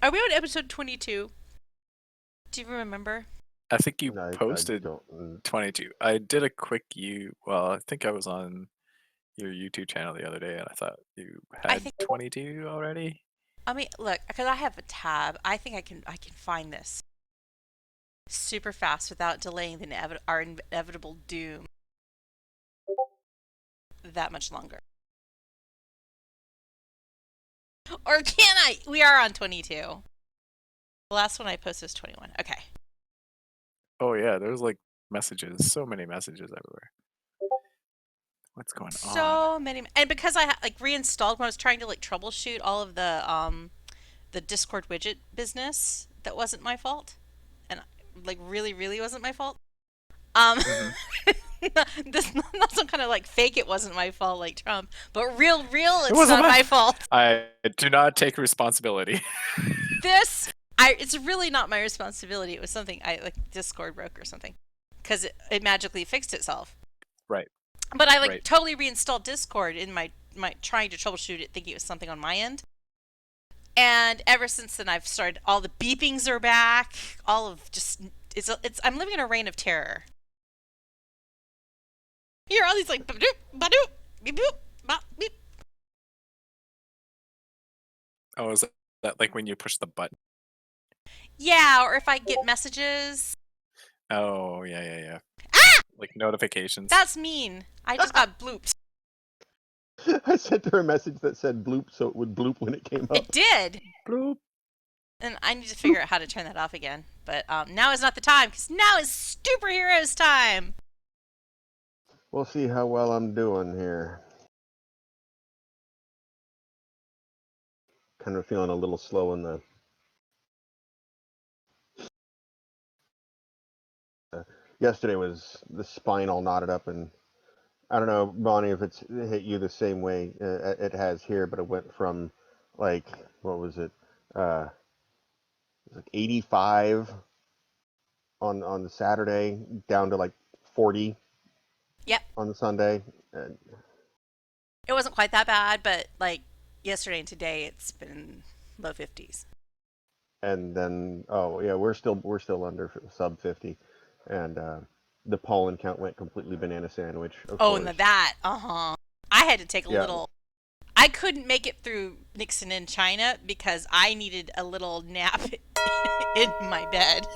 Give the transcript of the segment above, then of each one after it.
Are we on episode 22? Do you remember? I think you I posted don't. 22. I did a quick well, I think I was on your YouTube channel the other day and I thought you I had think 22 already. I mean, look, because I have a tab. I think I can find this super fast without delaying our inevitable doom that much longer. Or can I? We are on 22. The last one I posted was 21. Okay. Oh yeah, there's like messages, so many messages everywhere. What's going on? So many, and because I like reinstalled when I was trying to like troubleshoot all of the Discord widget business, that wasn't my fault, and like really wasn't my fault. Um, Hmm. this not some kind of like fake. It wasn't my fault, like Trump, but real. It It's wasn't not my. my fault. I do not take responsibility. This, it's really not my responsibility. It was something I like Discord broke or something, because it magically fixed itself. Right, But I like right. totally reinstalled Discord in my trying to troubleshoot it, thinking it was something on my end. And ever since then, I've started. All the beepings are back. All of just it's. I'm living in a reign of terror. You hear all these like ba-doop, ba-doop, beep boop, ba beep. Oh, is that like when you push the button? Yeah, or if I get messages. Oh, yeah. Ah, Like notifications. that's mean. I just got blooped. I sent her a message that said bloop, so it would bloop when it came It up. did, Bloop. and I need to Bloop. figure out how to turn that off again. But now is not the time because now is Stupor Heroes time. We'll see how well I'm doing here. Kind of feeling a little slow in the. Yesterday was the spine all knotted up, and I don't know, Bonnie, if it's hit you the same way it has here, but it went from like what was it? It was like 85 on the Saturday down to like 40 Yep, on the Sunday. And it wasn't quite that bad, but like yesterday and today, it's been low 50s. and then oh yeah, we're still under sub 50, and the pollen count went completely banana sandwich, of Oh, and course. that, I had to take a Yeah, little. I couldn't make it through Nixon in China because I needed a little nap in my bed.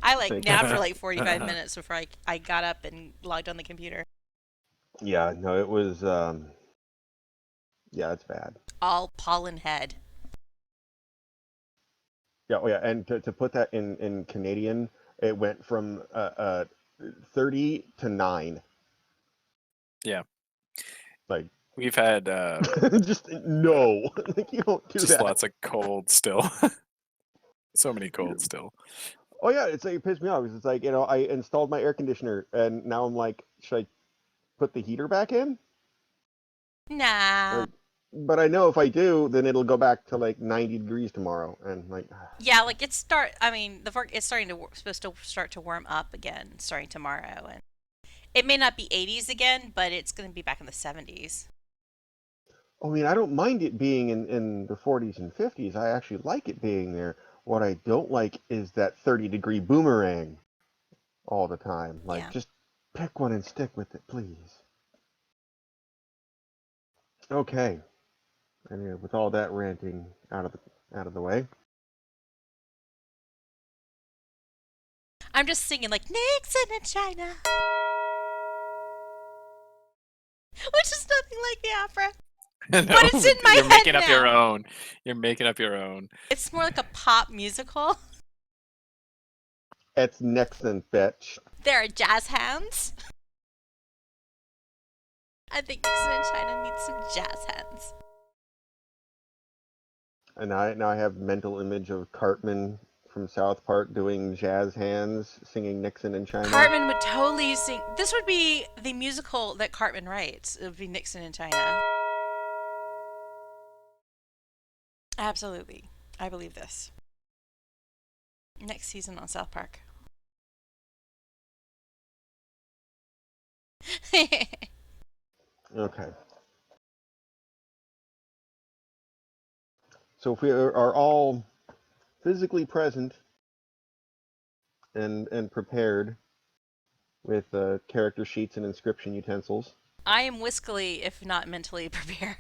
I like thank you. napped for like 45 minutes before I got up and logged on the computer. Yeah, no, it was yeah, it's bad. All pollen head. Yeah, oh yeah, and to put that in Canadian, it went from 30 to 9. Yeah, Like we've had just no. Like you don't do just that. lots of cold still. So many cold still. Oh yeah, it's like it pissed me off because it's like, I installed my air conditioner and now I'm like, should I put the heater back in? Nah. Like, but I know if I do, then it'll go back to like 90 degrees tomorrow, and like, Yeah, like it's start. I mean, it's starting to supposed to start to warm up again starting tomorrow, and it may not be 80s again, but it's going to be back in the 70s. I mean, I don't mind it being in the 40s and 50s. I actually like it being there. What I don't like is that 30-degree boomerang all the time. Like, Yeah. just pick one and stick with it, please. Okay. Anyway, with all that ranting out of the way. I'm just singing like Nixon in China, which is nothing like the opera, but No, it's in my you're head making up your now. own. You're making up your own. It's more like a pop musical. It's Nixon, bitch. There are jazz hands. I think Nixon in China needs some jazz hands. And now I have mental image of Cartman from South Park doing jazz hands, singing Nixon in China. Cartman would totally sing. This would be the musical that Cartman writes. It would be Nixon in China. Absolutely. I believe this. Next season on South Park. Okay. So if we are all physically present and prepared with character sheets and inscription utensils. I am whiskily, if not mentally, prepared.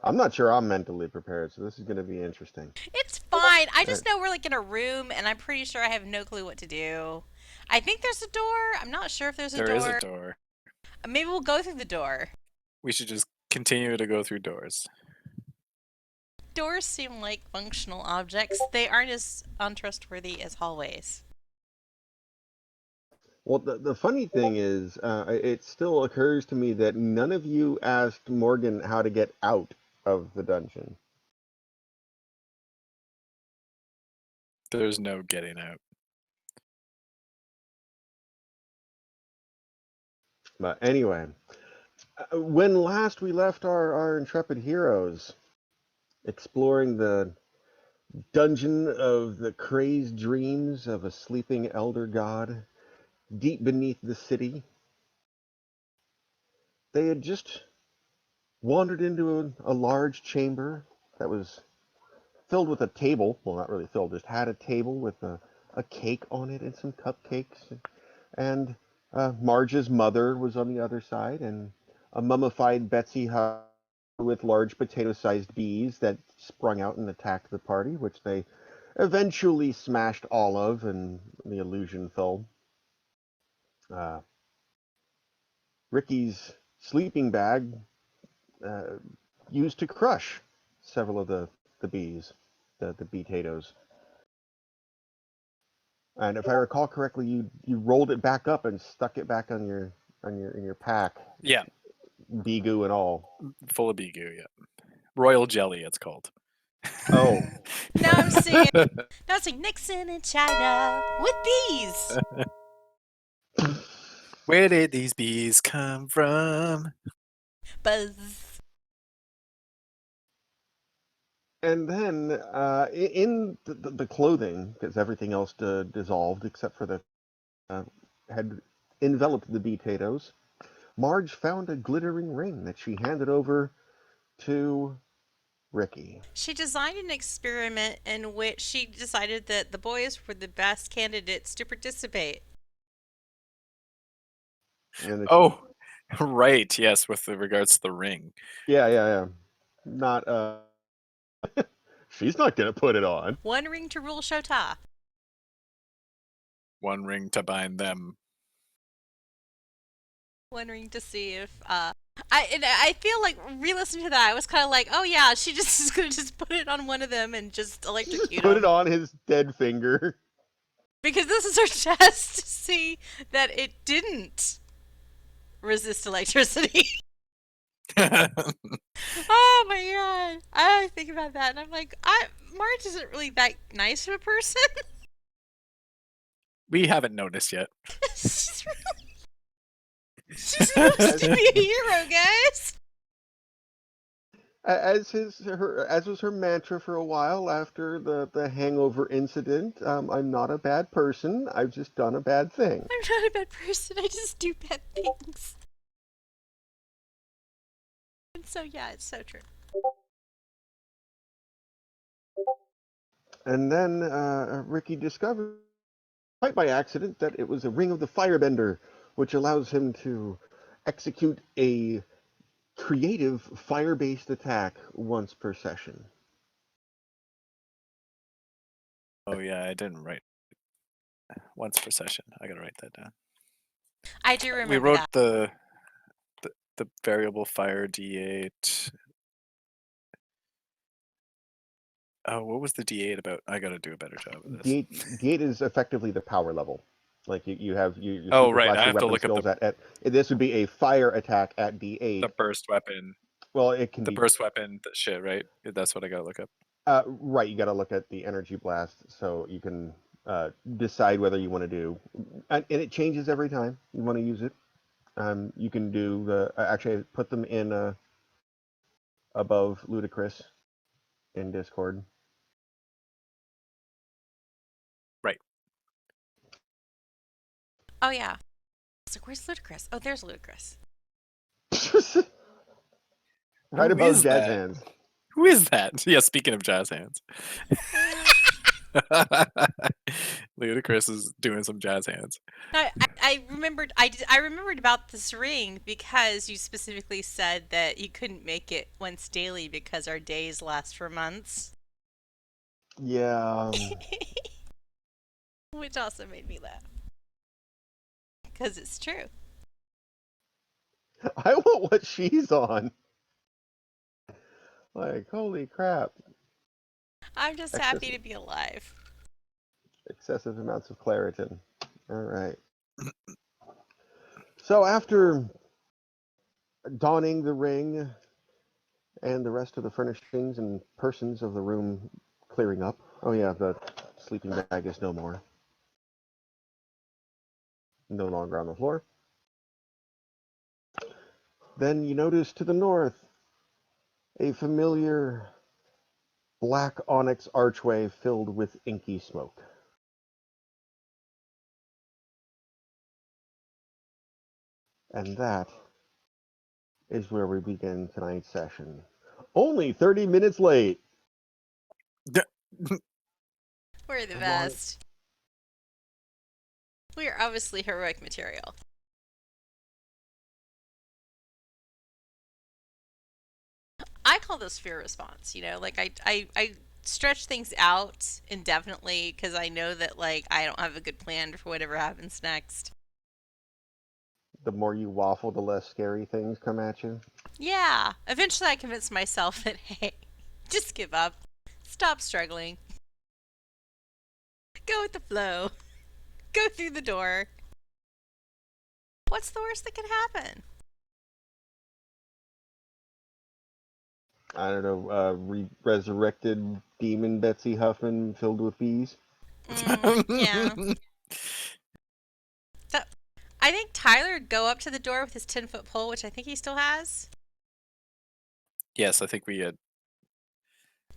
I'm not sure I'm mentally prepared, so this is going to be interesting. It's fine. I just know we're like in a room, and I'm pretty sure I have no clue what to do. I think there's a door. I'm not sure if there's a There door. is a door. Maybe we'll go through the door. We should just continue to go through doors. Doors seem like functional objects. They aren't as untrustworthy as hallways. Well, the funny thing is, it still occurs to me that none of you asked Morgan how to get out of the dungeon. There's no getting out. But anyway, when last we left our intrepid heroes exploring the dungeon of the crazed dreams of a sleeping elder god deep beneath the city, they had just wandered into a large chamber that was filled with a table. Well, not really filled, just had a table with a cake on it and some cupcakes. And Marge's mother was on the other side, and a mummified Betsy with large potato-sized bees that sprung out and attacked the party, which they eventually smashed all of, and the illusion fell. Ricky's sleeping bag uh, used to crush several of the bees, the potatoes. And if I recall correctly, you rolled it back up and stuck it back on your in your pack, Yeah, bee goo and all. full of bee goo, yeah. Royal jelly, it's called. Oh, Now I'm singing. Now I'm singing Nixon in China with bees. Where did these bees come from? Buzz. and then in the clothing, because everything else dissolved except for the had enveloped the potatoes, Marge found a glittering ring that she handed over to Ricky. She designed an experiment in which she decided that the boys were the best candidates to participate. And Oh, right, yes, with regards to the ring. yeah. Not she's not gonna put it on. One ring to rule Shota. One ring to bind them. One ring to see if I feel like re-listening to that, I was kind of like, oh yeah, she just is gonna just put it on one of them and just electrocute Just put him. it on his dead finger. Because this is her test to see that it didn't resist electricity. Oh my god. I think about that and I'm like, Marge isn't really that nice of a person. We haven't noticed yet. she's supposed to be a hero, guys. As was her mantra for a while after the hangover incident. I'm not a bad person. I've just done a bad thing. I'm not a bad person. I just do bad things. And so yeah, it's so true. And then Ricky discovered, quite by accident, that it was a ring of the firebender, which allows him to execute a creative fire-based attack once per session. Oh yeah, I didn't write once per session. I gotta write that down. I do remember We wrote that. the variable fire D8. Oh, what was the D8 about? I gotta do a better job of this. D8 is effectively the power level. Like you have your Oh, super right, I class, your have to weapon look up skills at this would be a fire attack at D8. the burst weapon. Well, it can The be burst weapon shit, right? That's what I gotta look up. right. You got to look at the energy blast so you can decide whether you want to do, and it changes every time you want to use it. You can do the actually I put them in above Ludicrous in Discord. Right. Oh yeah. I was like, where's Ludicrous? Oh, there's Ludicrous. Right Who above is Jazz that? Hands. Who is that? Yeah, speaking of jazz hands. Ludacris is doing some jazz hands. I remembered about this ring because you specifically said that you couldn't make it once daily because our days last for months, Yeah. which also made me laugh because it's true. I want what she's on. Like, holy crap. I'm just happy to be alive. Excessive amounts of Claritin. All right. So after donning the ring and the rest of the furnishings and persons of the room clearing up. Oh yeah, the sleeping bag is no more. No longer on the floor. Then you notice to the north a familiar black onyx archway filled with inky smoke. And that is where we begin tonight's session. Only 30 minutes late. We're the Come on. best. We are obviously heroic material. I call this fear response, you know, like I stretch things out indefinitely because I know that like I don't have a good plan for whatever happens next. The more you waffle, the less scary things come at you. Yeah, eventually I convince myself that hey, just give up. Stop struggling. Go with the flow. Go through the door. What's the worst that could happen? I don't know, resurrected demon Betsy Huffman filled with bees. Yeah. So, I think Tyler would go up to the door with his 10-foot pole, which I think he still has. Yes, I think we had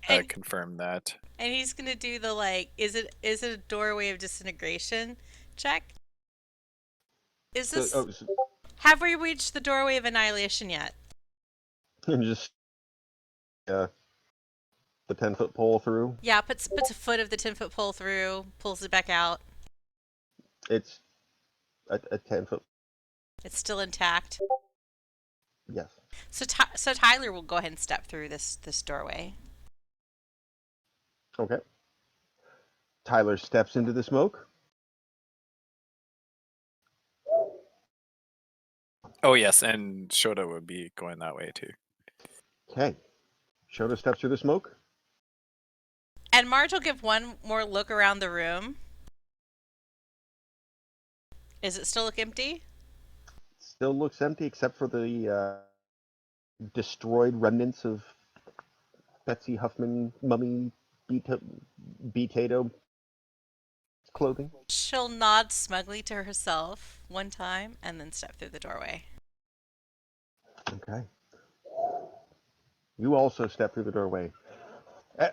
And confirmed that. and he's gonna do the like, is it a doorway of disintegration check? Is So, this oh, so, have we reached the doorway of annihilation yet? just the 10-foot pole through. Yeah, puts a foot of the 10-foot pole through, pulls it back out. It's a 10-foot. It's still intact. Yes. So Tyler will go ahead and step through this doorway. Okay. Tyler steps into the smoke. Oh yes, and Shota would be going that way too. Okay. Shota steps through the smoke. And Marge will give one more look around the room. Does it still look empty? Still looks empty except for the destroyed remnants of Betsy Huffman mummy potato clothing. She'll nod smugly to herself one time and then step through the doorway. Okay. You also step through the doorway.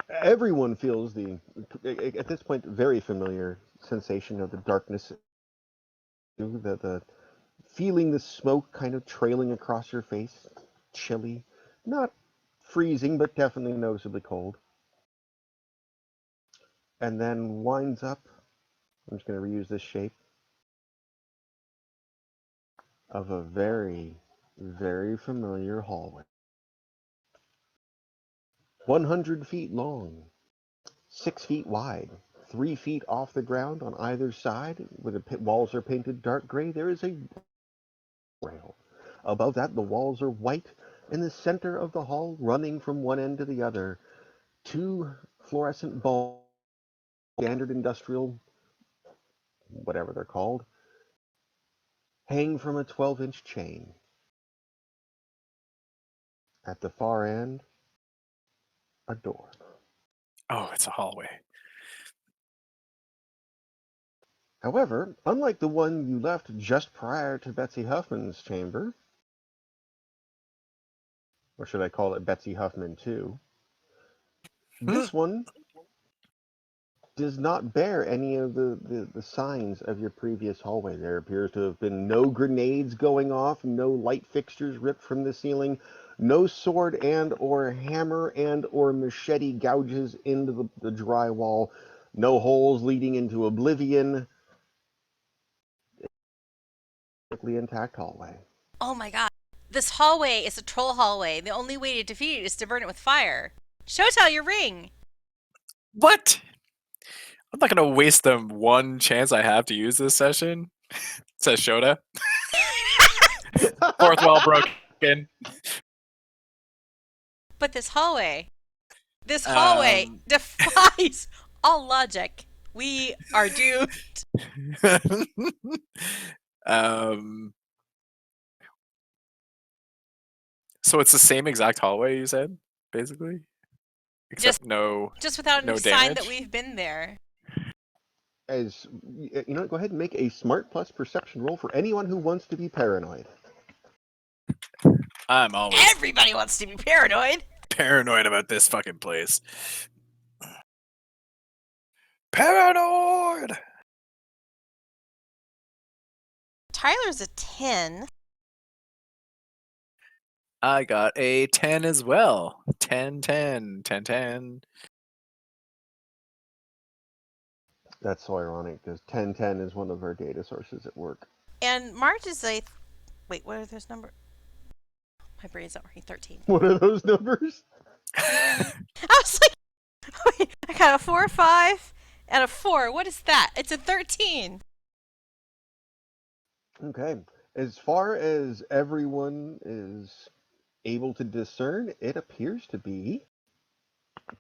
Everyone feels at this point, very familiar sensation of the darkness, the feeling the smoke kind of trailing across your face, chilly, not freezing, but definitely noticeably cold. And then winds up, I'm just going to reuse this shape, of a very, very familiar hallway. 100 feet long, 6 feet wide, 3 feet off the ground on either side, where the walls are painted dark gray, there is a rail. Above that, the walls are white. In the center of the hall, running from one end to the other, two fluorescent bulbs, standard industrial, whatever they're called, hang from a 12-inch chain. At the far end, a door. Oh, it's a hallway. However, unlike the one you left just prior to Betsy Huffman's chamber, or should I call it Betsy Huffman 2, this one does not bear any of the signs of your previous hallway. There appears to have been no grenades going off, no light fixtures ripped from the ceiling, No sword and or hammer and or machete gouges into the drywall. No holes leading into oblivion. Perfectly intact hallway. Oh my god. This hallway is a troll hallway. The only way to defeat it is to burn it with fire. Shota, your ring! What? I'm not gonna waste the one chance I have to use this session. Says Shota. Fourth wall broken. But this hallway Um, defies all logic. We are doomed. um, so it's the same exact hallway you said, basically, except Just without no any sign that damage? we've been there. As you know, go ahead and make a smart plus perception roll for anyone who wants to be paranoid. I'm always Everybody wants to be paranoid. paranoid about this fucking place. Paranoid. Tyler's a 10. I got a 10 as well. 10, 10, 10, 10. That's so ironic because 1010 is one of our data sources at work. And Marge is a... Wait, what are those numbers? My brain's not working. 13. What are those numbers? I was like, wait, I got a 4, 5, and a 4. What is that? It's a 13. Okay. As far as everyone is able to discern, it appears to be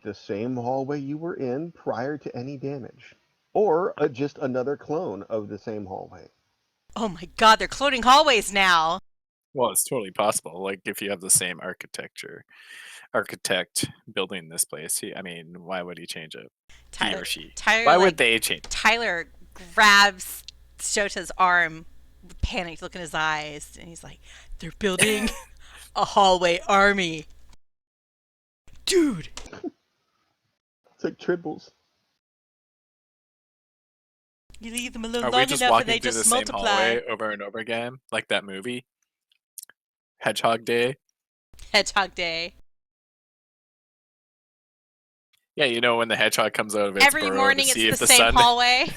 the same hallway you were in prior to any damage. Or just another clone of the same hallway. Oh my god, they're cloning hallways now. Well, it's totally possible. Like if you have the same architect building this place. I mean, why would he change it? He or she. Tyler, Why would they change? Tyler grabs Shota's arm, with panicked look in his eyes, and he's like, "They're building a hallway army, dude." It's like tribbles. You leave them alone Are we long just enough, and walking they through the just same multiply. hallway over and over again, like that movie, Hedgehog Day? Hedgehog Day. Yeah, you know when the hedgehog comes out of its Every burrow morning, to it's see if the the same sun, hallway.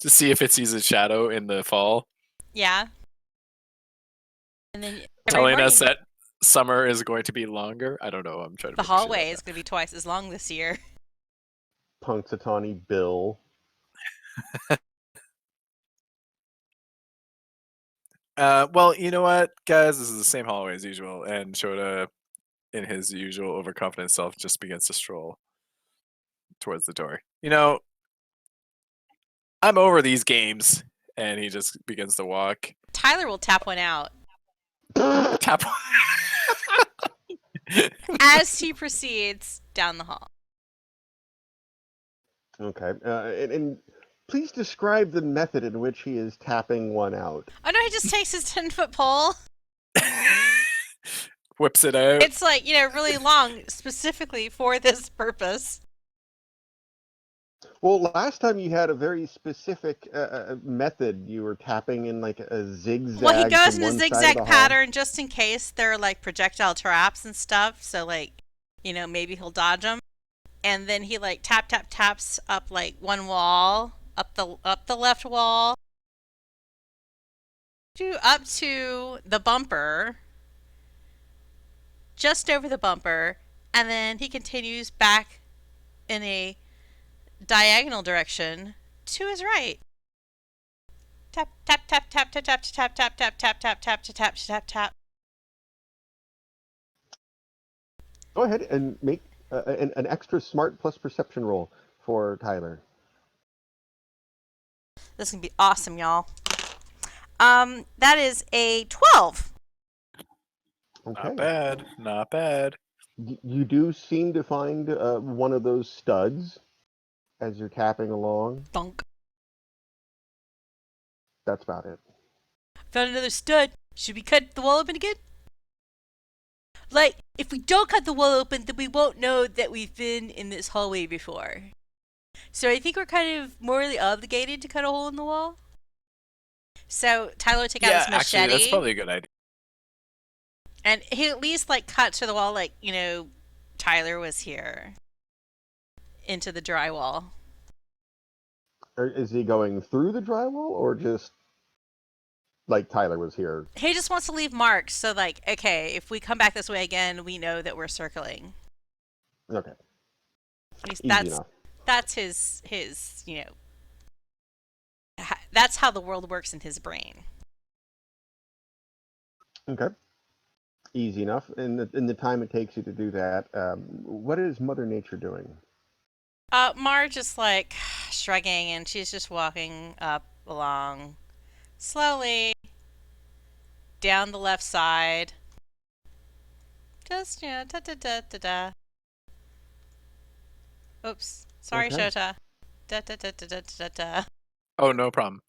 to see if it sees a shadow in the fall, Yeah. And then every telling morning, us that summer is going to be longer. I don't know. I'm trying to. the make shit hallway up is going to be twice as long this year. Punxsutawney Bill. Well, you know what, guys? This is the same hallway as usual, and Shota, in his usual overconfident self, just begins to stroll towards the door. You know, I'm over these games, and he just begins to walk. Tyler will tap one out Tap. as he proceeds down the hall. Okay. And please describe the method in which he is tapping one out. Oh no, he just takes his 10-foot pole. Whips it out. It's like, really long, specifically for this purpose. Well, last time you had a very specific method. You were tapping in like a zigzag. Well, he goes from in a one side of zigzag the hall. pattern just in case there are like projectile traps and stuff. So maybe he'll dodge them. And then he like taps up like one wall, up the left wall, up to the bumper, just over the bumper, and then he continues back in a diagonal direction to his right. Tap tap tap tap tap tap tap tap tap tap tap tap tap tap tap. Go ahead and make an extra smart plus perception roll for Tyler. This is gonna be awesome, y'all. That is a 12. Okay. Not bad. Not bad. You do seem to find one of those studs as you're tapping along. Thunk. That's about it. Found another stud. Should we cut the wall open again? Like, if we don't cut the wall open, then we won't know that we've been in this hallway before. So I think we're kind of morally obligated to cut a hole in the wall. So Tyler will take out his machete. Actually, that's probably a good idea. And he at least like cut to the wall, like, Tyler was here into the drywall. Or is he going through the drywall, or just like Tyler was here? He just wants to leave marks. So, like, okay, if we come back this way again, we know that we're circling. Okay, At least easy enough. that's his that's how the world works in his brain. Okay, easy enough. In the time it takes you to do that, what is Mother Nature doing? Marge just like shrugging, and she's just walking up along slowly down the left side. Just da da da da da. Oops, sorry, Okay. Shota. Da da da da da da da. Oh, no problem.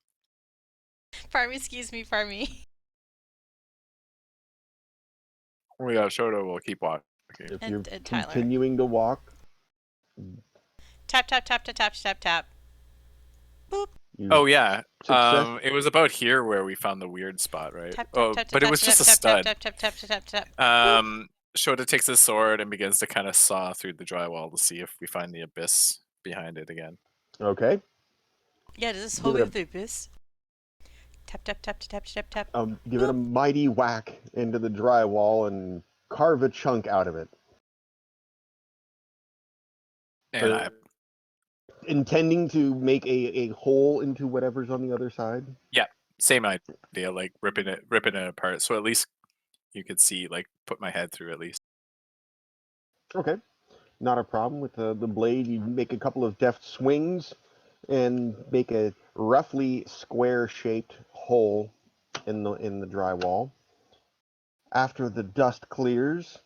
Pardon me, excuse me, pardon me. We got Shoto. We'll keep walking. If And, you're and Tyler. continuing to walk, Tap tap tap tap tap tap tap. Boop. you Oh yeah. success. It was about here where we found the weird spot, right? Tap tap Oh, tap tap but it tap was just a tap stud. tap tap tap tap tap tap. Shota takes his sword and begins to kind of saw through the drywall to see if we find the abyss behind it again. Okay. Yeah, does this Give hold it a- with the abyss? Tap tap tap tap tap tap. Give it a mighty whack into the drywall and carve a chunk out of it. And I, Intending to make a hole into whatever's on the other side. same idea, like ripping it apart. So at least you could see, like, put my head through at least. Okay. Not a problem with the blade. You make a couple of deft swings and make a roughly square-shaped hole in the drywall. After the dust clears,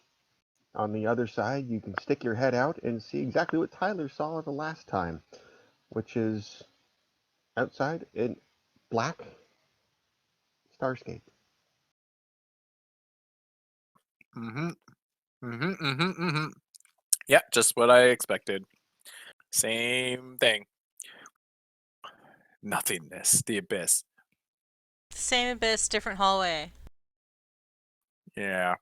on the other side, you can stick your head out and see exactly what Tyler saw the last time, which is outside in black starscape. Mm-hmm. Mm-hmm. Mm-hmm. Mm-hmm. Yeah, just what I expected. Same thing. Nothingness, the abyss. Same abyss, different hallway. Yeah.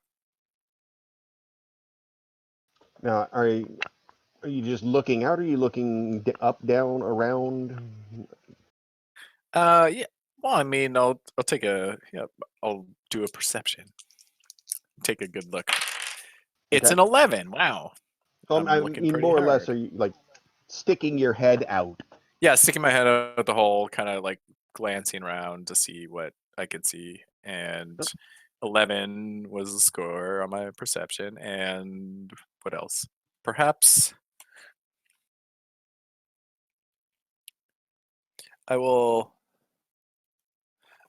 Now, are you just looking out? Or are you looking up, down, around? Yeah. Well, I mean, I'll take I'll do a perception. Take a good look. It's Okay. an 11. Wow. I'm I looking mean, pretty more or less, hard. are you like sticking your head out? Yeah, sticking my head out the hole, kind of like glancing around to see what I could see. And 11 was the score on my perception. And what else? Perhaps I will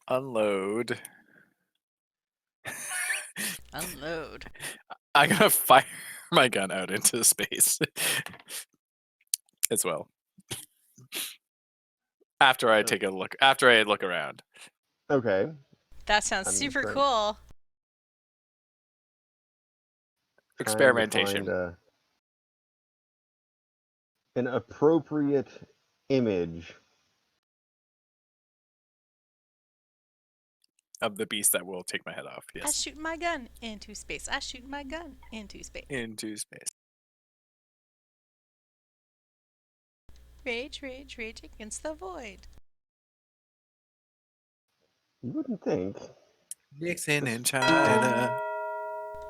unload. Unload. I'm gonna fire my gun out into space as well. After I take a look, after I look around. Okay. That sounds I'm super trying- cool. Trying to find Experimentation. an appropriate image. Of the beast that will take my head off. I Yes. shoot my gun into space. I shoot my gun into space. Into space. Rage, rage, rage against the void. You wouldn't think. Nixon in China.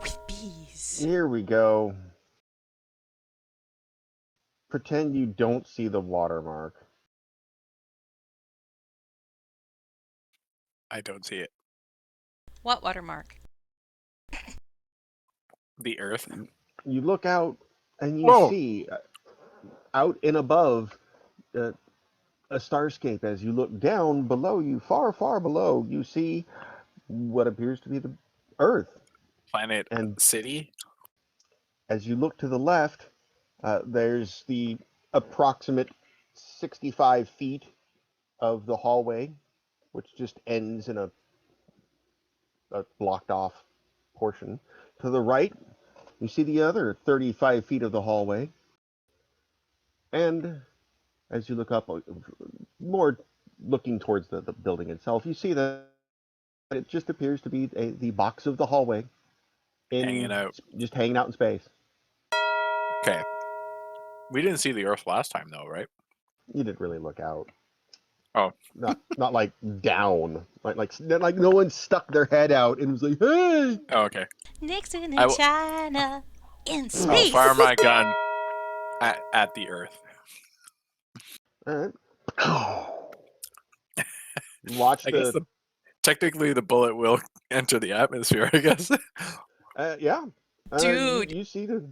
With bees. Here we go. Pretend you don't see the watermark. I don't see it. What watermark? The Earth. You look out and you Whoa. see out and above a starscape. As you look down below you, far, far below, you see what appears to be the Earth. Planet And City. as you look to the left, there's the approximate 65 feet of the hallway, which just ends in a blocked off portion. To the right, you see the other 35 feet of the hallway. And as you look up, more looking towards the building itself, you see that it just appears to be the box of the hallway Hanging out. Just hanging out in space. Okay. We didn't see the Earth last time, though, right? You didn't really look out. Oh. Not like down. Like no one stuck their head out and was like, "Hey!" Oh, okay. Nixon I in w- China. In I'll space. fire my gun at the Earth. All right. Watch I guess the. technically the bullet will enter the atmosphere, I guess. Yeah. Dude, You see the.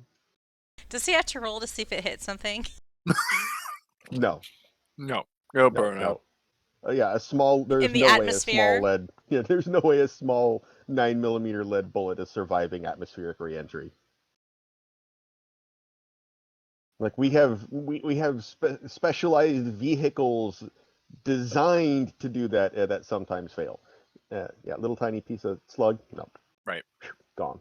does he have to roll to see if it hits something? No. No. It'll No. burn No. up. Yeah. A small. In There's the no way a small atmosphere? lead. Yeah. There's no way a small 9 mm lead bullet is surviving atmospheric reentry. Like we have specialized vehicles designed to do that that sometimes fail. Yeah, little tiny piece of slug, no, Right. gone.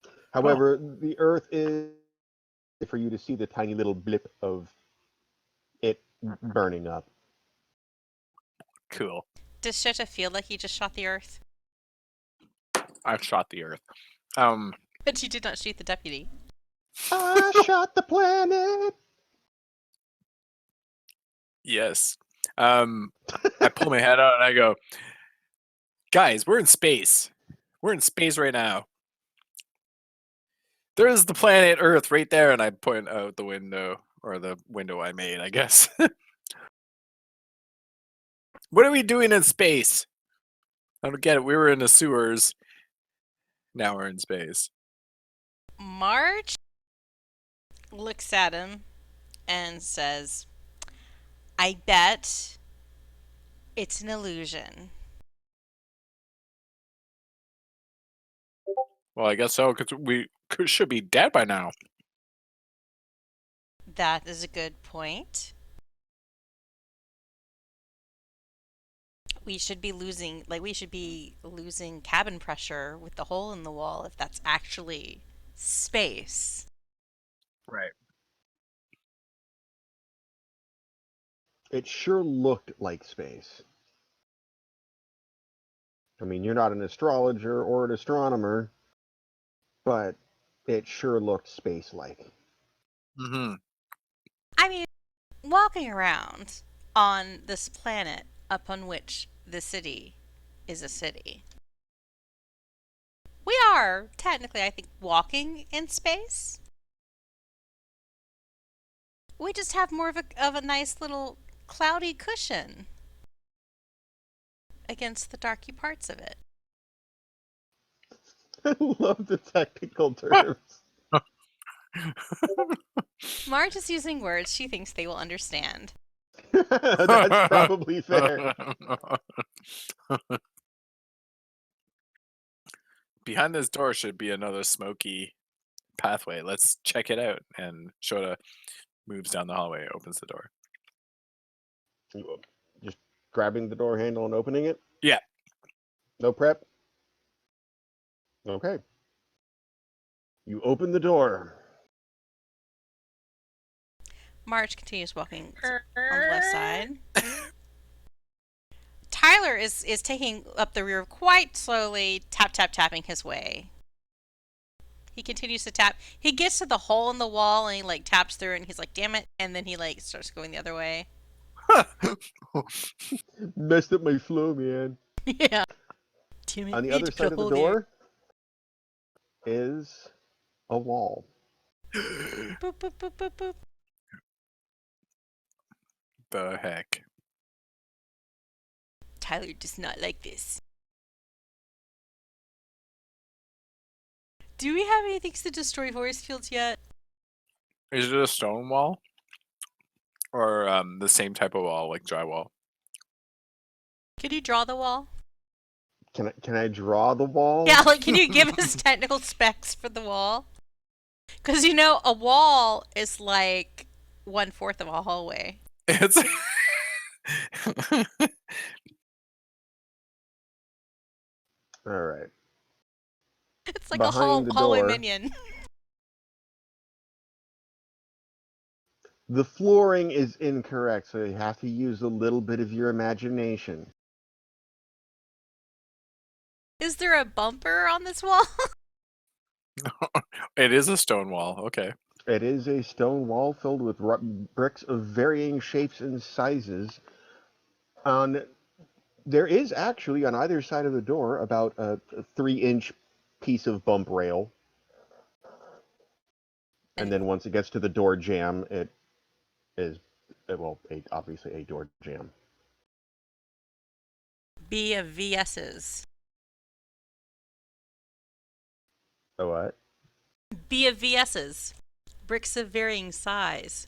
Oh, However, the Earth is for you to see the tiny little blip of it burning up. cool. Does Shota feel like he just shot the Earth? I've shot the Earth. But you did not shoot the deputy. I shot the planet. Yes. I pull my head out and I go, guys, we're in space. We're in space right now. There's the planet Earth right there, and I point out the window, or the window I made, I guess. What are we doing in space? I don't get it. We were in the sewers. Now we're in space. Marge looks at him and says, I bet it's an illusion. Well, I guess so, because we should be dead by now. That is a good point. We should be losing cabin pressure with the hole in the wall if that's actually space. Right. It sure looked like space. I mean, you're not an astrologer or an astronomer, but it sure looked space-like. Mm-hmm. I mean, walking around on this planet upon which the city is a city. We are technically, I think, walking in space. We just have more of a nice little cloudy cushion against the darky parts of it. I love the technical terms. Marge is using words she thinks they will understand. That's probably fair. Behind this door should be another smoky pathway. Let's check it out. And Shota moves down the hallway, opens the door. Just grabbing the door handle and opening it? Yeah. No prep? Okay. You open the door. Marge continues walking on the left side. Tyler is taking up the rear quite slowly, tapping his way. He continues to tap. He gets to the hole in the wall and he like taps through it and he's like, damn it. And then he like starts going the other way. Messed up my flow, man. Yeah. Damn it. On the other side of the door is a wall. Boop, boop, boop, boop, boop. The heck? Tyler does not like this. Do we have anything to destroy force fields yet? Is it a stone wall? Or the same type of wall, like drywall? Can you draw the wall? Can I draw the wall? Yeah, like, can you give us technical specs for the wall? Because, you know, a wall is like 1/4 of a hallway. It's All right. It's like Behind a the hallway door. minion. The flooring is incorrect, so you have to use a little bit of your imagination. Is there a bumper on this wall? It is a stone wall. Okay. It is a stone wall filled with bricks of varying shapes and sizes. On There is actually on either side of the door about a 3-inch piece of bump rail, and then once it gets to the door jamb, it is obviously a door jamb. B of VS's. Oh, what? B of VS's. Bricks of varying size.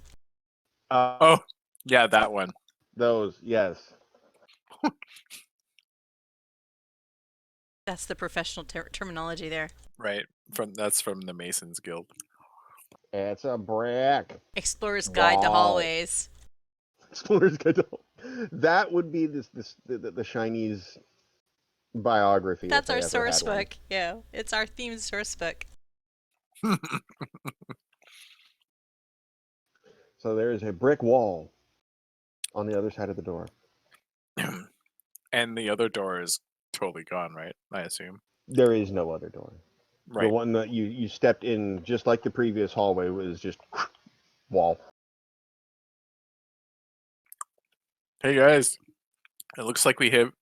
Oh, yeah, that one. Those, yes. That's the professional terminology there. Right. That's from the Masons Guild. It's a brick. Explorer's Guide to Wow. Hallways. Explorer's Guide to That would be the Chinese biography. That's if our they ever source had one. book. Yeah, it's our themed source book. So there is a brick wall on the other side of the door. And the other door is totally gone, right? I assume. There is no other door. The Right. one that you stepped in, just like the previous hallway, was just wall. Hey guys, it looks like we hit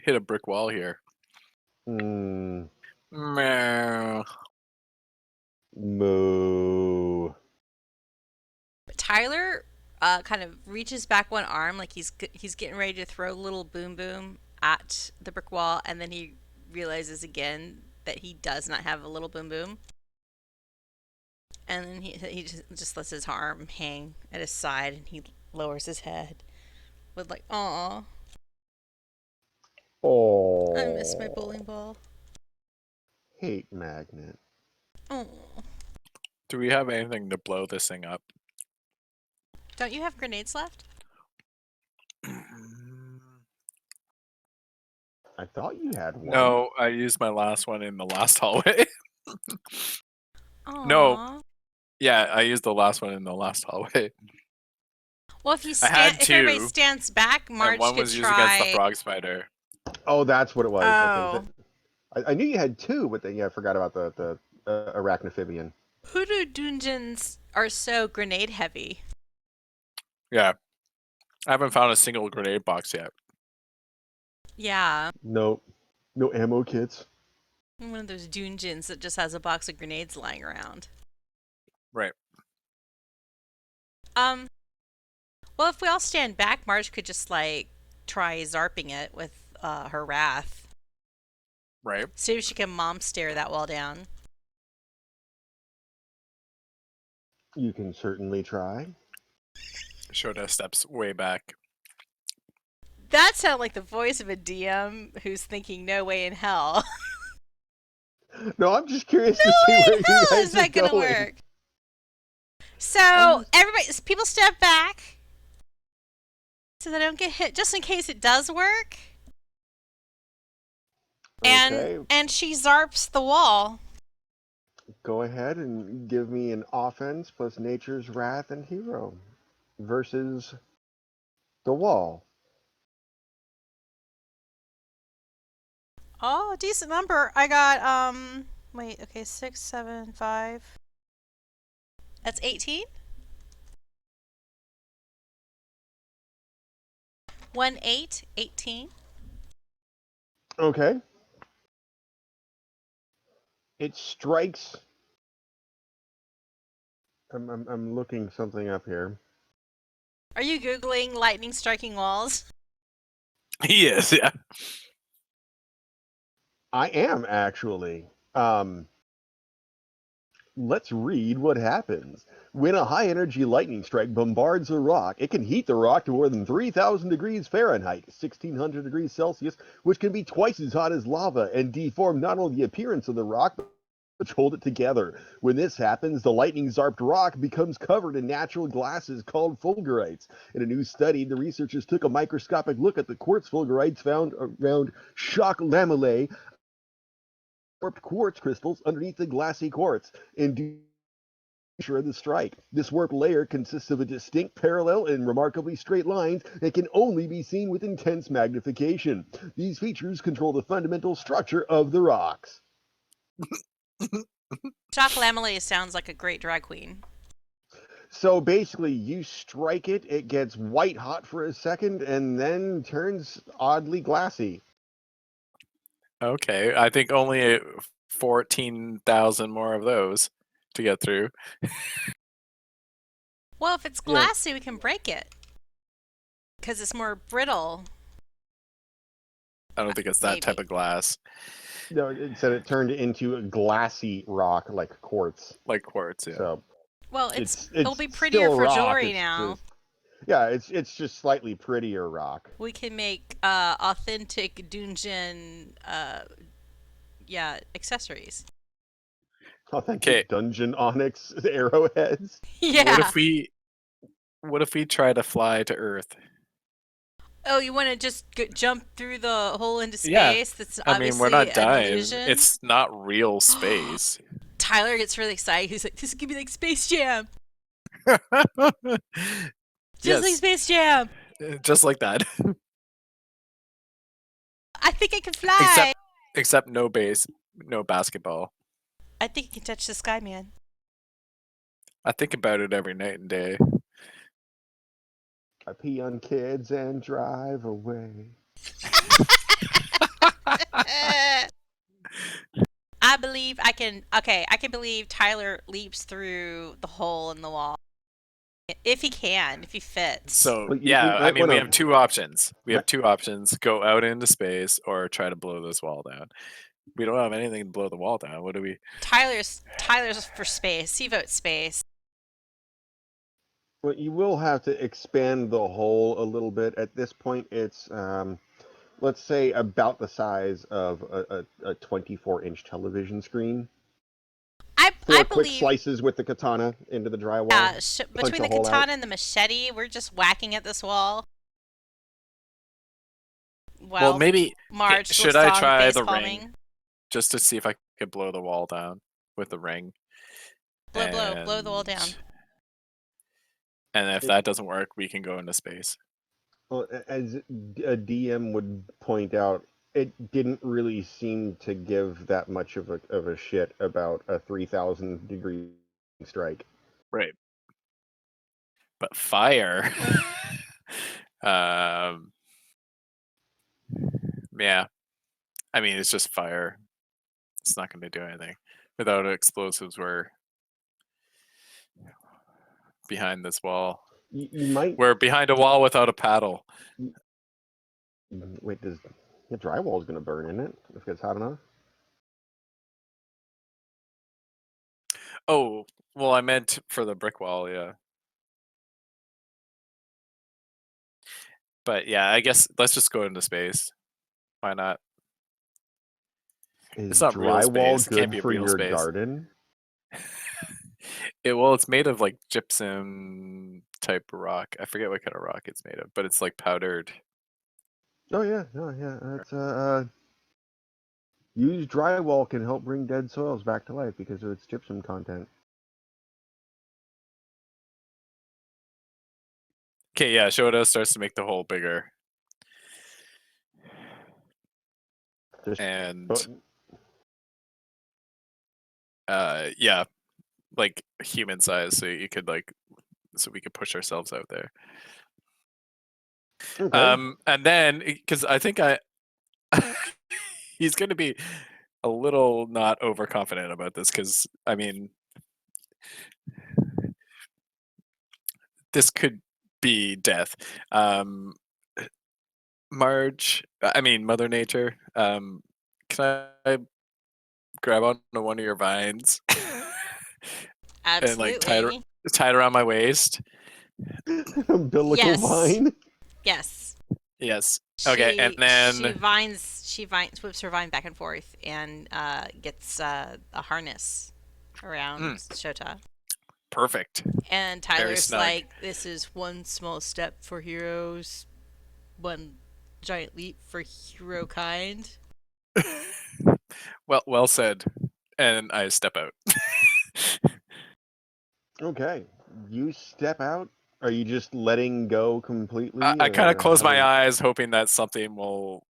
a brick wall here. Mm, Meow. moo. Tyler kind of reaches back one arm like he's getting ready to throw little boom boom at the brick wall, and then he realizes again that he does not have a little boom boom, and then he just lets his arm hang at his side, and he lowers his head with like, "Aw, Oh. I miss my bowling ball." Hate magnet. Oh, Do we have anything to blow this thing up? don't you have grenades left? I thought you had one. No, I used my last one in the last hallway. Aw. No. Yeah, I used the last one in the last hallway. Well, if I had if everybody two, stands back, Marge and one could was used against the try. frog spider. Oh, that's what it was. Oh. Okay, I knew you had two, but then I forgot about the arachnophibian. Hoodoo dungeons are so grenade heavy. Yeah. I haven't found a single grenade box yet. Yeah. No ammo kits. One of those dungeons that just has a box of grenades lying around. Right. Well, if we all stand back, Marge could just like try zarping it with her wrath. Right. See if she can mom stare that wall down. You can certainly try. Shota steps way back. That sounded like the voice of a DM who's thinking, "No way in hell." No, I'm just curious to No see way where in you hell guys is that are gonna going. work. So people step back so they don't get hit, just in case it does work. Okay. And she zarps the wall. Go ahead and give me an offense plus nature's wrath and hero versus the wall. Oh, decent number. I got wait, okay, 6, 7, 5. That's 18. 1, 8, 18. Okay. It strikes. I'm looking something up here. Are you Googling lightning striking walls? Yes, yeah. I am actually. Let's read what happens. When a high energy lightning strike bombards a rock, it can heat the rock to more than 3,000 degrees Fahrenheit, 1,600 degrees Celsius, which can be twice as hot as lava and deform not only the appearance of the rock, but hold it together. When this happens, the lightning zarped rock becomes covered in natural glasses called fulgurites. In a new study, the researchers took a microscopic look at the quartz fulgurites found around shock lamellae, warped quartz crystals underneath the glassy quartz. In Of the strike. This warp layer consists of a distinct parallel and remarkably straight lines that can only be seen with intense magnification. These features control the fundamental structure of the rocks. Jacques Lamellet sounds like a great drag queen. So basically, you strike it, it gets white hot for a second, and then turns oddly glassy. Okay, I think only 14,000 more of those to get through. Well, if it's Yeah. glassy, we can break it because it's more brittle. I don't think it's that type Maybe. of glass, No, it said it turned into a glassy rock like quartz. like quartz. Yeah. So Well, it's it'll be prettier still for rock. jewelry It's now. just yeah, it's just slightly prettier rock. We can make authentic dungeon, accessories. Authentic Okay. dungeon onyx arrowheads. Yeah. What if we try to fly to Earth? Oh, you want to just jump through the hole into Yeah. space? That's I mean, we're obviously not an dying. illusion. It's not real space. Tyler gets really excited. He's like, "This is gonna be like Space Jam, just like Yes, Space Jam. just like that. I think I can fly. Except no base, no basketball. I think I can touch the sky, man." I think about it every night and day. I pee on kids and drive away. I believe I can. Okay, I can believe Tyler leaps through the hole in the wall if he can, if he fits. So Well, you yeah, I might mean, we wanna- have two options. We have two options: go out into space or try to blow this wall down. We don't have anything to blow the wall down. What do we? Tyler's for space. He votes space. Well, you will have to expand the hole a little bit. At this point, it's let's say about the size of a 24-inch television screen. I Four quick believe. slices with the katana into the drywall. Yeah, punch between a the hole katana out. and the machete, we're just whacking at this wall. Well, maybe Marge should little I song try face the palming. ring just to see if I could blow the wall down with the ring? Blow the wall down. And if that doesn't work, we can go into space. Well, as a DM would point out, it didn't really seem to give that much of a shit about a 3,000-degree strike. Right. But fire. um, yeah. I mean, it's just fire. It's not going to do anything. Without explosives, we're behind this wall. You might We're behind a wall without a paddle. wait. Does the drywall is going to burn in it if it gets hot enough? Oh, well, I meant for the brick wall, yeah. But yeah, I guess let's just go into space. Why not? Is It's not real drywall space. It can't good be for real your space. garden? It's made of like gypsum type rock. I forget what kind of rock it's made of, but it's like powdered. Oh yeah, It's used drywall can help bring dead soils back to life because of its gypsum content. Okay, yeah, Shoda starts to make the hole bigger. Just And oh, yeah, like human size, so we could push ourselves out there. okay. And then because I think he's going to be a little not overconfident about this because I mean this could be death. Mother Nature. Can I grab onto one of your vines and like tie it around my waist? Umbilical Yes. vine. Yes. Yes. Okay, and then she whips her vine back and forth and gets a harness around Shota. perfect. And Very Tyler's snug. like, "This is one small step for heroes, one giant leap for hero kind." Well said. And I step out. Okay. You step out. Are you just letting go completely? I kind of close How my does? eyes, hoping that something will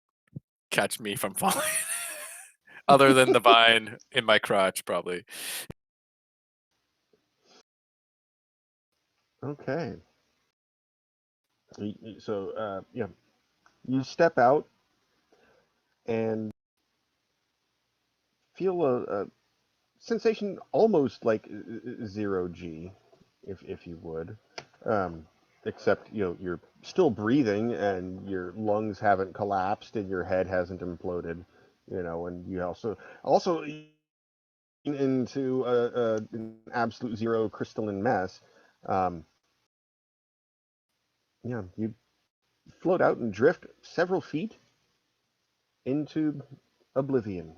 catch me from falling. Other than the vine in my crotch, probably. Okay. So yeah, you step out and feel a sensation almost like zero G, if you would, um, except you're still breathing and your lungs haven't collapsed and your head hasn't imploded, and you also into an absolute zero crystalline mess. Um, yeah, you float out and drift several feet into oblivion.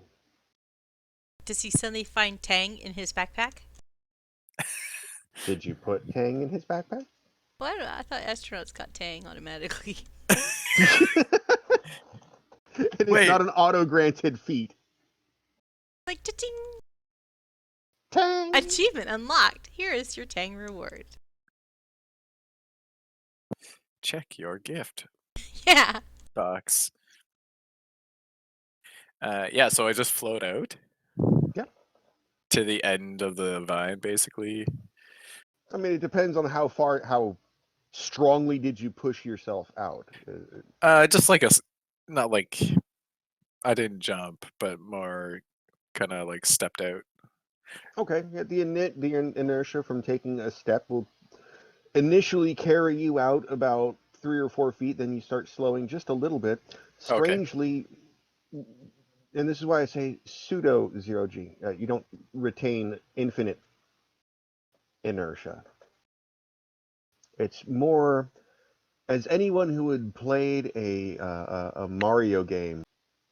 Does he suddenly find Tang in his backpack? Did you put Tang in his backpack? Well, I don't know. I thought astronauts got Tang automatically. It is Wait, not an auto granted feat. Like, ting! Tang! Achievement unlocked. Here is your Tang reward. check your gift Yeah. box. Yeah, so I just float out Yep. to the end of the vine, basically. I mean, it depends on how strongly did you push yourself out. Just like not like I didn't jump, but more kind of like stepped out. Okay, yeah, the inertia from taking a step will initially carry you out about 3 or 4 feet, then you start slowing just a little bit. Okay, Strangely, and this is why I say pseudo zero G. You don't retain infinite inertia. It's more as anyone who had played a Mario game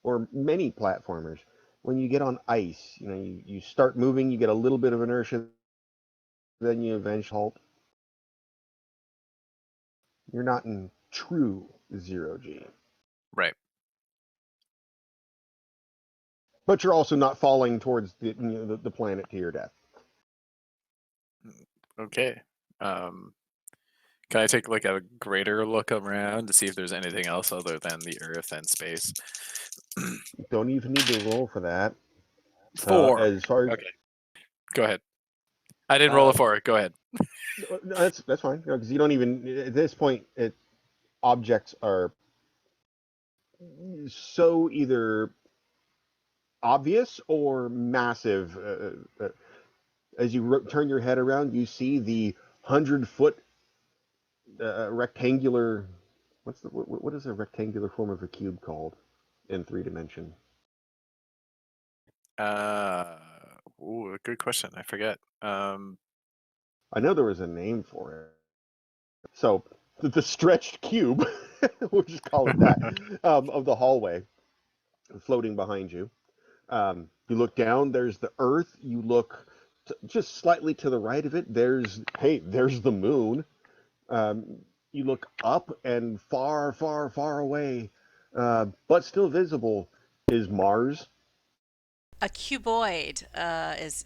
or many platformers, when you get on ice, you start moving, you get a little bit of inertia, then you eventually halt. You're not in true zero G, right. but you're also not falling towards the planet to your death. Okay. Um, can I take like a greater look around to see if there's anything else other than the Earth and space? Don't even need to roll for that. 4. As far as Okay, go ahead. I didn't roll a uh, 4. Go ahead. no, that's fine because you don't even at this point objects are so either obvious or massive. As you turn your head around, you see the 100-foot rectangular. What is a rectangular form of a cube called in 3 dimension? Uh, good question. I forget. I know there was a name for it. So the stretched cube, we'll just call it that, of the hallway floating behind you. You look down. There's the Earth. You look just slightly to the right of it. There's the moon. Um, you look up, and far, far, far away, but still visible, is Mars. A cuboid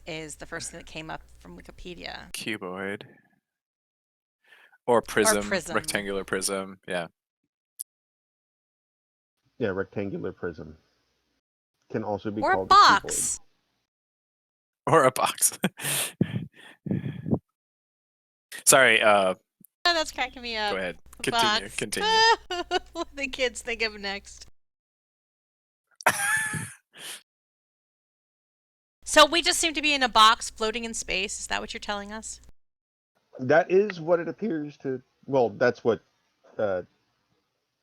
is the first thing that came up from Wikipedia. Cuboid or Or prism, prism. rectangular prism. Yeah. Yeah, rectangular prism can also be Or a called the cuboid. box. Or a box. Sorry, Oh, that's cracking me go up. ahead. A Continue. box. Continue. What the kids think of next. So we just seem to be in a box floating in space. Is that what you're telling us? That is what it appears to. Well, that's what uh,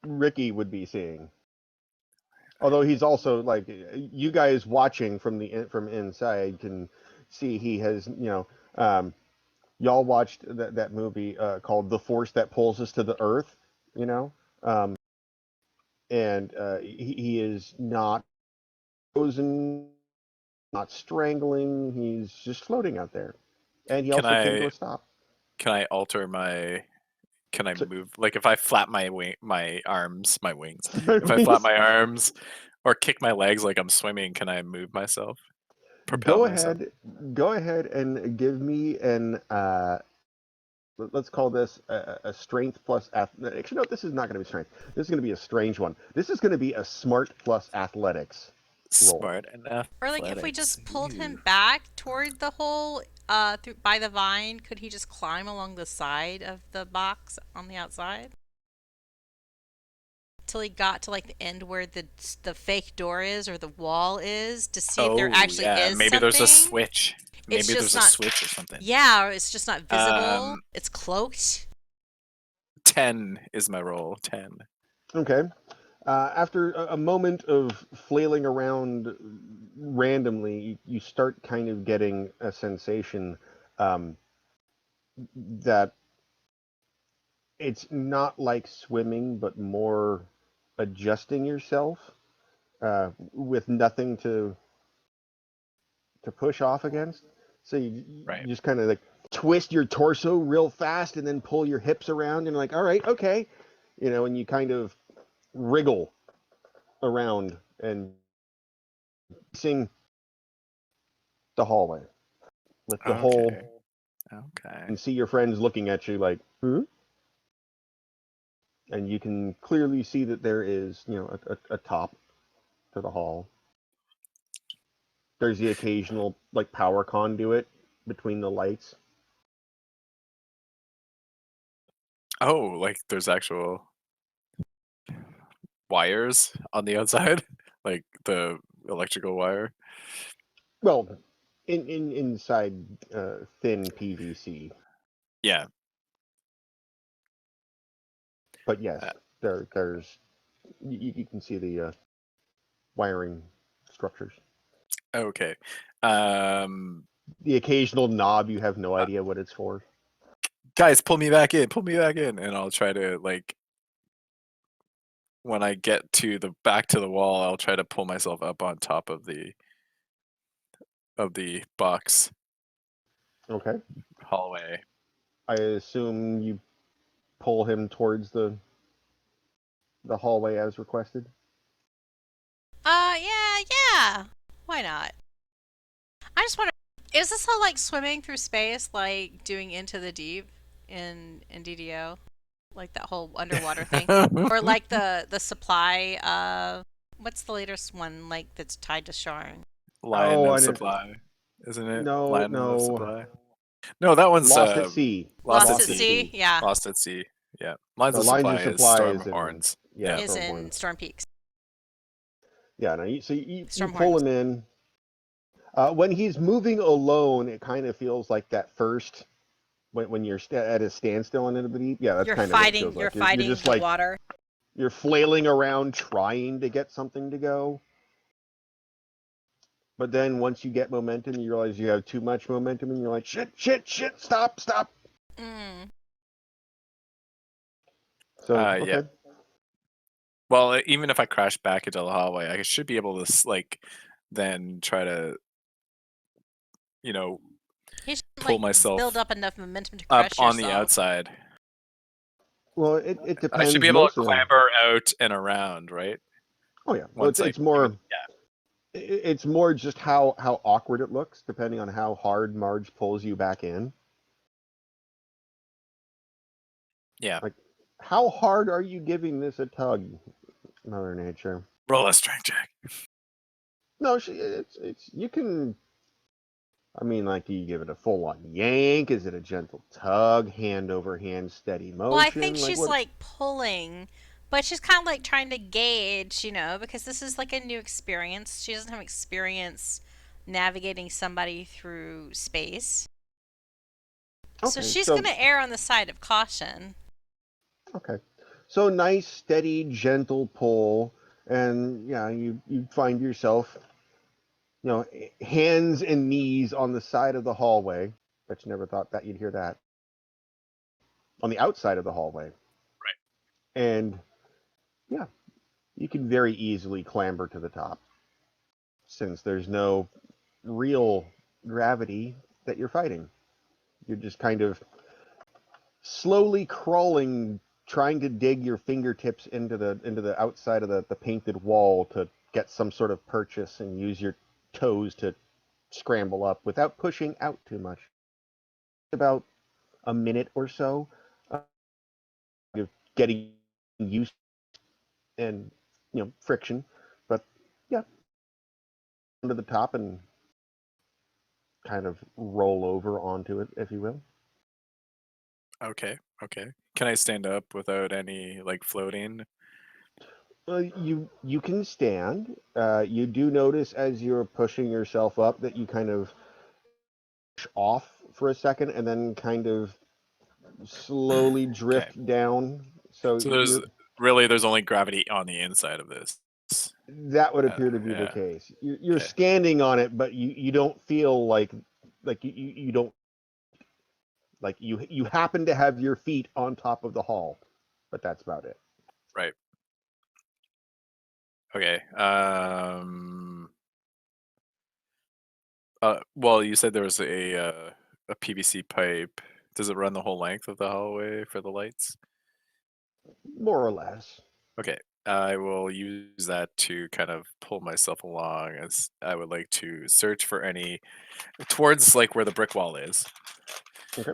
Ricky would be seeing. Although he's also like you guys watching from inside can see he has y'all watched that movie called The Force That Pulls Us to the Earth, you know, um, and he is not frozen, not strangling. He's just floating out there, and he Can also came to I a stop. can I alter my can I So, move like if I flap my arms, my wings. If I flap my arms or kick my legs like I'm swimming, can I move myself? propel myself. Go ahead and give me an let's call this a strength plus actually no, this is not going to be strength. This is going to be a strange one. This is going to be a smart plus athletics roll. Smart enough. Or like if we just pulled him back toward the hole through by the vine, could he just climb along the side of the box on the outside? Till he got to like the end where the fake door is or the wall is to see if there actually is maybe something. there's a switch. Maybe It's there's just a not- switch or something. Yeah, or it's just not visible. It's cloaked. 10 is my roll. 10. Okay. After a moment of flailing around randomly, you start kind of getting a sensation that it's not like swimming, but more adjusting yourself with nothing to push off against. So you just kind of like twist your torso real fast and then pull your hips around and like, all right, okay, and you kind of wriggle around and sing the hallway with the hole. Okay. And see your friends looking at you like, and you can clearly see that there is, a top to the hall. There's the occasional like power conduit between the lights. Oh, like there's actual wires on the outside, like the electrical wire. Well, inside thin PVC. Yeah. But yes, there's you can see the wiring structures. Okay. The occasional knob, you have no idea what it's for. Guys, pull me back in, and I'll try to like. When I get to the back to the wall, I'll try to pull myself up on top of the box. Okay. Hallway. I assume you pull him towards the hallway as requested. Yeah. Why not? I just wonder, is this how like swimming through space, like doing Into the Deep in DDO, like that whole underwater thing, or like the supply? What's the latest one like that's tied to Sharn? Lion of Supply, isn't it? No, Lion of no. Supply. No, that one's Lost at Sea. Lost at Sea. Yeah. Lost at Sea. Yeah. Lines No, of Lines Supply of is Supply Storm is in- Horns. Yeah, Is in Stormhorns. Storm Peaks. Yeah, no, so you Stormhorns. pull him in. When he's moving alone, it kind of feels like that first when you're at a standstill in the deep. Yeah, that's You're kind fighting. of what it You're feels like. fighting You're just the like water. you're flailing around trying to get something to go. But then once you get momentum, you realize you have too much momentum, and you're like, shit, stop. Mm. So okay. Yeah. Well, even if I crash back into the hallway, I should be able to like then try to, He should pull like myself build up enough momentum to up crush on the yourself. outside. Well, it depends. I should be able to clamber out and around, right? Oh yeah. Well, it's more. It's more just how awkward it looks, depending on how hard Marge pulls you back in. Yeah. Like, how hard are you giving this a tug, Mother Nature? Roll a strength check. No, it's you can. I mean, like, do you give it a full-on yank? Is it a gentle tug, hand over hand, steady motion? Well, I think she's like pulling, but she's kind of like trying to gauge, because this is like a new experience. She doesn't have experience navigating somebody through space. Okay, so she's going to err on the side of caution. Okay. So nice, steady, gentle pull, and yeah, you find yourself, hands and knees on the side of the hallway. Bet you never thought that you'd hear that. On the outside of the hallway. Right. And yeah, you can very easily clamber to the top, since there's no real gravity that you're fighting. You're just kind of slowly crawling, trying to dig your fingertips into the outside of the painted wall to get some sort of purchase and use your toes to scramble up without pushing out too much. About a minute or so of getting used and friction, but yeah, to the top and kind of roll over onto it, if you will. Okay. Can I stand up without any like floating? You can stand. You do notice as you're pushing yourself up that you kind of off for a second and then kind of slowly Okay. drift down. So So there's only gravity on the inside of this. that would appear to be the Yeah. case. You're Okay. standing on it, but you don't feel like you don't like you happen to have your feet on top of the hall, but that's about it. Right. Okay. Well, you said there was a PVC pipe. Does it run the whole length of the hallway for the lights? More or less. Okay. I will use that to kind of pull myself along as I would like to search for any towards like where the brick wall is. Okay.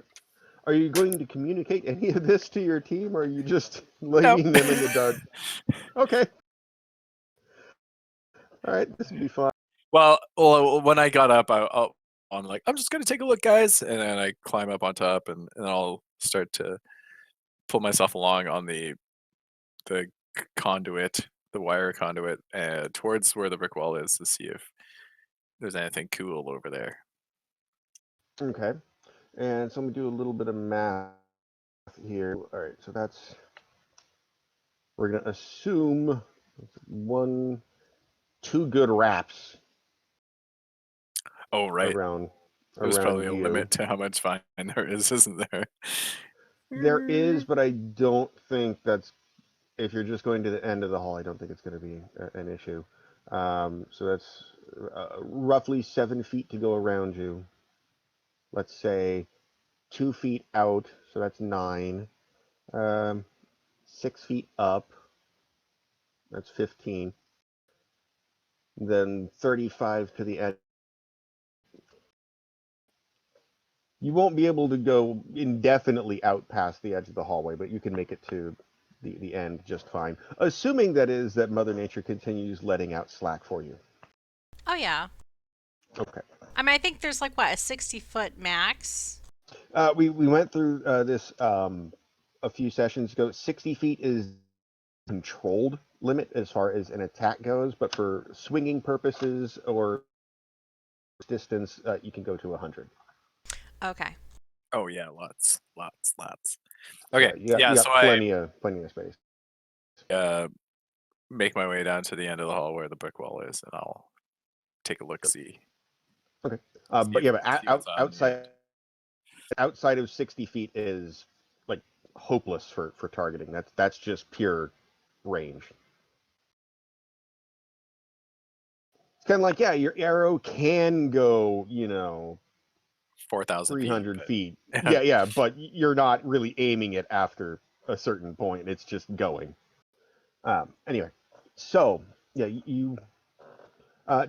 Are you going to communicate any of this to your team, or are you just No. leaving them in the dark? Okay. All right. This will be fun. Well, when I got up, I'm like, I'm just gonna take a look, guys, and then I climb up on top, and I'll start to pull myself along on the conduit, the wire conduit, towards where the brick wall is to see if there's anything cool over there. Okay. And so I'm gonna do a little bit of math here. All right. So we're gonna assume two good wraps Oh, right. around There's around probably a you. limit to how much fine there is, isn't there? There is, but I don't think that's if you're just going to the end of the hall. I don't think it's going to be an issue. So that's roughly 7 feet to go around you. Let's say 2 feet out, so that's 9. 6 feet up, that's 15. Then 35 to the edge. You won't be able to go indefinitely out past the edge of the hallway, but you can make it to the end just fine. Assuming that is that Mother Nature continues letting out slack for you. Oh yeah. Okay. I mean, I think there's like what, a 60-foot max. We went through this a few sessions ago. 60 feet is controlled limit as far as an attack goes, but for swinging purposes or distance, you can go to 100. Okay. Oh yeah, lots. So Okay, you yeah. got So I plenty of space. uh, make my way down to the end of the hall where the brick wall is, and I'll take a look, Yep. see Okay. see But if yeah, but see what's on the end. outside of 60 feet is like hopeless for targeting. That's just pure range. It's kind of like, yeah, your arrow can go 4,000 feet, 300 feet. but Yeah, but you're not really aiming it after a certain point. It's just going. Anyway, so yeah, you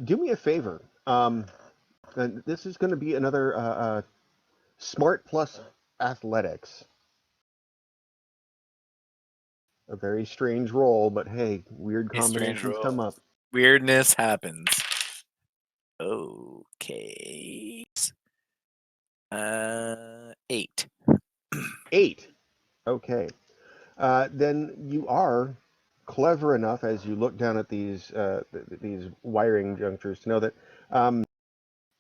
do me a favor. And this is going to be another smart plus athletics. A very strange roll, but hey, weird a strange combinations come roll. up. Weirdness happens. Okay. 8. 8. Okay. Then you are clever enough as you look down at these wiring junctures to know that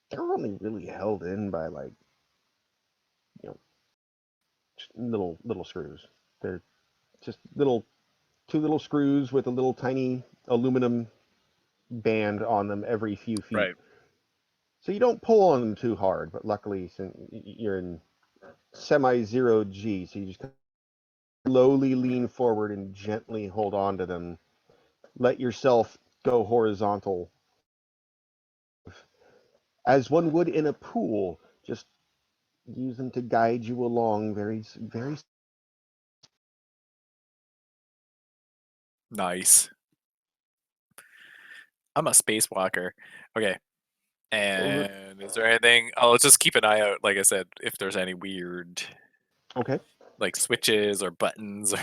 they're only really held in by like you know just little screws. They're just two little screws with a little tiny aluminum band on them every few feet. Right. So you don't pull on them too hard, but luckily since you're in semi-zero G, so you just slowly lean forward and gently hold on to them. Let yourself go horizontal as one would in a pool. Just use them to guide you along very. Nice. I'm a spacewalker. Okay. And is there anything? Oh, let's just keep an eye out. Like I said, if there's any weird Okay. like switches or buttons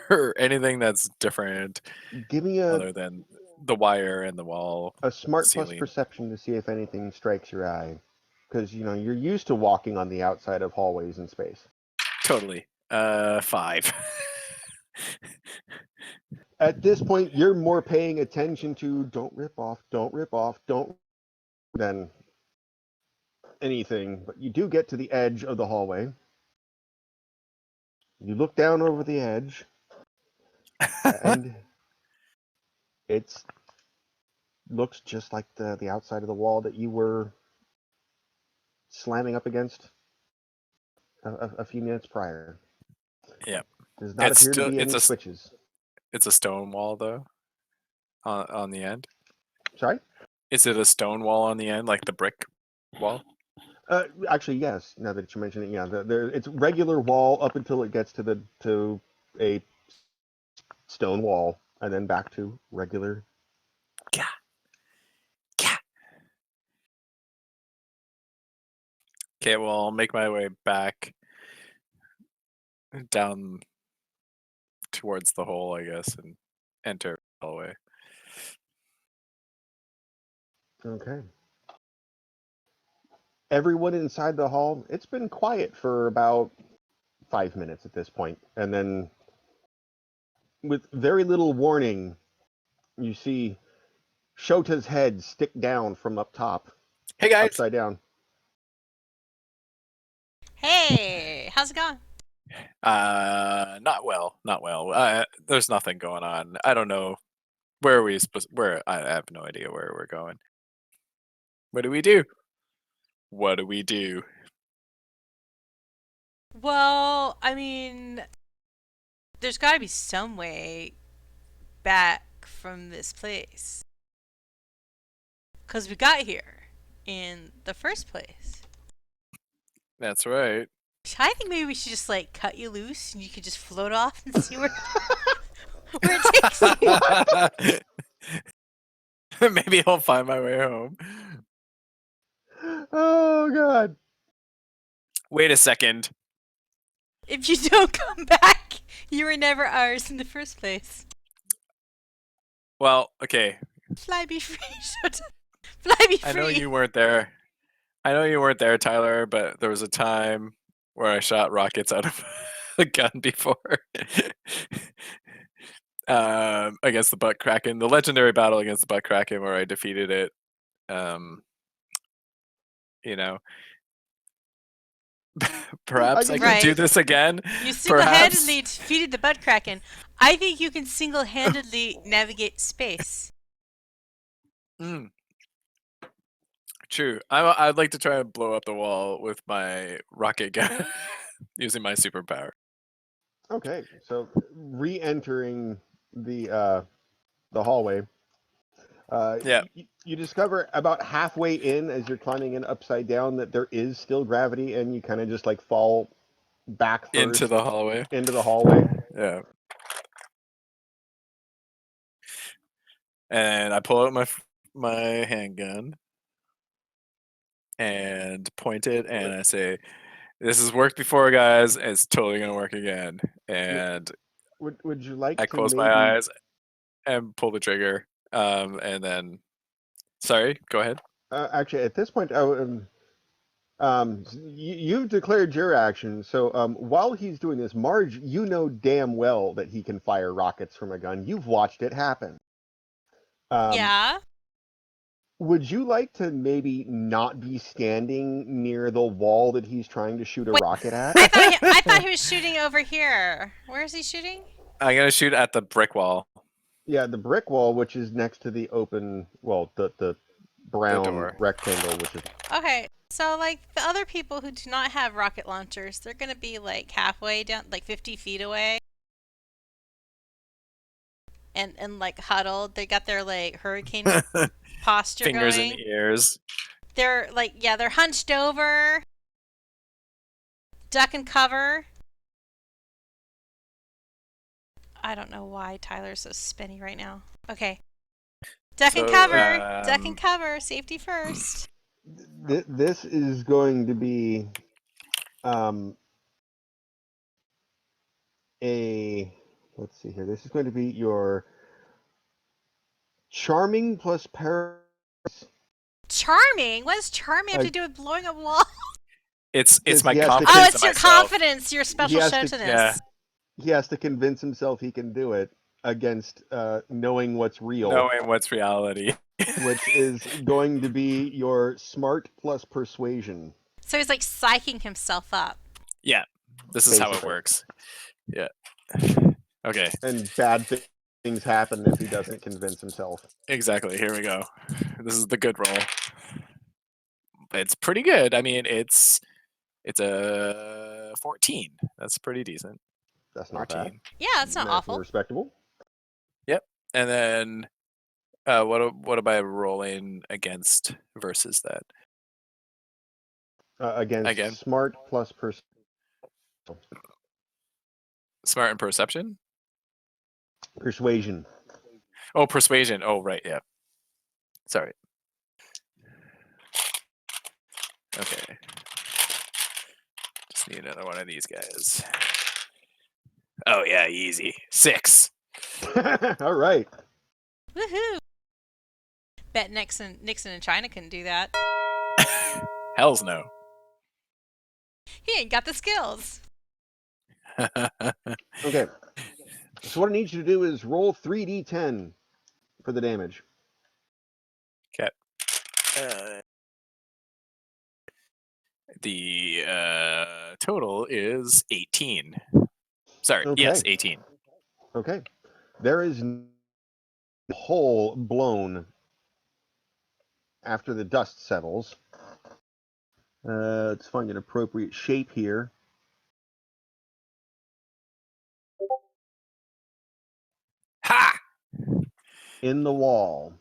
or anything that's different Give me a other than the wire and the wall smart plus ceiling. perception to see if anything strikes your eye, because you're used to walking on the outside of hallways in space. Totally. 5. At this point, you're more paying attention to don't rip off, don't than anything. But you do get to the edge of the hallway. You look down over the edge, and it's looks just like the outside of the wall that you were slamming up against a few minutes prior. Yeah. Does not appear to be It's any a switches. it's a stone wall though. On the end. Sorry? Is it a stone wall on the end, like the brick wall? Actually, yes. Now that you mention it, yeah, it's regular wall up until it gets to a stone wall, and then back to regular. Yeah. Yeah. Okay, well, I'll make my way back down towards the hole, I guess, and enter the hallway. Okay. Everyone inside the hall, it's been quiet for about 5 minutes at this point, and then with very little warning, you see Shota's head stick down from up top, Hey guys. upside down. Hey, how's it going? Not well, not well. There's nothing going on. I don't know where are we supposed. Where I have no idea where we're going. What do we do? What do we do? Well, I mean, there's got to be some way back from this place. Because we got here in the first place. That's right. I think maybe we should just like cut you loose and you could just float off and see where it takes you. Maybe I'll find my way home. Oh God! Wait a second. If you don't come back, you were never ours in the first place. Well, okay. Fly be free, Shota. Fly be free. I know you weren't there. I know you weren't there, Tyler, but there was a time where I shot rockets out of a gun before. Against the Butt Kraken, the legendary battle against the Butt Kraken, where I defeated it. You know, perhaps I can do Right. this again. You Perhaps. single-handedly defeated the Butt Kraken. I think you can single-handedly navigate space. Mm. True. I'd like to try and blow up the wall with my rocket gun using my superpower. Okay, so re-entering the hallway, Yeah. you discover about halfway in, as you're climbing in upside down, that there is still gravity, and you kind of just like fall back first Into the hallway. into the hallway. Yeah. And I pull out my handgun and point it, and I say, "This has worked before, guys. And it's totally gonna work again." And Would you like I to close my maybe? eyes and pull the trigger. And then, sorry, go ahead. Actually, at this point, you've declared your action. So while he's doing this, Marge, you know damn well that he can fire rockets from a gun. You've watched it happen. Yeah. Would you like to maybe not be standing near the wall that he's trying to shoot a Wait, rocket at? I thought he was shooting over here. Where is he shooting? I'm gonna shoot at the brick wall, Yeah, the brick wall, which is next to the open, well, the the brown door. rectangle, which is Okay, so like the other people who do not have rocket launchers, they're gonna be like halfway down, like 50 feet away. And like huddled. They got their like hurricane posture Fingers going. in ears. They're like, yeah, they're hunched over, duck and cover. I don't know why Tyler's so spinny right now. Okay. Duck and So, cover. Duck and cover. Safety first. This is going to be um, a. Let's see here. This is going to be your charming plus paralysis. Charming? What does charming have Uh, to do with blowing up walls? It's Because my he has to. Oh, confidence in it's your myself. confidence, your He special has to. Yeah, show-to-ness. He has to convince himself he can do it against knowing what's real, knowing what's reality. which is going to be your smart plus persuasion, So he's like psyching himself up. Yeah, this is how it basically. works. Yeah. Okay, And bad things happen if he doesn't convince himself. exactly. Here we go. This is the good roll. It's pretty good. I mean, it's a 14. That's pretty decent. That's not bad. 14. Yeah, it's not That's awful. respectable. Yep. And then what am I rolling against versus that? Against Again, smart plus smart and perception? persuasion. Oh, persuasion. Oh, right, yeah. Sorry. Okay. Just need another one of these guys. Oh yeah, easy. 6. All right. Woohoo! Bet Nixon in China can do that. Hells no. He ain't got the skills. Okay. So what I need you to do is roll 3d10 for the damage. Okay. The total is 18. Sorry, yes, Okay. 18. Okay. There is a hole blown after the dust settles. Let's find an appropriate shape here. Ha! In the wall.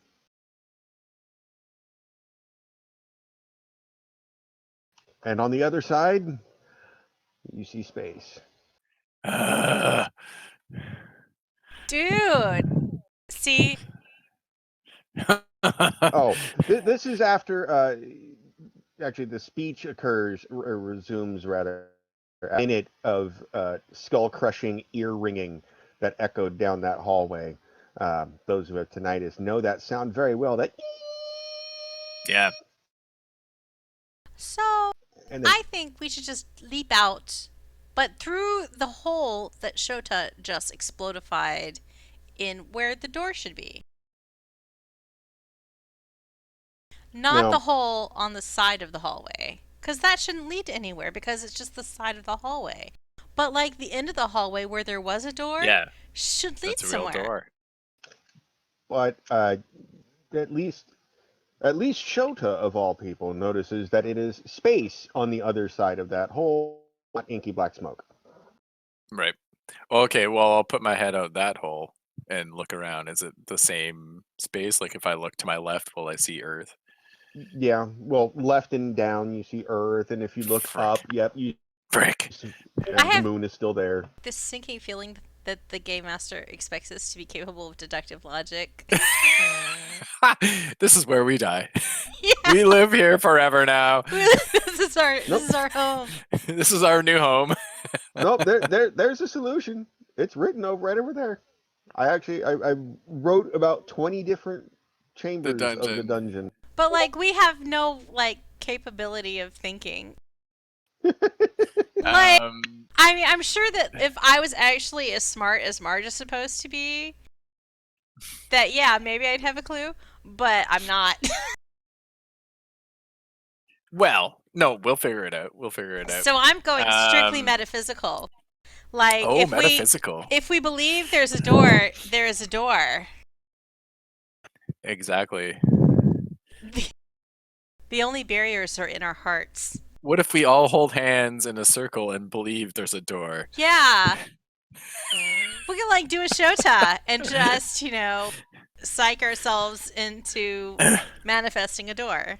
And on the other side, you see space. Dude! See? Oh, this is after. Actually, the speech occurs or resumes rather a minute of skull-crushing ear ringing that echoed down that hallway. Those who have tinnitus know that sound very well. That Yeah. So, and then I think we should just leap out, but through the hole that Shota just explodified in where the door should be. Not the now, hole on the side of the hallway. Because that shouldn't lead to anywhere because it's just the side of the hallway. But like the end of the hallway where there was a door Yeah, should lead that's a real somewhere. door. but at least Shota of all people notices that it is space on the other side of that hole, not inky black smoke. Right. Okay, well, I'll put my head out that hole and look around. Is it the same space? Like if I look to my left, will I see Earth? Yeah, well, left and down you see Earth, and if you look Frick. up, yep, Frick. I the have moon is still there. this sinking feeling that the game master expects us to be capable of deductive logic. This is where we die. Yeah. We live here forever now. this is Nope. our home. This is our new home. Nope, there's a solution. It's written right over there. I wrote about 20 different The chambers of the dungeon. dungeon. But like we have no like capability of thinking. Like I mean, I'm sure that if I was actually as smart as Marge is supposed to be, that yeah, maybe I'd have a clue, but I'm not. Well, no, we'll figure it out. We'll figure it out. So I'm going strictly Um, metaphysical. Like Oh, metaphysical. if we believe there's a door, there is a door. Exactly. The only barriers are in our hearts. What if we all hold hands in a circle and believe there's a door? Yeah. We can like do a shota and just, psych ourselves into manifesting a door.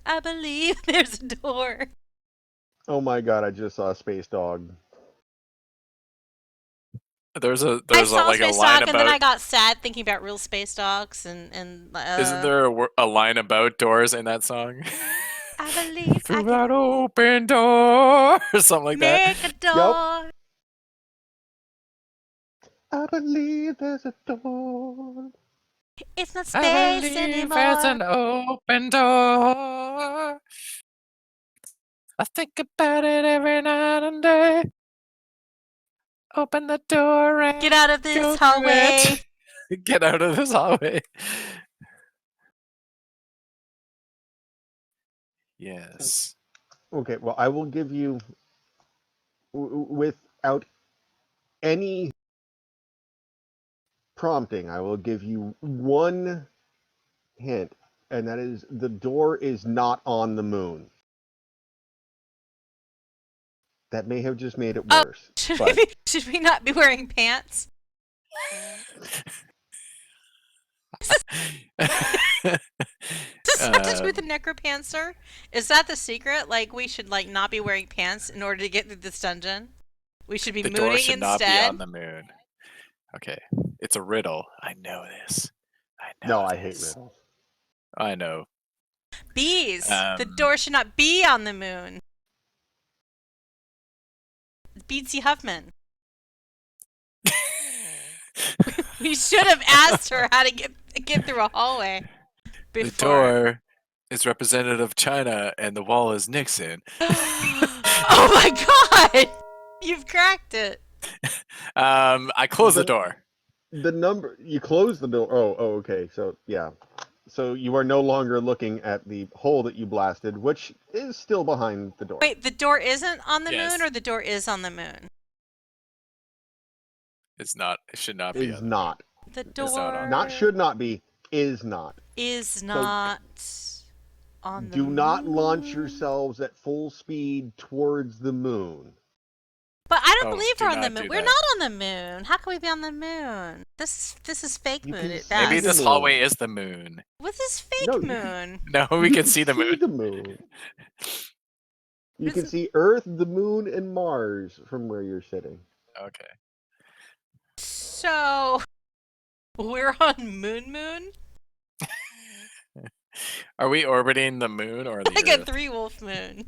I believe there's a door. Oh my god, I just saw a space dog. There's I a saw like a Space line Dog, and then about. I got sad thinking about real space dogs, Isn't there a line about doors in that song? I believe I Through can that open door, or something like that. make a Yep. door. I believe there's a door. It's not I space believe there's anymore. an open door. I think about it every night and day. Open the door and Get out of go this through hallway. it. Get out of this hallway. Yes. Okay, well, I will give you, without any prompting, I will give you one hint, and that is the door is not on the moon. That may have just made it Oh, worse. But should we not be wearing pants? Does that have to do with the necropancer? Is that the secret? Like, we should like not be wearing pants in order to get through this dungeon? We should be The door mooning should not be instead? on the moon. Okay. It's a riddle. I know this. I know no, I hate this. riddles. I know. Bees. The door should not be on the moon. Beatsy Huffman. We should have asked her how to get through a hallway before. The door is representative of China and the wall is Nixon. Oh my god! You've cracked it. I close the door. The number you close the door. Oh, okay. So yeah. So you are no longer looking at the hole that you blasted, which is still behind the door. Wait, the door isn't on the Yes. moon, or the door is on the moon? It's not. It should not be. Is not. The not door on. Not should not be. Is not. is not on the Do moon. not launch yourselves at full speed towards the moon. But I don't Oh, believe do we're on the not moon. do We're that. not on the moon. How can we be on the moon? This is fake You moon can at see best. Maybe the this moon. hallway is the moon. What is fake No, you moon? No, we You can see the moon. the moon. You can Isn't- see Earth, the moon, and Mars from where you're sitting. Okay. So we're on moon? Are we orbiting the moon or the Like a Earth? 3-wolf moon.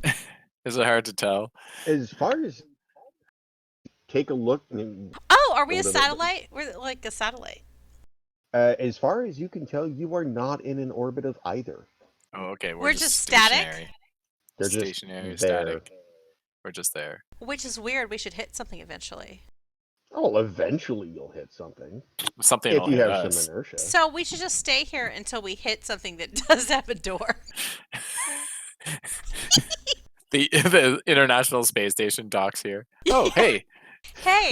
Is it hard to tell? As far as take a look, I mean, Oh, are we a Go to the- satellite? We're like a satellite. as far as you can tell, you are not in an orbit of either. Oh, okay. We're just static? stationary. They're Stationary, just there. static. We're just there. Which is weird. We should hit something eventually. Oh, eventually you'll hit something Something if will you hit have us. some inertia. So we should just stay here until we hit something that does have a door. The International Space Station docks here. Oh, hey. Hey,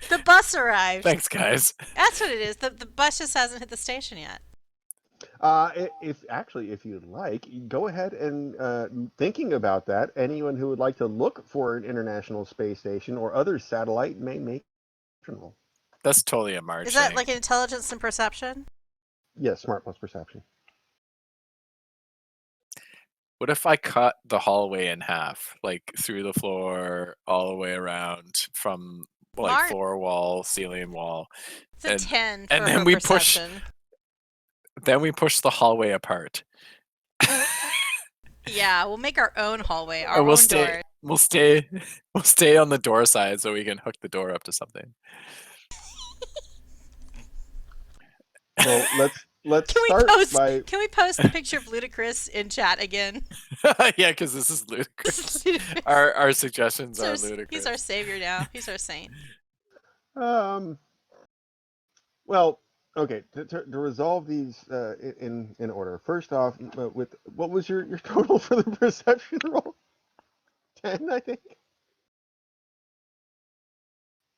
the bus arrived. Thanks, guys. That's what it is. The bus just hasn't hit the station yet. If you'd like, go ahead and thinking about that. Anyone who would like to look for an international space station or other satellite may make. That's totally a March Is that thing. like intelligence and perception? Yes, smart plus perception. What if I cut the hallway in half, like through the floor, all the way around from like Mark- floor wall, ceiling wall? It's a And- 10 for and then her we push- perception. Then we push the hallway apart. Yeah, we'll make our own hallway, our Or we'll own stay. door. We'll stay on the door side so we can hook the door up to something. Well, let's Can we start post? by. Can we post the picture of Ludacris in chat again? Yeah, because this is ludicrous. Ludacris. Our suggestions He's are our- ludicrous. He's our savior now. He's our saint. Well, okay. To resolve these in order. First off, with what was your total for the perception roll? 10, I think.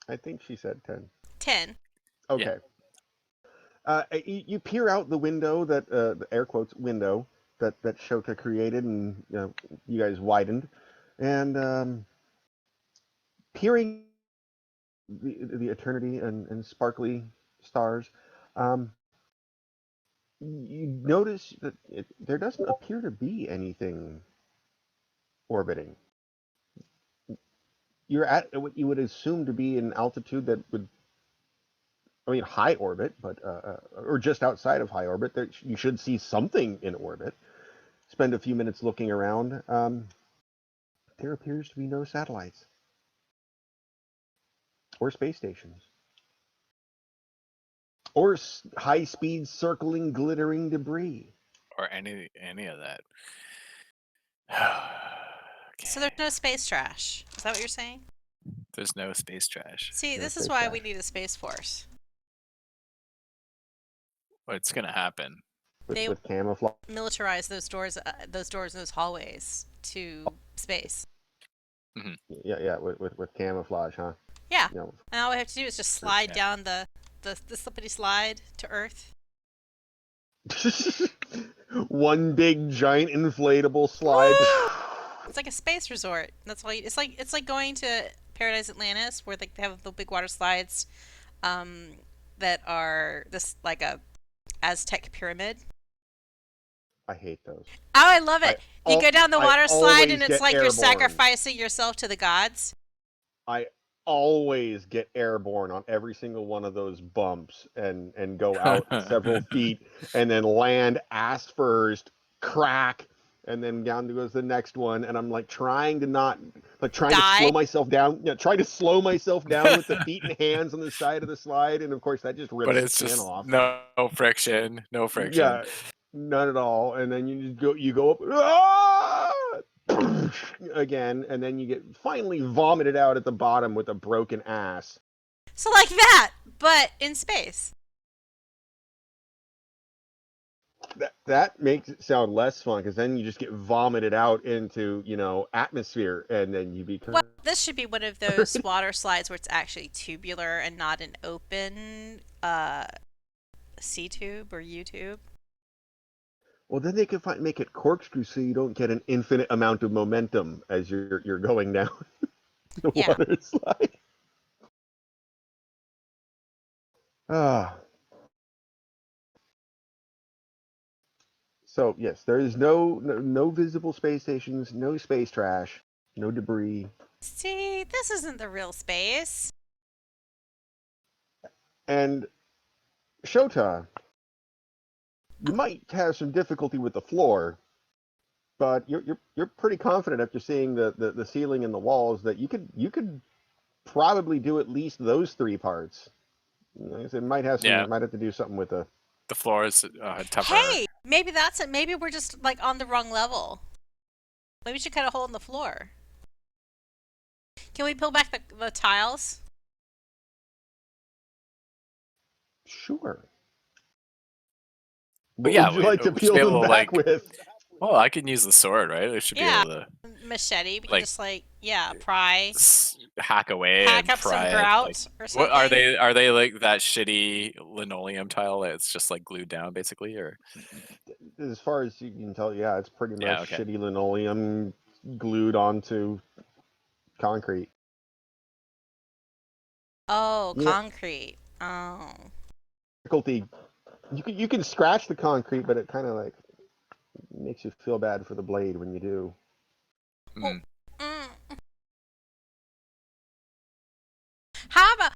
I think she said 10. 10. Okay. You peer out the window that the air quotes window that Shota created, and you guys widened, and peering the eternity and sparkly stars, you notice that there doesn't appear to be anything orbiting. You're at what you would assume to be an altitude that would I mean, high orbit, but or just outside of high orbit, you should see something in orbit. Spend a few minutes looking around. There appears to be no satellites or space stations or high-speed circling, glittering debris. Or any of that. So there's no space trash. Is that what you're saying? There's no space trash. See, No this is space why trash. we need a space force. What's gonna happen? With camouflage. Militarize those doors and those hallways to space. Yeah, with camouflage, huh? Yeah. You know, And all we have to do is just slide Yeah. down the slippity slide to Earth. one big giant inflatable slide. It's like a space resort. That's all. It's like going to Paradise Atlantis, where they have the big water slides, that are this like a Aztec pyramid. I hate those. Oh, I love it. You go down the I water slide, and always it's get like you're airborne. sacrificing yourself to the gods. I always get airborne on every single one of those bumps and go out several feet and then land ass first, crack, and then down goes the next one. And I'm like trying to slow myself down. Yeah, trying to slow myself down with the feet and hands on the side of the slide. And of course that just rips But the it's skin just off. no friction. No friction. Yeah, none at all. And then you go up. Ah! Again, and then you get finally vomited out at the bottom with a broken ass. So like that, but in space. That makes it sound less fun because then you just get vomited out into atmosphere, and then you become. Well, this should be one of those water slides where it's actually tubular and not an open C tube or U tube. Well, then they could make it corkscrew so you don't get an infinite amount of momentum as you're going down the water slide. So yes, there is no visible space stations, no space trash, no debris. See, this isn't the real space. And Shota, you might have some difficulty with the floor, but you're pretty confident after seeing the ceiling and the walls that you could probably do at least those three parts. It might have to do something with the floor is tougher. Hey, maybe that's it. Maybe we're just like on the wrong level. Maybe we should cut a hole in the floor. Can we peel back the tiles? Sure. But What would you like to peel them back with? Well, I can use the sword, right? I should be able to machete. We can just pry, hack away, hack and up pry some it, grout or something. What are they like that shitty linoleum tile that's just like glued down basically, or? As far as you can tell, yeah, it's pretty much okay. shitty linoleum glued onto concrete. Oh, concrete. Oh. Difficulty. You can scratch the concrete, but it kind of like makes you feel bad for the blade when you do. Mm. How about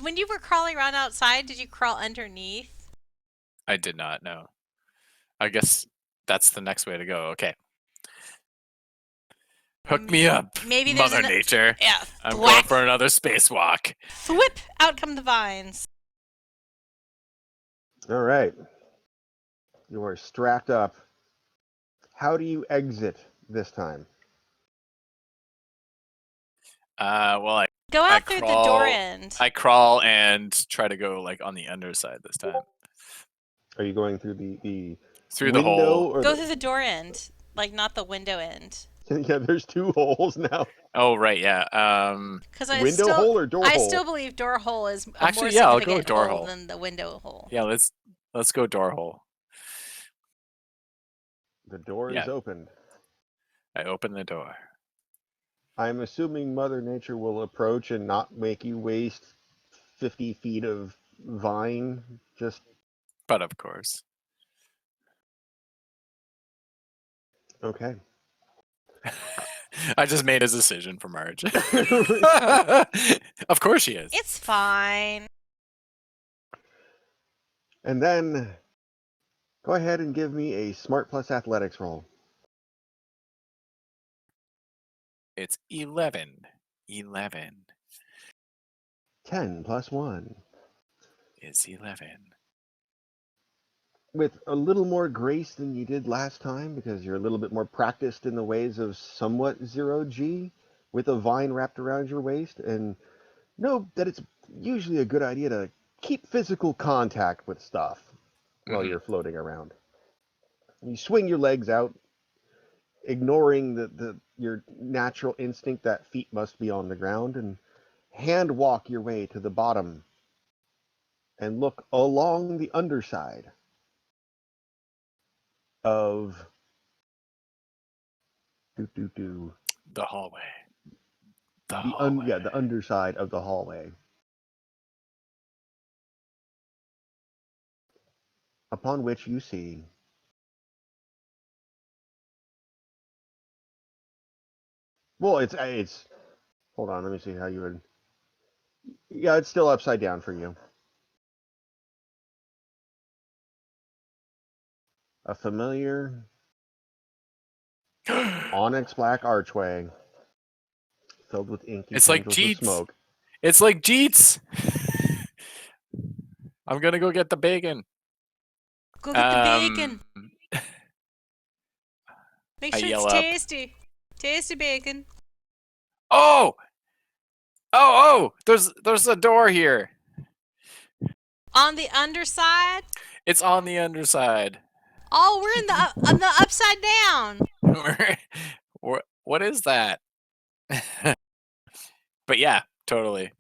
when you were crawling around outside, did you crawl underneath? I did not know. I guess that's the next way to go. Okay. Hook me up, maybe Mother Nature. Yeah. I'm going for another spacewalk. Thwip! Out come the vines. All right. You are strapped up. How do you exit this time? Well, I go out through the door end. I crawl and try to go like on the underside this time. Are you going through the through window the hole? Or go through the door end, like not the window end. Yeah, there's two holes now. Oh right, yeah. Because window hole or door hole? I still believe door hole is actually more I'll go with door hole than the window hole. Yeah, let's go door hole. The door is opened. I open the door. I'm assuming Mother Nature will approach and not make you waste 50 feet of vine. But of course. Okay. I just made his decision for Marge. Of course she is. It's fine. And then go ahead and give me a Smart plus Athletics roll. It's 11. 11 10 plus 1. is 11. With a little more grace than you did last time, because you're a little bit more practiced in the ways of somewhat zero G, with a vine wrapped around your waist, and know that it's usually a good idea to keep physical contact with stuff while Mhm. you're floating around. You swing your legs out, ignoring your natural instinct that feet must be on the ground, and hand walk your way to the bottom and look along the underside of The hallway. The the hallway. the underside of the hallway, upon which you see it's hold on, let me see how you would. Yeah, it's still upside down for you. A familiar onyx black archway filled with inky It's like tendrils of Jeets. smoke. It's like Jeets. I'm gonna go get the bacon. Go get the bacon. Make I sure it's yell up. tasty. Tasty bacon. Oh! Oh! There's a door here. On the underside. It's on the underside. Oh, we're in on the upside down. What is that? But yeah, totally.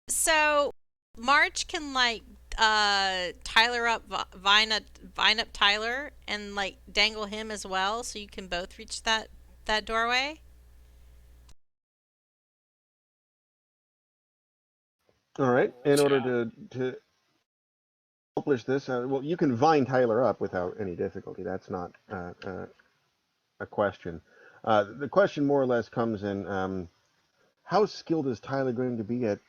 So March can like Tyler up vine up Tyler and like dangle him as well, so you can both reach that doorway. All right. In order Yeah. to accomplish this, well, you can vine Tyler up without any difficulty. That's not a question. The question more or less comes in: how skilled is Tyler going to be at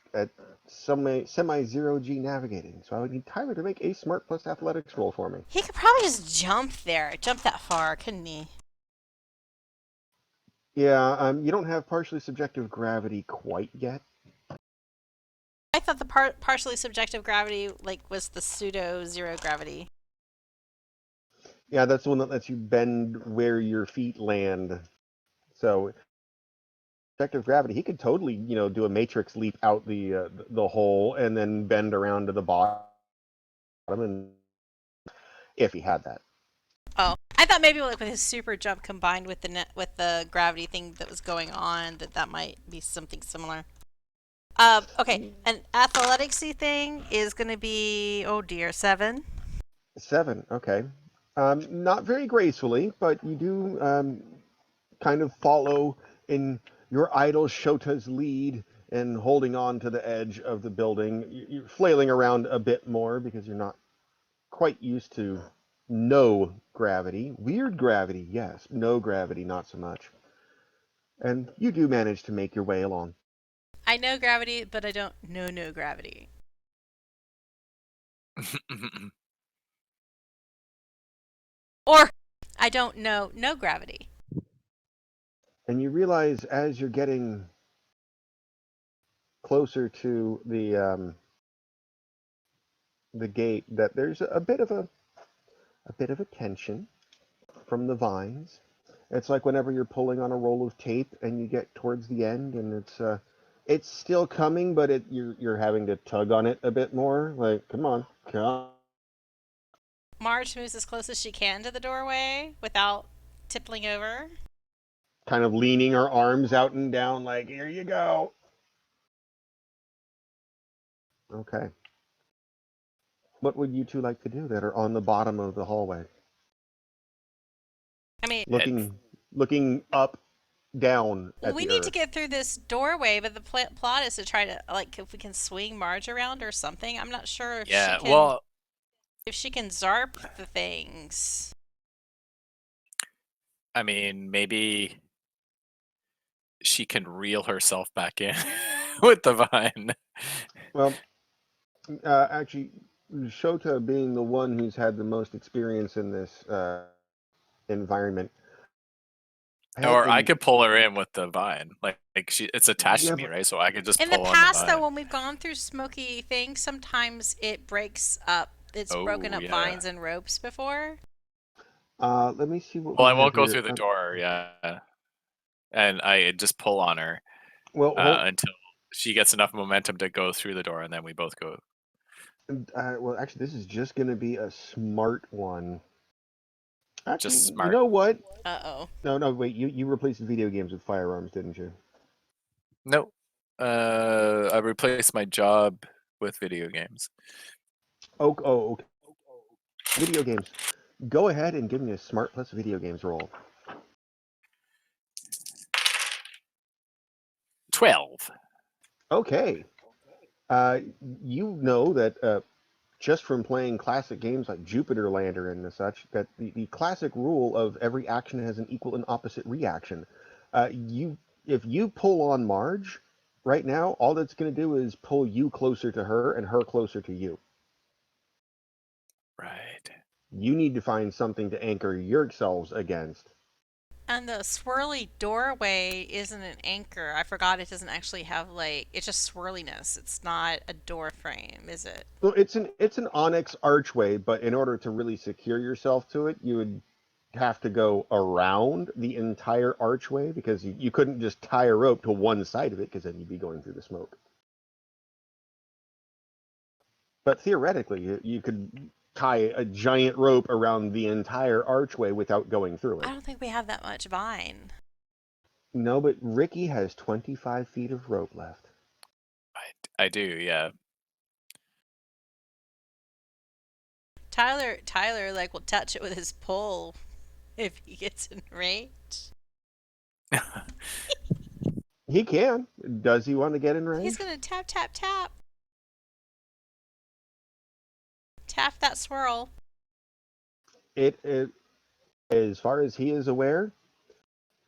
semi zero G navigating? So I would need Tyler to make a Smart plus Athletics roll for me. He could probably just jump there, jump that far, couldn't he? Yeah, you don't have partially subjective gravity quite yet. I thought the partially subjective gravity like was the pseudo zero gravity. Yeah, that's the one that lets you bend where your feet land. So subjective gravity, he could totally, do a matrix leap out the hole and then bend around to the bottom, and if he had that. Oh, I thought maybe like with his super jump combined with with the gravity thing that was going on, that might be something similar. Okay, an athleticsy thing is going to be, oh dear, 7. 7, okay. Not very gracefully, but you do kind of follow in your idol Shota's lead and holding on to the edge of the building. You're flailing around a bit more because you're not quite used to no gravity. Weird gravity, yes. No gravity, not so much. And you do manage to make your way along. I know gravity, but I don't know no gravity. Or I don't know no gravity. And you realize as you're getting closer to the gate that there's a bit of a tension from the vines. It's like whenever you're pulling on a roll of tape and you get towards the end and it's still coming, but you're having to tug on it a bit more. Like, come on, come. Marge moves as close as she can to the doorway without tippling over. Kind of leaning her arms out and down, like, here you go. Okay. What would you two like to do that are on the bottom of the hallway? I mean, Looking up, down at we the need to earth. get through this doorway, but the plot is to try to like if we can swing Marge around or something. I'm not sure if Yeah, she can well, zarp the things. I mean, maybe she can reel herself back in with the vine. Well, actually, Shota being the one who's had the most experience in this environment. Or I could pull her in with the vine. Like it's attached Yeah, to me, but right? So I could just In the pull on the past, though, vine. when we've gone through smoky things, sometimes it breaks up. It's broken Oh up yeah. vines and ropes before. let me see what Well, we I have won't go here. through the door, yeah. And I just pull on her Well, until she gets enough momentum to go through the door, and then we both go. well, actually, this is just going to be a smart one. Actually, Just you smart. know what? Uh-oh. No, wait. You replaced video games with firearms, didn't you? No. I replaced my job with video games. Okay. Video games. Go ahead and give me a smart plus video games roll. 12. Okay. You know that just from playing classic games like Jupiter Lander and such, that the classic rule of every action has an equal and opposite reaction. If you pull on Marge right now, all that's going to do is pull you closer to her and her closer to you. Right. You need to find something to anchor yourselves against. And the swirly doorway isn't an anchor. I forgot it doesn't actually have, like, it's just swirliness. It's not a door frame, is it? Well, it's an onyx archway, but in order to really secure yourself to it, you would have to go around the entire archway because you couldn't just tie a rope to one side of it because then you'd be going through the smoke. But theoretically, you could tie a giant rope around the entire archway without going through I it. don't think we have that much vine. No, but Ricky has 25 feet of rope left. I do, yeah. Tyler, like, will touch it with his pole if he gets in range. He can. Does he want to get in He's range? gonna tap, tap, tap. Tap that swirl. It as far as he is aware,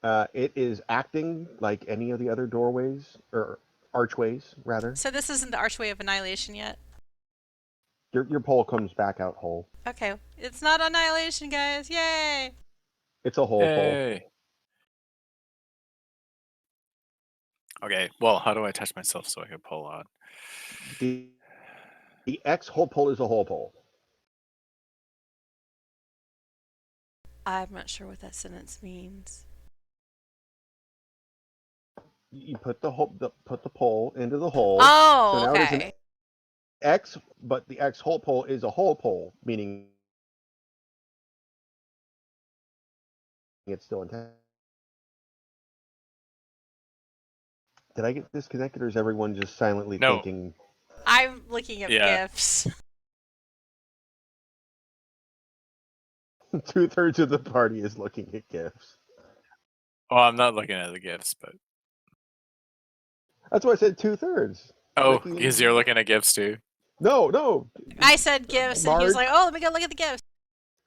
it is acting like any of the other doorways or archways, rather. So this isn't the Archway of Annihilation yet? Your pole comes back out whole. Okay. It's not Annihilation, guys. Yay! It's a whole pole. Hey. Okay, well, how do I touch myself so I can pull on? The the X whole pole is a whole pole. I'm not sure what that sentence means. You put put the pole into the hole. So Oh, now it is an okay. X, but the X whole pole is a whole pole, meaning it's still intact. Did I get disconnected, or is everyone just silently No. thinking? I'm looking at Yeah. GIFs. 2/3 of the party is looking at gifs. Oh, I'm not looking at the gifts, but That's why I said 2/3. oh, Ricky, because you're looking at gifts too. no. I said GIFs, and he was Marge, like, "Oh, let me go look at the GIFs."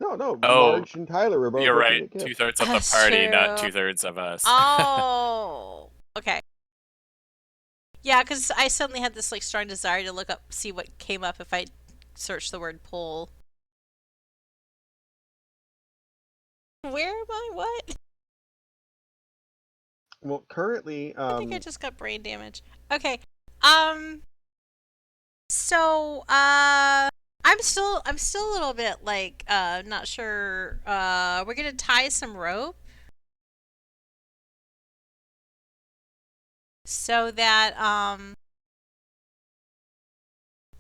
no. Oh, Marge and Tyler were both you're looking right. at gifs. 2/3 of the That's party, not true. 2/3 of us. Oh, okay. Yeah, because I suddenly had this like strong desire to look up, see what came up if I searched the word pole. Where am I? What? Well, currently, I think I just got brain damage. Okay. Um. So, I'm still a little bit like, not sure. We're gonna tie some rope so that,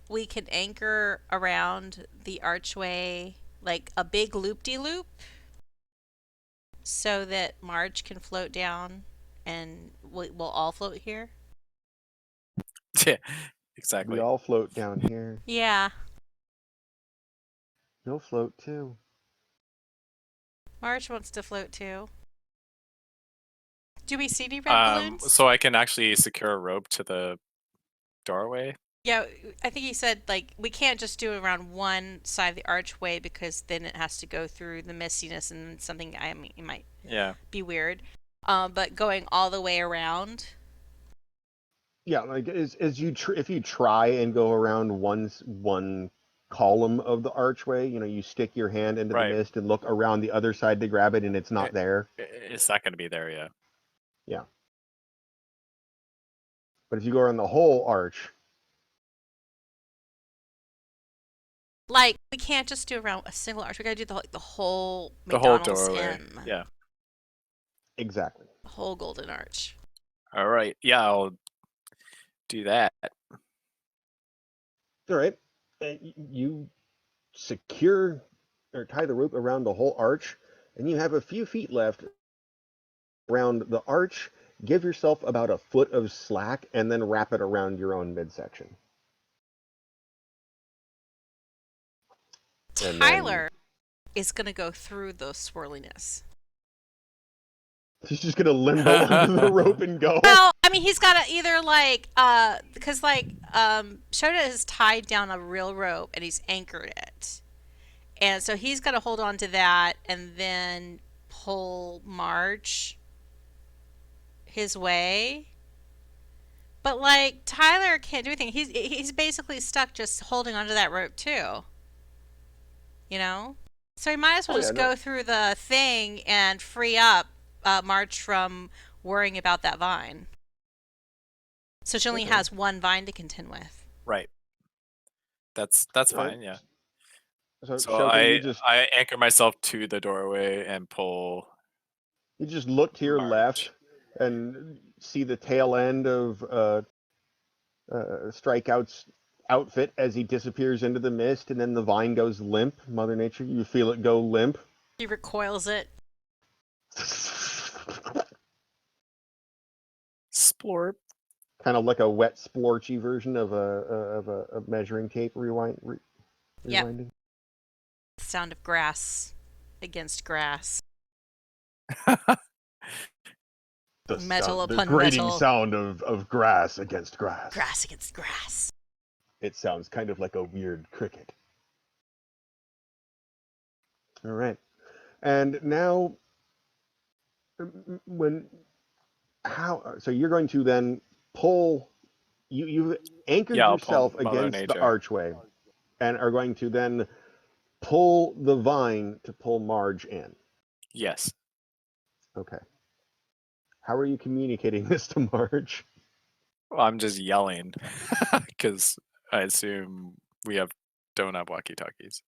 we can anchor around the archway like a big loop-de-loop so that Marge can float down and we'll all float here. Yeah, we exactly. all float down here. Yeah. You'll float too. Marge wants to float too. Do we see any red balloons? So I can actually secure a rope to the doorway. Yeah, I think he said like we can't just do it around one side of the archway because then it has to go through the mistiness and something I mean it might Yeah. be weird. But going all the way around. Yeah, like as you if you try and go around one column of the archway. You know, you stick your hand into the Right. mist and look around the other side to grab it, and it's not there. It's not going to be there yet. Yeah. But if you go around the whole arch, Like, we can't just do around a single arch. We gotta do the whole The whole McDonald's doorway. M. Yeah. exactly. The whole golden arch. All right. Yeah, I'll do that. All right. You secure or tie the rope around the whole arch, and you have a few feet left around the arch. Give yourself about a foot of slack, and then wrap it around your own midsection. And then Tyler is gonna go through the swirliness. he's just gonna limbo under the rope and go. Well, I mean, he's gotta either because Shota has tied down a real rope and he's anchored it. And so he's got to hold on to that and then pull Marge his way. But like Tyler can't do anything. He's basically stuck just holding onto that rope too. You know? So he might as well just go through the thing and free up Marge from worrying about that vine. So she only has one vine to contend with. Right. That's fine, yeah. So Shota, I anchor myself to the doorway and pull. You just look to your Marge. left and see the tail end of Strikeout's outfit as he disappears into the mist, and then the vine goes limp. Mother Nature, you feel it go limp. He recoils it. Splorp. Kind of like a wet splorchy version of a measuring tape rewinding. Yep. Sound of grass against grass. The grating sound of grass against grass. Grass against grass. It sounds kind of like a weird cricket. All right. And now, so you're going to then pull, you've anchored yourself against the archway and are going to then pull the vine to pull Marge in. Yes. Okay. How are you communicating this to Marge? Well, I'm just yelling because I assume we don't have walkie-talkies.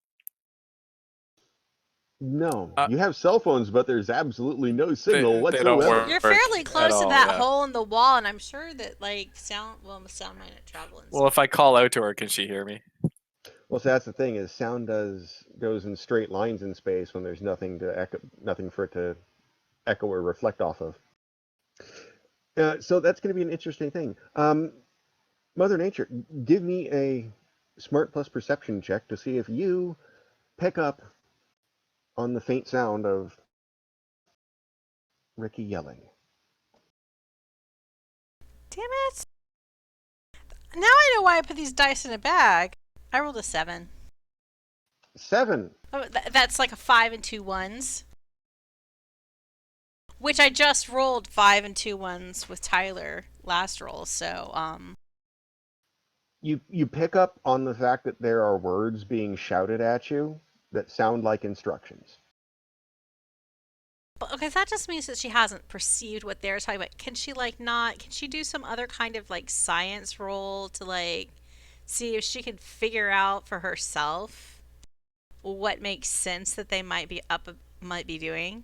No, you have cell phones, but there's absolutely no signal whatsoever. They don't work. You're fairly close to that yeah. hole in the wall, and I'm sure that sound might not travel. Well, if I call out to her, can she hear me? Well, so that's the thing is sound goes in straight lines in space when there's nothing for it to echo or reflect off of. So that's going to be an interesting thing. Mother Nature, give me a smart plus perception check to see if you pick up on the faint sound of Ricky yelling. Damn it! Now I know why I put these dice in a bag. I rolled a 7. 7. Oh, that's like a 5 and 2 ones. Which I just rolled 5 and 2 ones with Tyler last roll, so You pick up on the fact that there are words being shouted at you that sound like instructions. But okay, that just means that she hasn't perceived what they're talking about. Can she can she do some other kind of science roll to see if she can figure out for herself what makes sense that they might be doing?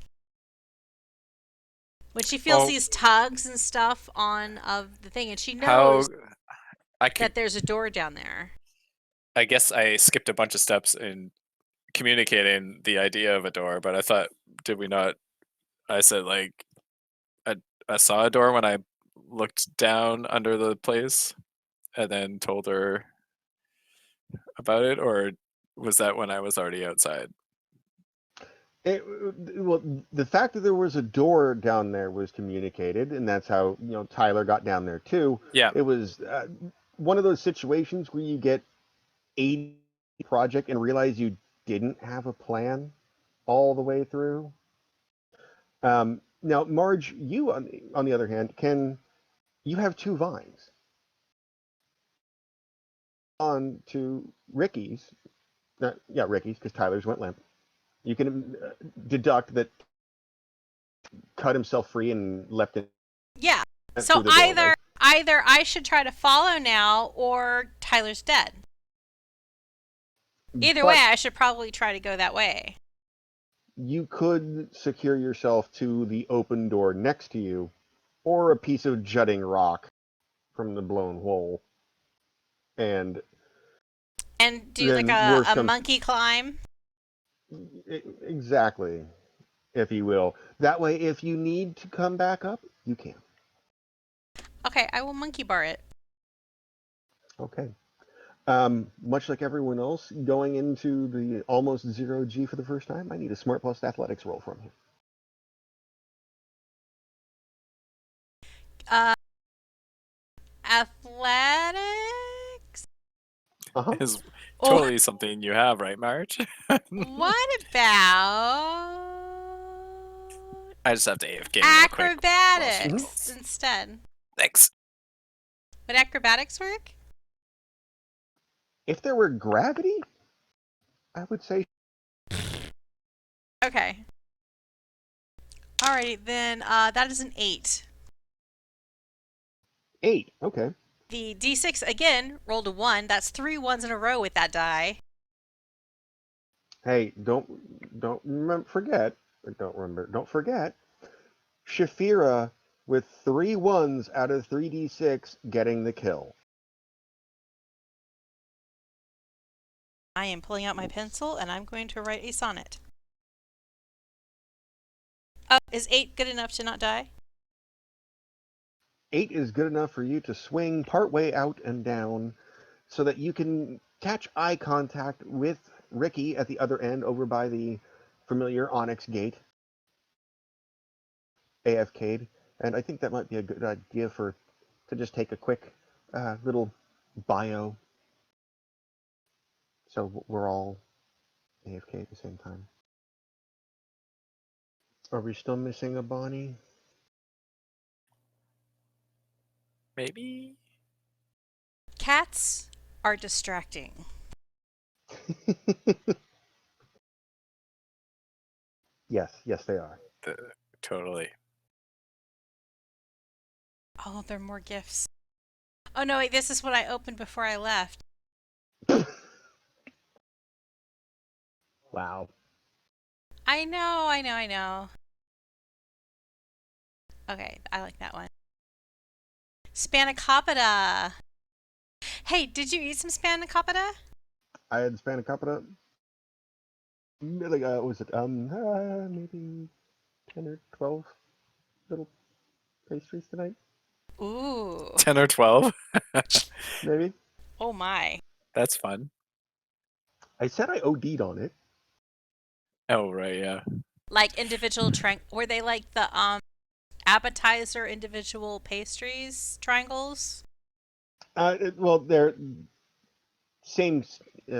When she feels these tugs and stuff of the thing, and she knows that there's a door down there. I guess I skipped a bunch of steps in communicating the idea of a door, but I thought, did we not? I said I saw a door when I looked down under the place, and then told her about it, or was that when I was already outside? Well, the fact that there was a door down there was communicated, and that's how Tyler got down there too. Yeah, it was one of those situations where you get 80 project and realize you didn't have a plan all the way through. Now, Marge, you on the other hand, you have 2 vines on to Ricky's Yeah, Ricky's, because Tyler's went limp. You can deduct that cut himself free and leapt in Yeah. So through the doorway. either I should try to follow now, or Tyler's dead. Either way, But I should probably try to go that way. you could secure yourself to the open door next to you, or a piece of jutting rock from the blown hole. And And do like then worse a comes monkey climb. exactly, if you will. That way, if you need to come back up, you can. Okay, I will monkey bar it. Okay. Much like everyone else, going into the almost zero G for the first time, I need a Smart Plus Athletics roll from you. Uh, athletics. Uh-huh. Is Oh, totally something you have, right, Marge? what about I just have to AFK real quick. while she acrobatics rolls. instead? Thanks. Would acrobatics work? If there were gravity, I would say Okay. Alrighty, then that is an 8. 8. Okay. The d6 again rolled a 1. That's 3 ones in a row with that die. Hey, don't forget. Don't forget. Shafira with 3 ones out of 3d6 getting the kill. I am pulling out my pencil and I'm going to write a sonnet. Oh, is 8 good enough to not die? 8 is good enough for you to swing partway out and down so that you can catch eye contact with Ricky at the other end over by the familiar Onyx gate. AFK'd. And I think that might be a good idea to just take a quick little bio. So we're all AFK at the same time. Are we still missing a Bonnie? Maybe. Cats are distracting. Yes, they are. Totally. Oh, there are more gifts. Oh no, wait, this is what I opened before I left. Wow. I know. Okay, I like that one. Spanakopita. Hey, did you eat some spanakopita? I had spanakopita. Really, was it maybe 10 or 12 little pastries tonight? Ooh. 10 or 12. Maybe. Oh my. That's fun. I said I OD'd on it. Oh, right, yeah. Like individual were they like the appetizer individual pastries triangles? Well, they're same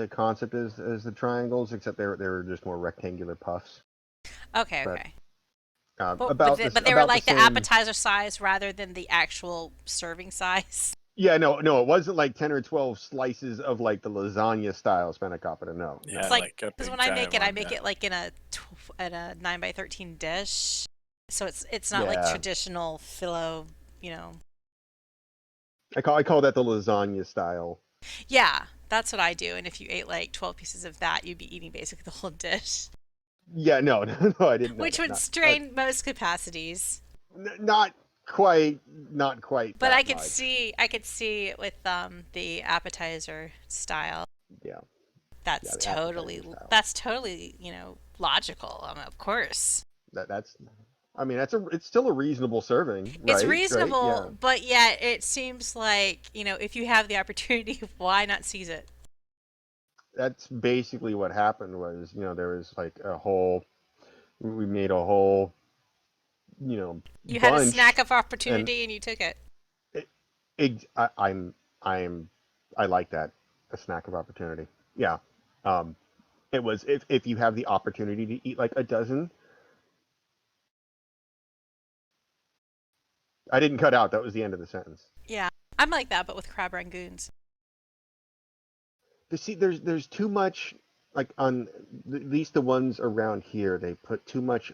concept as the triangles, except they were just more rectangular puffs. Okay, But okay. about But they were the like the same. appetizer size rather than the actual serving size. Yeah, no, it wasn't like 10 or 12 slices of like the lasagna style spanakopita. No, Yeah, It's no. like like a because big when I make giant it, I one, make yeah. it like in a 9 by 13 dish, so it's not like Yeah, traditional phyllo, you know. I call that the lasagna style. Yeah, that's what I do. And if you ate like 12 pieces of that, you'd be eating basically the whole dish, Yeah, no, no, I didn't know which that. would Not, strain most capacities. not quite, not quite But that much. I could see it with the appetizer style. Yeah, That's the totally appetizer style. that's totally, logical. Of course. That's. I mean, it's still a reasonable serving, It's right? Right? Yeah. reasonable, but yet it seems like, if you have the opportunity, why not seize it? That's basically what happened. Was there was like a whole. We made a whole You had a snack bunch, of and opportunity and you took it. I'm I like that, a snack of opportunity. Yeah. Um, it was if you have the opportunity to eat like a dozen. I didn't cut out. That was the end of the sentence. Yeah. I'm like that, but with crab rangoons. See, there's too much like on at least the ones around here, they put too much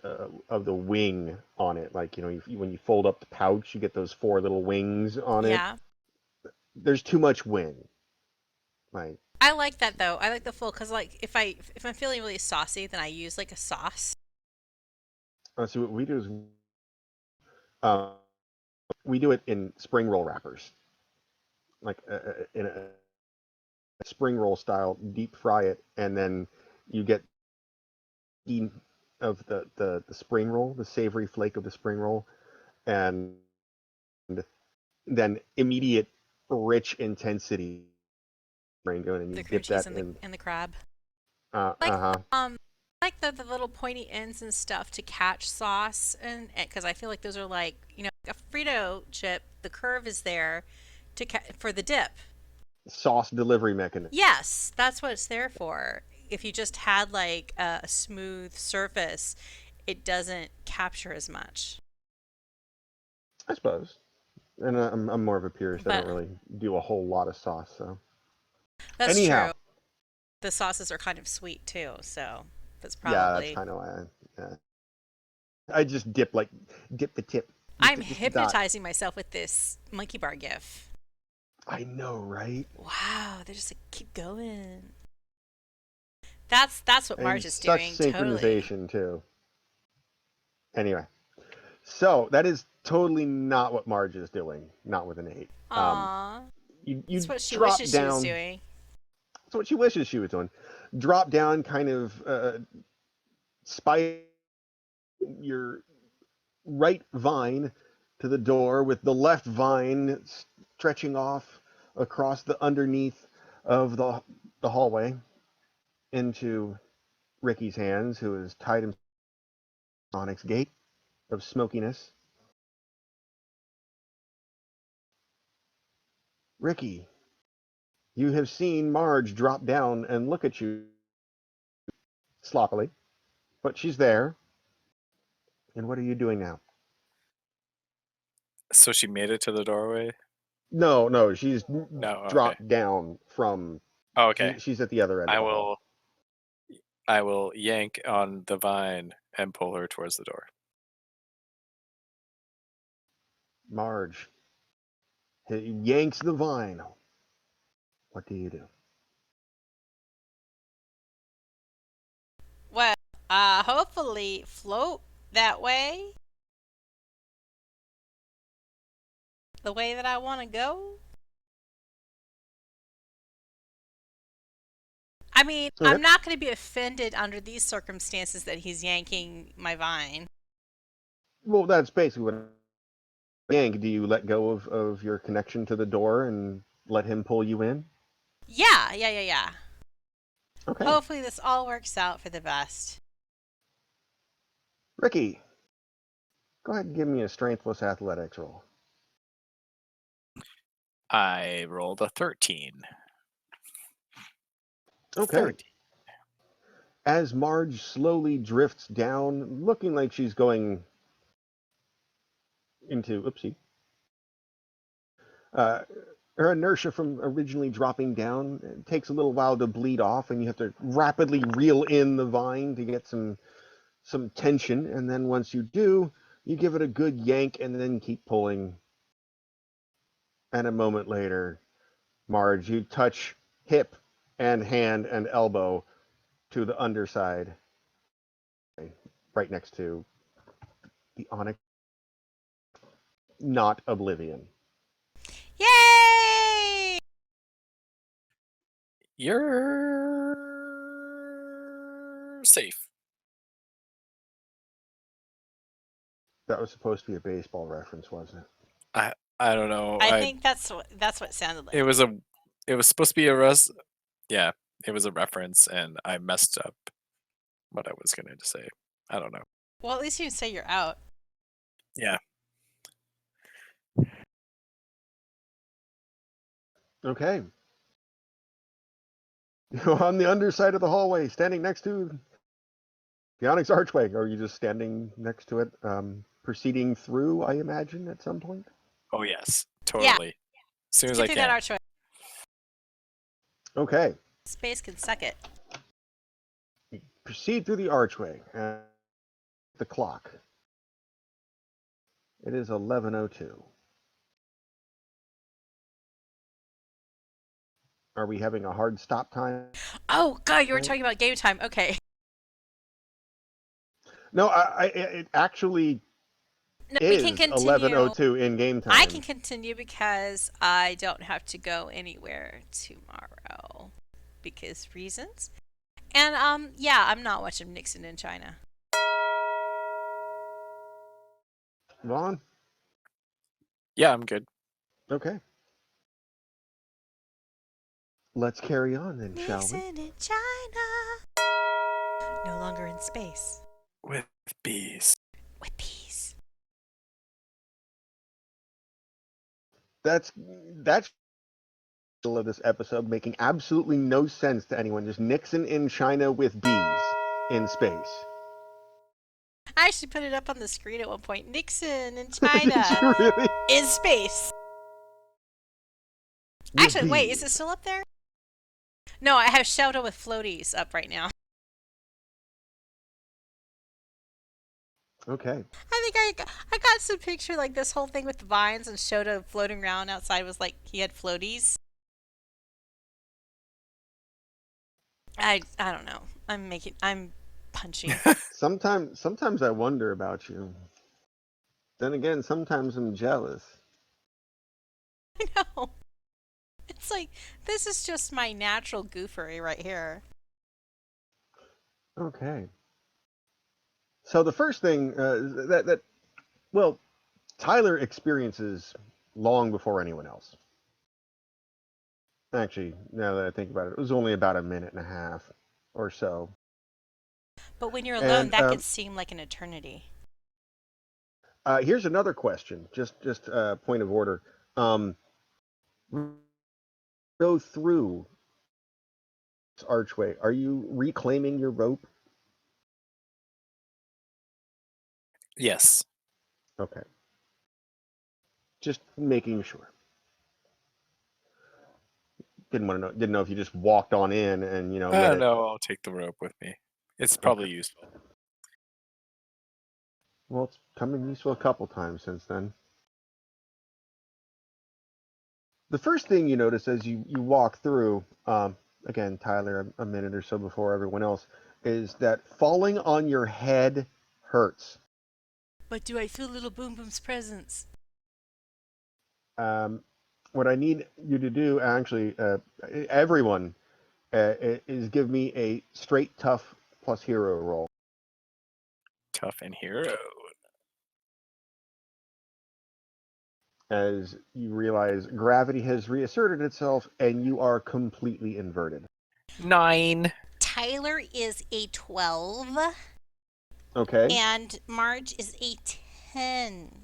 of the wing on it. Like, when you fold up the pouch, you get those four little wings on it. Yeah. There's too much wing. Like, I like that though. I like the full because like if I'm feeling really saucy, then I use like a sauce. so what we do is uh, we do it in spring roll wrappers, like in a spring roll style, deep fry it, and then you get of the spring roll, the savory flake of the spring roll, and then immediate rich intensity brain going, and you The cream dip cheese that and in. the crab. Like Uh-huh. like the little pointy ends and stuff to catch sauce and because I feel like those are like a Frito chip. The curve is there for the dip. Sauce delivery mechanism. Yes, that's what it's there for. If you just had like a smooth surface, it doesn't capture as much. I suppose. And I'm more of a purist. I don't But really do a whole lot of sauce. So that's true. anyhow, The sauces are kind of sweet too, so that's yeah, that's probably. kind of why. Yeah. I just dip the tip, I'm just the dot. hypnotizing myself with this monkey bar gif. I know, right? Wow, they just like keep going. That's what And Marge is such doing. Totally. synchronization too. Anyway, so that is totally not what Marge is doing. Not with an 8. Aw, that's You what she drop wishes she was down. doing. That's what she wishes she was doing. Drop down, kind of spike your right vine to the door with the left vine stretching off across the underneath of the hallway into Ricky's hands, who is tied in Sonic's gate of smokiness. Ricky, you have seen Marge drop down and look at you sloppily, but she's there. And what are you doing now? So she made it to the doorway? No, no, she's No, okay. dropped down from. Oh, okay. She's at the other end of I the hall. will I will yank on the vine and pull her towards the door. Marge yanks the vine. What do you do? Well, hopefully float that way, the way that I want to go. I mean, Okay. I'm not going to be offended under these circumstances that he's yanking my vine. Well, that's basically what. Yank, do you let go of your connection to the door and let him pull you in? Yeah, yeah, yeah, yeah. Okay. Hopefully this all works out for the best. Ricky, go ahead and give me a strength plus athletics roll. I rolled a 13. Okay. 13. As Marge slowly drifts down, looking like she's going into, oopsie, uh, her inertia from originally dropping down takes a little while to bleed off, and you have to rapidly reel in the vine to get some tension. And then once you do, you give it a good yank and then keep pulling. And a moment later, Marge, you touch hip and hand and elbow to the underside, right next to the onyx, not oblivion. Yay! You're safe. That was supposed to be a baseball reference, wasn't it? I don't know. I think that's what it sounded like. It was supposed to be yeah, it was a reference and I messed up what I was going to say. I don't know. Well, at least you can say you're out. Yeah. Okay. On the underside of the hallway, standing next to the onyx archway, or are you just standing next to it, proceeding through, I imagine, at some point? Oh yes, Yeah, totally. As soon let's as get I through that can. archway. Okay. Space can suck it. proceed through the archway at the clock. It is 11:02. Are we having a hard stop time? Oh, God, you were talking about game time. Okay. No, it actually No, we can is continue. 11:02 in game I time. can continue because I don't have to go anywhere tomorrow because reasons. And yeah, I'm not watching Nixon in China. Vaughn? Yeah, I'm good. Okay. Let's carry on then, shall we? Nixon in China. No longer in space. With bees. With bees. That's of this episode making absolutely no sense to anyone. Just Nixon in China with bees in space. I actually put it up on the screen at one point. Nixon in Did China. you really? In space. With Actually, wait, is bees. it still up there? No, I have Shoto with floaties up right now. Okay. I think I got some picture like this whole thing with the vines and Shoto floating around outside was like he had floaties. I don't know. I'm punching. Sometimes I wonder about you. Then again, sometimes I'm jealous. I know. It's like this is just my natural goofery right here. Okay. So the first thing well, Tyler experiences long before anyone else. Actually, now that I think about it, it was only about a minute and a half or so. But when you're alone, And that could seem like an eternity. here's another question, just point of order. Um, go through this archway. Are you reclaiming your rope? Yes. Okay. Just making sure. Didn't know if you just walked on in and let it. No, I'll take the rope with me. It's probably Okay. useful. Well, it's come in useful a couple times since then. The first thing you notice as you walk through, again, Tyler, a minute or so before everyone else, is that falling on your head hurts. But do I feel little Boom Boom's presence? What I need you to do, actually, everyone, is give me a straight tough plus hero roll. Tough and hero. As you realize gravity has reasserted itself and you are completely inverted. 9. Tyler is a 12 Okay. and Marge is a 10.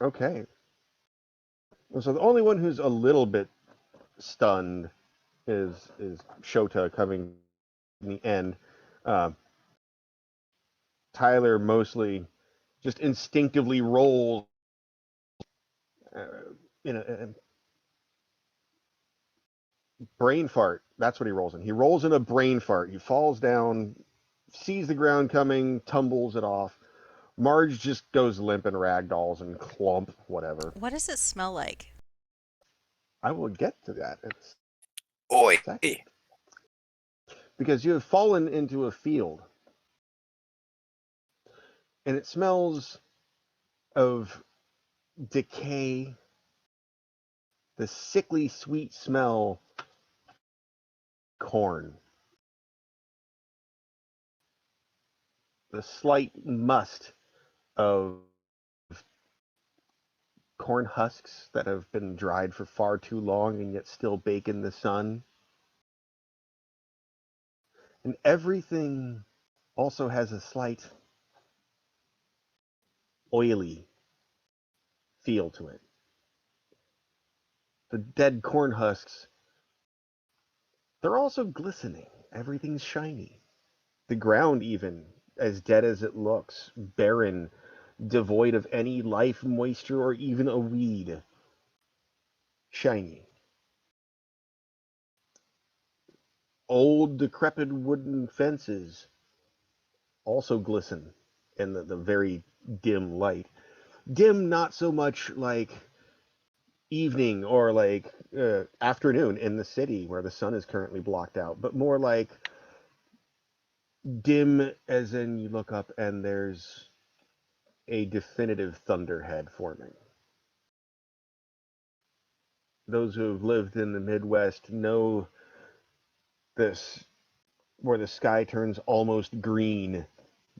Okay. So the only one who's a little bit stunned is Shota coming in the end. Uh, Tyler mostly just instinctively rolls uh, in a brain fart. That's what he rolls in. He rolls in a brain fart. He falls down, sees the ground coming, tumbles it off. Marge just goes limp and ragdolls and clump, whatever. What does it smell like? I will get to that in Oi! a second. Because you have fallen into a field. And it smells of decay, the sickly sweet smell of corn, the slight must of corn husks that have been dried for far too long and yet still bake in the sun. And everything also has a slight oily feel to it. The dead corn husks, they're also glistening. Everything's shiny. The ground, even, as dead as it looks, barren, devoid of any life, moisture, or even a weed. Shiny. old decrepit wooden fences also glisten in the very dim light. Dim, not so much like evening or like afternoon in the city where the sun is currently blocked out, but more like dim as in you look up and there's a definitive thunderhead forming. Those who have lived in the Midwest know this, where the sky turns almost green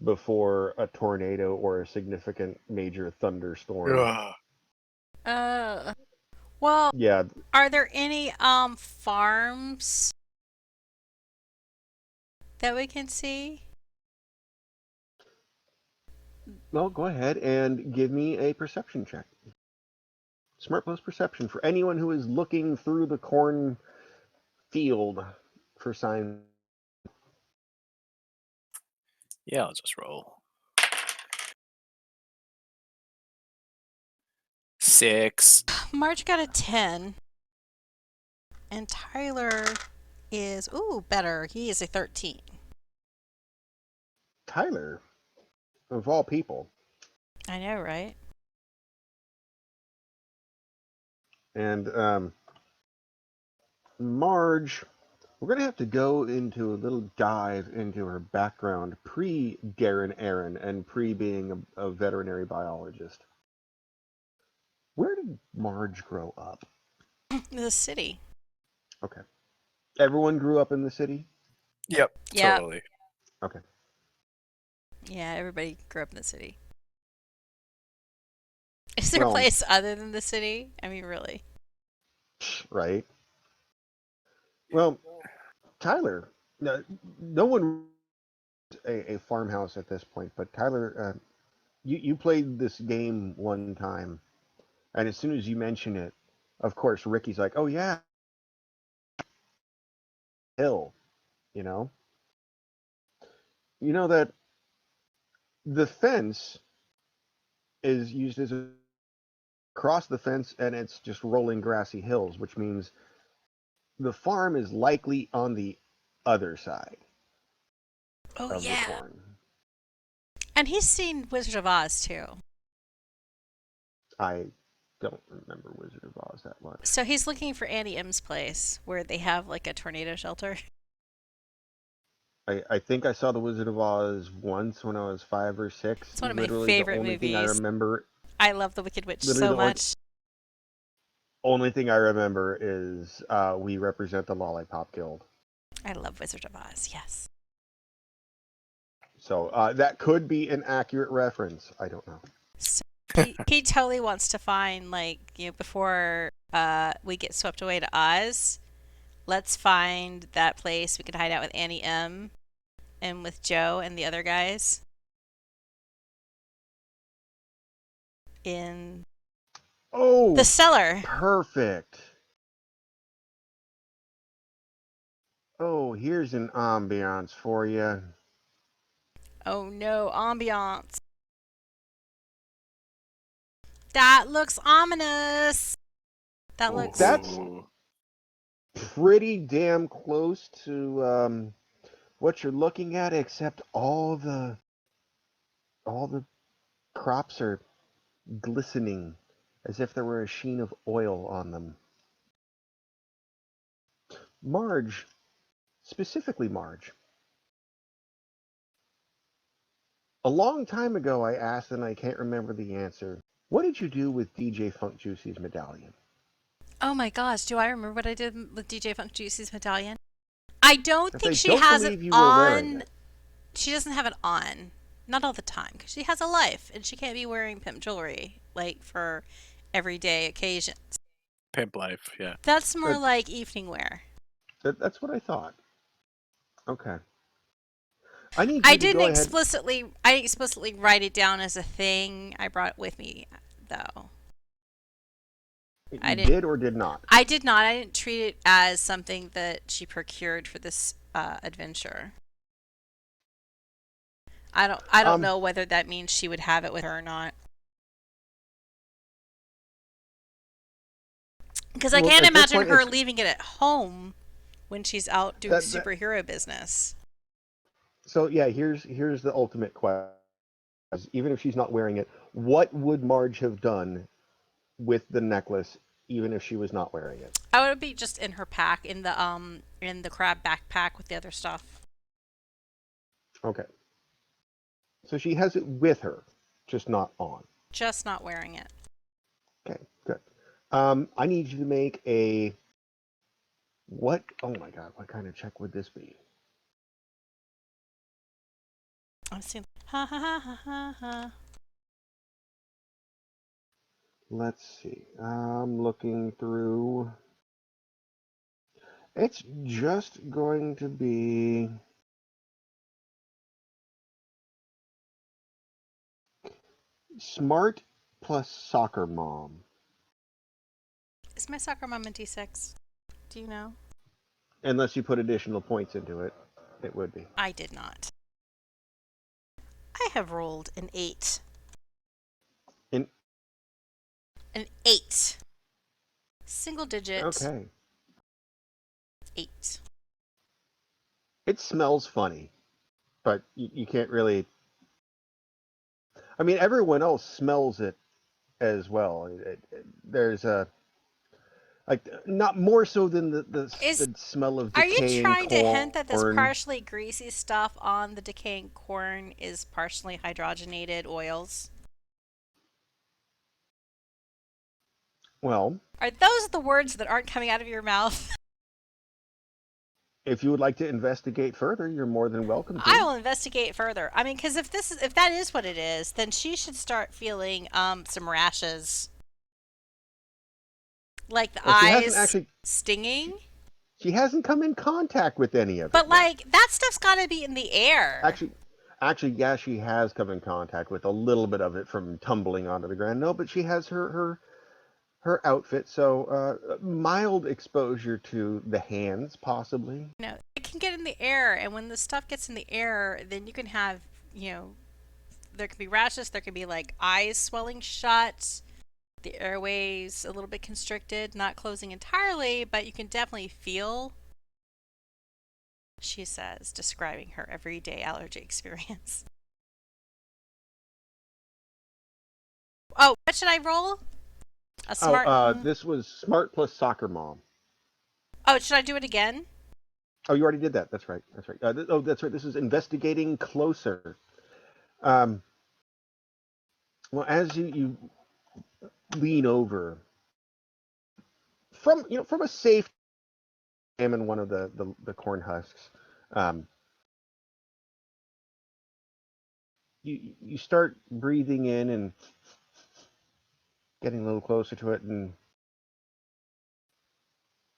before a tornado or a significant major thunderstorm. Ugh. Uh, well, Yeah, are there any farms that we can see? well, go ahead and give me a perception check. Smart plus perception for anyone who is looking through the corn field for signs. Yeah, I'll just roll. 6. Marge got a 10, and Tyler is better. He is a 13. Tyler, of all people, I know, right? and Marge, we're going to have to go into a little dive into her background pre Darren Aaron and pre being a veterinary biologist. Where did Marge grow up? The city. Okay. Everyone grew up in the city? Yep, Yeah. totally. Okay. Yeah, everybody grew up in the city. Is there a Well, place other than the city? I mean, really? right. Well, Tyler, no one a farmhouse at this point, but Tyler, you played this game one time, and as soon as you mention it, of course, Ricky's like, "Oh yeah, hill," you know. You know that the fence is used as a across the fence, and it's just rolling grassy hills, which means the farm is likely on the other side Oh, of the yeah. corn. And he's seen Wizard of Oz, too. I don't remember Wizard of Oz that much. So he's looking for Annie M's place where they have like a tornado shelter. I think I saw the Wizard of Oz once when I was 5 or 6. It's one of my Literally, the favorite only thing I movies. remember, I love the Wicked Witch literally so the only, much. only thing I remember is we represent the Lollipop Guild. I love Wizard of Oz, yes. So that could be an accurate reference. I don't know. So he totally wants to find, like, before we get swept away to Oz, let's find that place we could hide out with Annie M and with Joe and the other guys in Oh, the cellar. perfect. Oh, here's an ambiance for you. Oh no, ambiance. That looks ominous. That looks. That's Ooh. pretty damn close to what you're looking at, except all the crops are glistening as if there were a sheen of oil on them. Marge, specifically Marge, a long time ago I asked and I can't remember the answer. What did you do with DJ Funk Juicy's medallion? Oh my gosh, do I remember what I did with DJ Funk Juicy's medallion? I don't Because think I she don't has it believe you were wearing on. it. She doesn't have it on. Not all the time, because she has a life and she can't be wearing pimp jewelry like for everyday occasions. Pimp life, yeah. That's more That, like evening wear. that's what I thought. Okay. I need I you to didn't go ahead. explicitly write it down as a thing. I brought it with me though. I You didn't did or did not? I did not. I didn't treat it as something that she procured for this adventure. I don't Um, know whether that means she would have it with her or not. Because I well, can't at this imagine point, her it's leaving it at home when she's out doing superhero business. So yeah, here's the ultimate question. Even if she's not wearing it, what would Marge have done with the necklace, even if she was not wearing it? I would be just in her pack, in the crab backpack with the other stuff. Okay. So she has it with her, just not on. Just not wearing it. Okay, good. I need you to make a what? Oh my God, what kind of check would this be? I'm seeing ha ha ha ha ha ha. Let's see. I'm looking through. It's just going to be smart plus soccer mom. Is my soccer mom a D6? Do you know? Unless you put additional points into it, it would be. I did not. I have rolled an 8. In An 8. Single digit. okay. 8. It smells funny, but you can't really. I mean, everyone else smells it as well. There's a like not more so than the smell of Are you decaying trying to hint that this corn. partially greasy stuff on the decaying corn is partially hydrogenated oils? Well, Are those the words that aren't coming out of your mouth? if you would like to investigate further, you're more than welcome to. I will investigate further. I mean, because if that is what it is, then she should start feeling some rashes, like the Well, she hasn't eyes actually. stinging. She hasn't come in contact with any of it. But yet. like that stuff's got to be in the air. Actually, yeah, she has come in contact with a little bit of it from tumbling onto the ground. No, but she has her outfit, so mild exposure to the hands, possibly. No, it can get in the air, and when the stuff gets in the air, then you can have, there can be rashes. There can be like eyes swelling shut, the airways a little bit constricted, not closing entirely, but you can definitely feel. She says, describing her everyday allergy experience. Oh, what should I roll? A smart. This was smart plus soccer mom. Oh, should I do it again? Oh, you already did that. That's right. That's right. That's right. This is investigating closer. Well, as you lean over from a safe examine one of the corn husks, you start breathing in and getting a little closer to it, and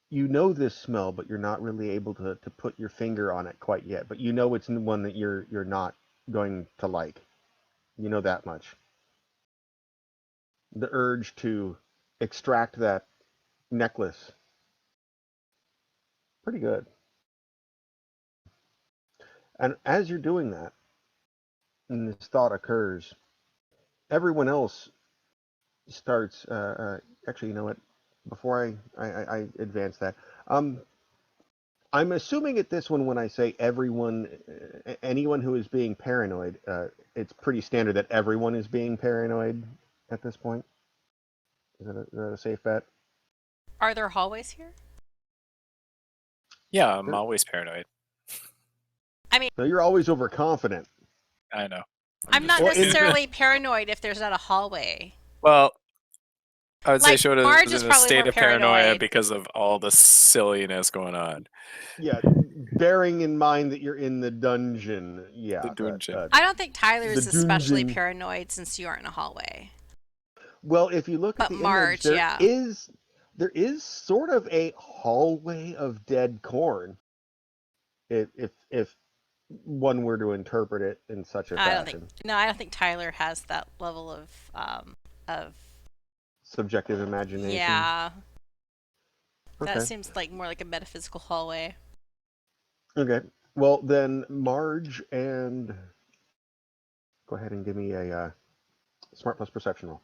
you know this smell, but you're not really able to put your finger on it quite yet. But you know it's one that you're not going to like. You know that much. The urge to extract that necklace, pretty good. And as you're doing that, and this thought occurs, everyone else starts. Actually, you know what? Before I advance that, I'm assuming at this one when I say everyone, anyone who is being paranoid, it's pretty standard that everyone is being paranoid at this point. Is that a safe bet? Are there hallways here? Yeah, I'm always paranoid. I mean, No, you're always overconfident. I know. I'm not Well, necessarily paranoid if there's not a hallway. Well, I would say Like, Shota Marge is is in a probably state more of paranoia paranoid. because of all the silliness going on. Yeah, bearing in mind that you're in the dungeon. Yeah, The dungeon. I don't think Tyler is the especially dungeon. paranoid since you aren't in a hallway. Well, if you look at But the Marge, image, yeah. there is sort of a hallway of dead corn. If one were to interpret it in such a fashion. I don't think Tyler has that level of Subjective imagination. yeah. That Okay. seems like more like a metaphysical hallway. Okay. Well, then Marge and go ahead and give me a smart plus perception roll.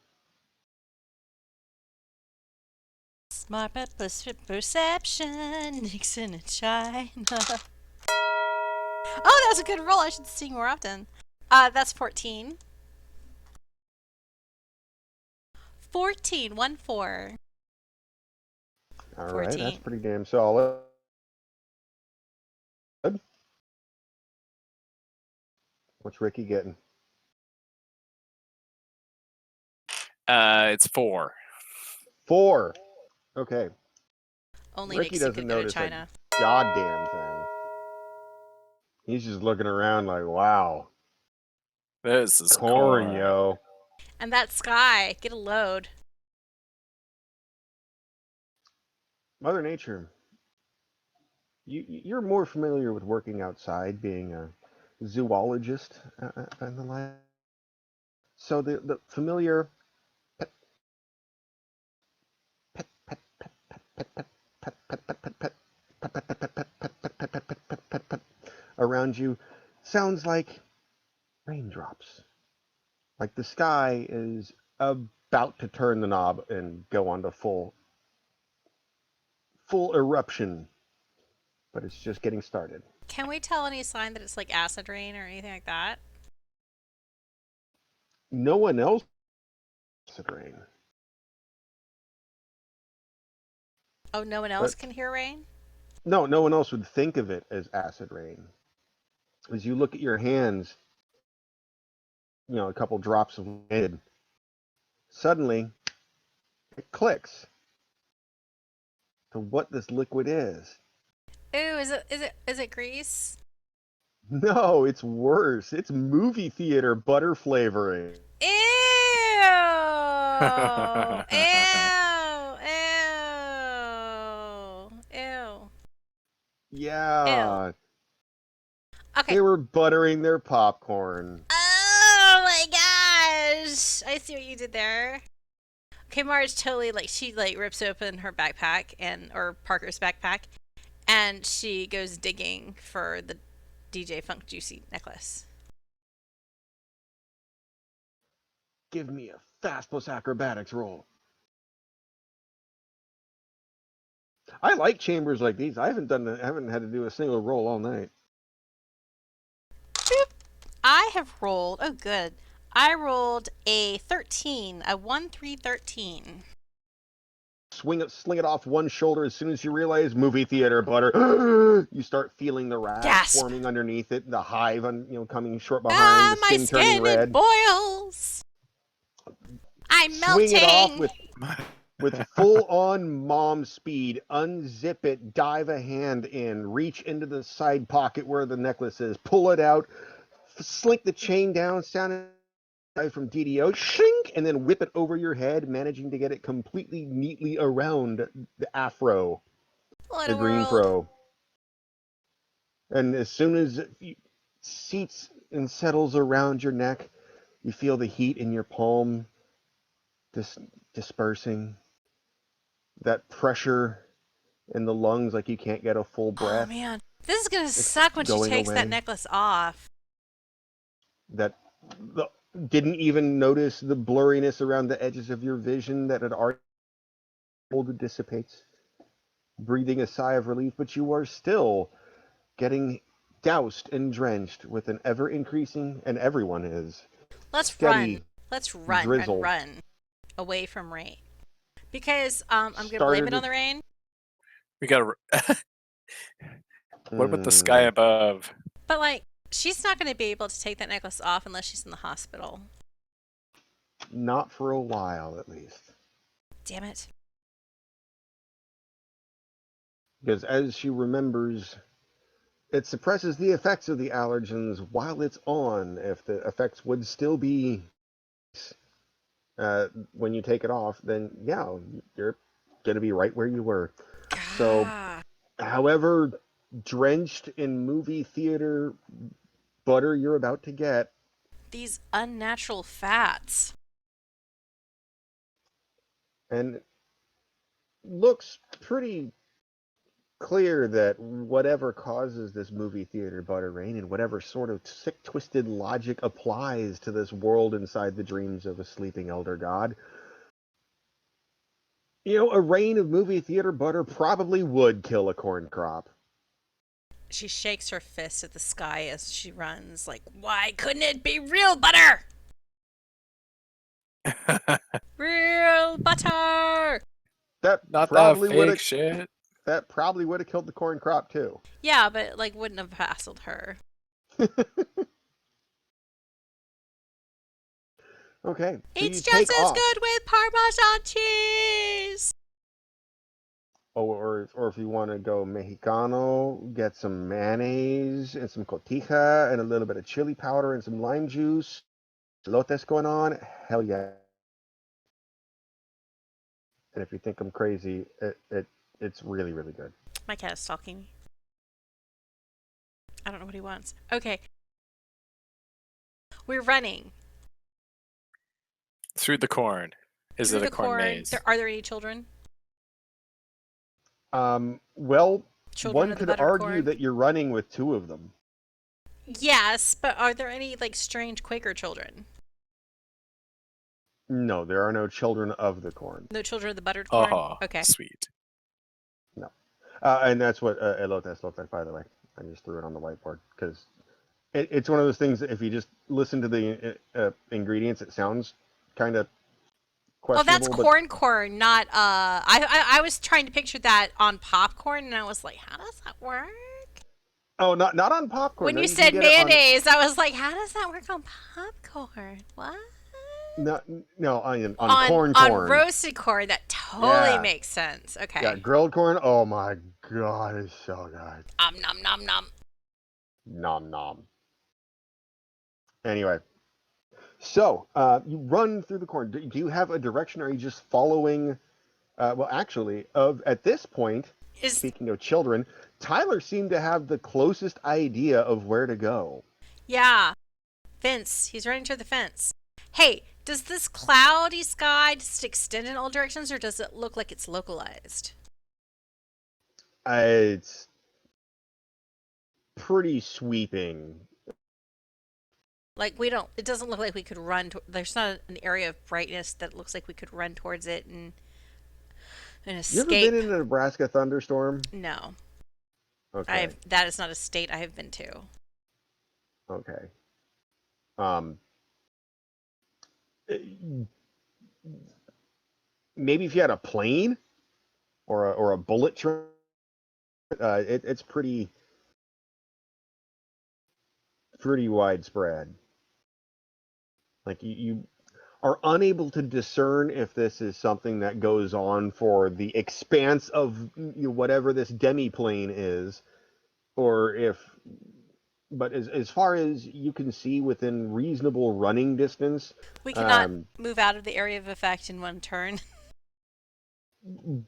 My perception, Nixon in China. Oh, that was a good roll. I should sing more often. That's 14. 14, 1 4. All right, that's 14. pretty damn solid. What's Ricky getting? It's 4. 4. Okay. Only Ricky Nixon doesn't could go to notice a China. goddamn thing. He's just looking around like, wow, This is corn, yo. And that sky, get a load. Mother Nature, you're more familiar with working outside, being a zoologist and the like. So the familiar around you sounds like raindrops. Like the sky is about to turn the knob and go on to full eruption, but it's just getting started. Can we tell any sign that it's like acid rain or anything like that? No one else acid rain. Oh, no one else But can hear rain? no one else would think of it as acid rain. As you look at your hands, a couple drops of rain, suddenly it clicks to what this liquid is. Ooh, is it grease? No, it's worse. It's movie theater butter flavoring. Ew! Ew! Ew! Ew! Ew! Yeah, Okay. they were buttering their popcorn. Oh my gosh! I see what you did there. Okay, Marge totally she rips open her backpack or Parker's backpack, and she goes digging for the DJ Funk Juicy necklace. Give me a fast plus acrobatics roll. I like chambers like these. I haven't had to do a single roll all night. Boop. I have rolled. Oh, good. I rolled a 13, a 1 3 13. Sling it off one shoulder as soon as you realize movie theater butter. You start feeling the rash Gasp! forming underneath it, the hive coming short behind, Ah, the my skin turning skin, it red. boils! I'm Swing it off melting! with full on mom speed. Unzip it, dive a hand in, reach into the side pocket where the necklace is, pull it out, slink the chain down, sound from DDO, shink, and then whip it over your head, managing to get it completely neatly around the afro, What the a green world. fro. And as soon as it seats and settles around your neck, you feel the heat in your palm dispersing, that pressure in the lungs like you can't get a full Oh breath. man. This is gonna It's suck when she going takes that away. necklace off. That didn't even notice the blurriness around the edges of your vision that had already dissipates. Breathing a sigh of relief, but you are still getting doused and drenched with an ever increasing, and everyone is, Let's run. steady Let's run, drizzle. run away from rain. Because I'm gonna blame Started it on with the rain. We gotta. What about the sky above? But she's not gonna be able to take that necklace off unless she's in the hospital. Not for a while, at least. Damn it. Because as she remembers, it suppresses the effects of the allergens while it's on. If the effects would still be when you take it off, then yeah, you're going to be right where you were. So, Gah. however drenched in movie theater butter you're about to get, These unnatural fats. and looks pretty clear that whatever causes this movie theater butter rain and whatever sort of sick twisted logic applies to this world inside the dreams of a sleeping elder god A rain of movie theater butter probably would kill a corn crop. She shakes her fist at the sky as she runs, like, why couldn't it be real butter? Real butter! That Not that probably would fake have shit. that probably would have killed the corn crop too. Yeah, but it, like, wouldn't have hassled her. Okay, so It's you just take as off. good with Parmesan cheese! Oh, or if you want to go Mexicano, get some mayonnaise and some cotija and a little bit of chili powder and some lime juice. Elotes going on. Hell yeah. And if you think I'm crazy, it's really, really good. My cat is stalking me. I don't know what he wants. Okay. We're running Through the corn. Is through it a the corn corn. maze? Are there any children? Well, Children one of the could buttered argue corn? that you're running with two of them. Yes, but are there any, like, strange Quaker children? No, there are no children of the corn. No children of the buttered corn? Oh, Okay. sweet. No. And that's what elotes look like, by the way. I just threw it on the whiteboard because it's one of those things that if you just listen to the ingredients, it sounds kind of Oh, that's questionable. corn, not I was trying to picture that on popcorn, and I was like, how does that work? Oh, not on popcorn. When No, you you can said get it on mayonnaise, I was like, how does that work on popcorn? What? no on corn On roasted corn, that totally Yeah. makes sense. Okay. Yeah, grilled corn. Oh my god, it's so good. Nom nom nom. Nom nom. Anyway, so you run through the corn. Do you have a direction? Or are you just following? Well, actually, at this point, Is speaking of children, Tyler seemed to have the closest idea of where to go. yeah. Fence. He's running to the fence. Hey, does this cloudy sky just extend in all directions, or does it look like it's localized? It's pretty sweeping. Like it doesn't look like we could run. There's not an area of brightness that looks like we could run towards it and You ever been escape. in a Nebraska thunderstorm? No, Okay. that is not a state I have been to. Okay. Um, maybe if you had a plane or a bullet train, it's pretty widespread. Like you are unable to discern if this is something that goes on for the expanse of whatever this demi-plane is, or if. But as far as you can see within reasonable running distance, We cannot um, move out of the area of effect in one turn.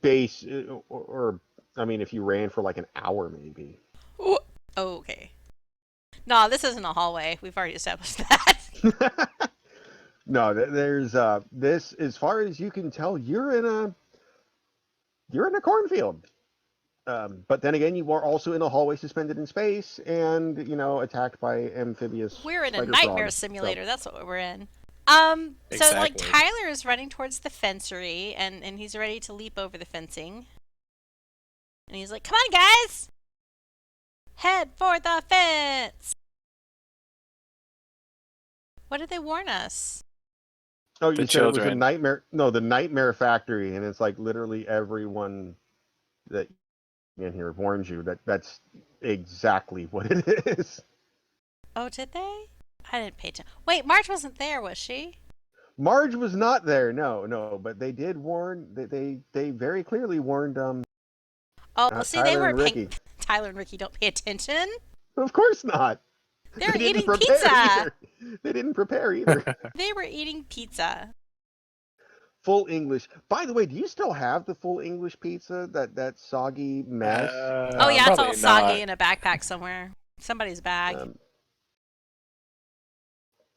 base or I mean, if you ran for like an hour, maybe. Ooh. Okay. No, this isn't a hallway. We've already established that. No, there's this. As far as you can tell, you're in a cornfield. But then again, you are also in a hallway suspended in space, and attacked by amphibious We're in a spider nightmare frogs. simulator. So, That's what we're in. So like Exactly. Tyler is running towards the fencery, and he's ready to leap over the fencing. And he's like, "Come on, guys, head for the fence." What did they warn us? oh, you The said it was a children. nightmare. No, the Nightmare Factory, and it's like literally everyone that in here warns you that's exactly what it is. Oh, did they? I didn't pay attention. Wait, Marge wasn't there, was she? Marge was not there. No, but they did warn. They very clearly warned Oh, see, they Tyler and weren't paying. Ricky. Tyler and Ricky don't pay attention. Of course not. They're They didn't eating prepare pizza. either. They didn't prepare either. They were eating pizza. Full English. By the way, do you still have the full English pizza? That soggy mess. Oh yeah, it's all Probably soggy not. in a backpack somewhere. Somebody's bag.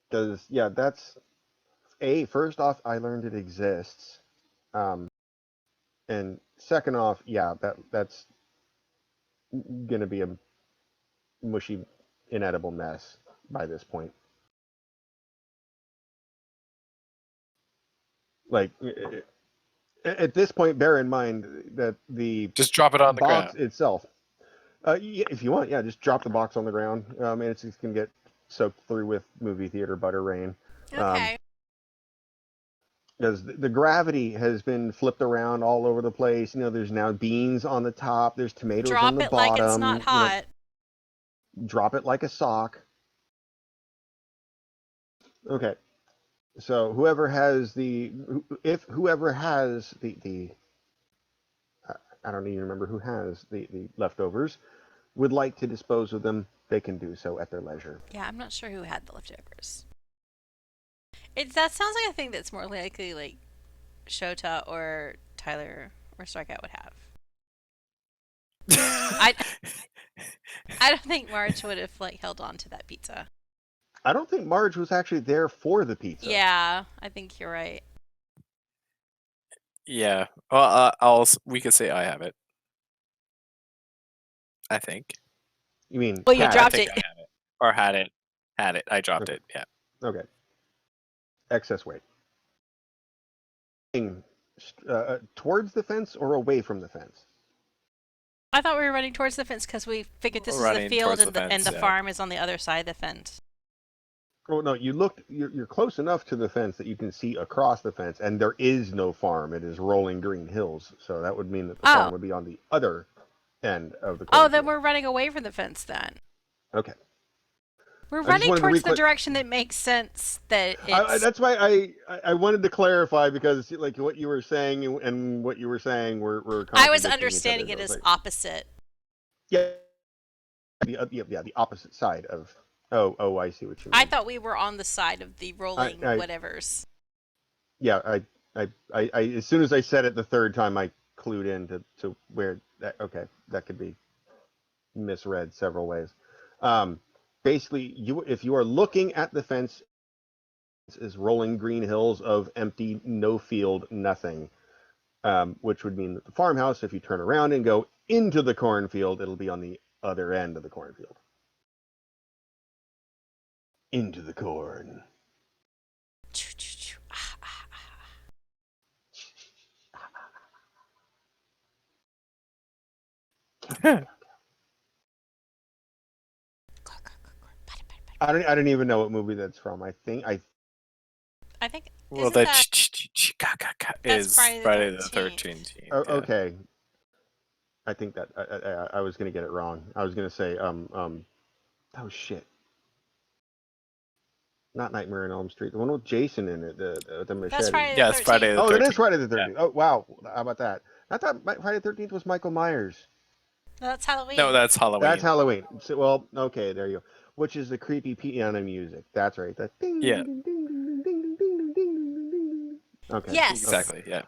Because yeah, that's first off, I learned it exists, and second off, yeah, that's gonna be a mushy, inedible mess by this point. Like At this point, bear in mind that the Just drop it on the box ground. itself, if you want, yeah, just drop the box on the ground. And it's going to get soaked through with movie theater butter rain. Okay. Because the gravity has been flipped around all over the place. There's now beans on the top. There's tomatoes on Drop the it like it's not bottom. hot. Drop it like a sock. Okay. So whoever has the I don't even remember who has the leftovers would like to dispose of them, they can do so at their leisure. Yeah, I'm not sure who had the leftovers. That sounds like a thing that's more likely like Shota or Tyler or Strikeout would have. I I don't think Marge would have like held on to that pizza. I don't think Marge was actually there for the pizza. Yeah, I think you're right. Yeah. Well, we could say I have it. I think. You mean Well, you had dropped I think it. I have it. Or had it. Had it. I dropped it. Yeah. Okay. Excess weight. Towards the fence or away from the fence? I thought we were running towards the fence because we figured this is the Running field towards and the the fence, yeah. farm is on the other side of the fence. Oh no, you're close enough to the fence that you can see across the fence, and there is no farm. It is rolling green hills, so that would mean that the farm would be on the other end of the Oh, cornfield. then we're running away from the fence then. Okay. We're I just running wanted to towards the direction that makes sense that it's... that's why I wanted to clarify, because like what you were saying and what you were saying were I was contradicting understanding each other. it as Like, opposite. yeah, the opposite side of. Oh, I see what you mean. I thought we were on the side of the rolling whatevers. Yeah, I as soon as I said it the third time, I clued in to where that. Okay, that could be misread several ways. Basically, if you are looking at the fence, is rolling green hills of empty, no field, nothing, which would mean that the farmhouse, if you turn around and go into the cornfield, it'll be on the other end of the cornfield. Into the corn. I don't even know what movie that's from. I think Well, isn't that that's is Friday the 13th. okay. I think that I was gonna get it wrong. I was gonna say oh shit, not Nightmare on Elm Street, the one with Jason in it, the machete. That's Friday the 13th. Yeah, it's Friday the 13th. Oh, that is Friday the 13th. Yeah. Oh wow, how about that? I thought Friday the 13th was Michael Myers. No, that's Halloween. No, that's Halloween. That's Halloween. So, well, okay, there you go. Which is the creepy piano music. That's right. That ding, Yeah. ding, ding, ding, ding, ding, ding, ding, ding, ding. Okay. Yes. Exactly. Yeah.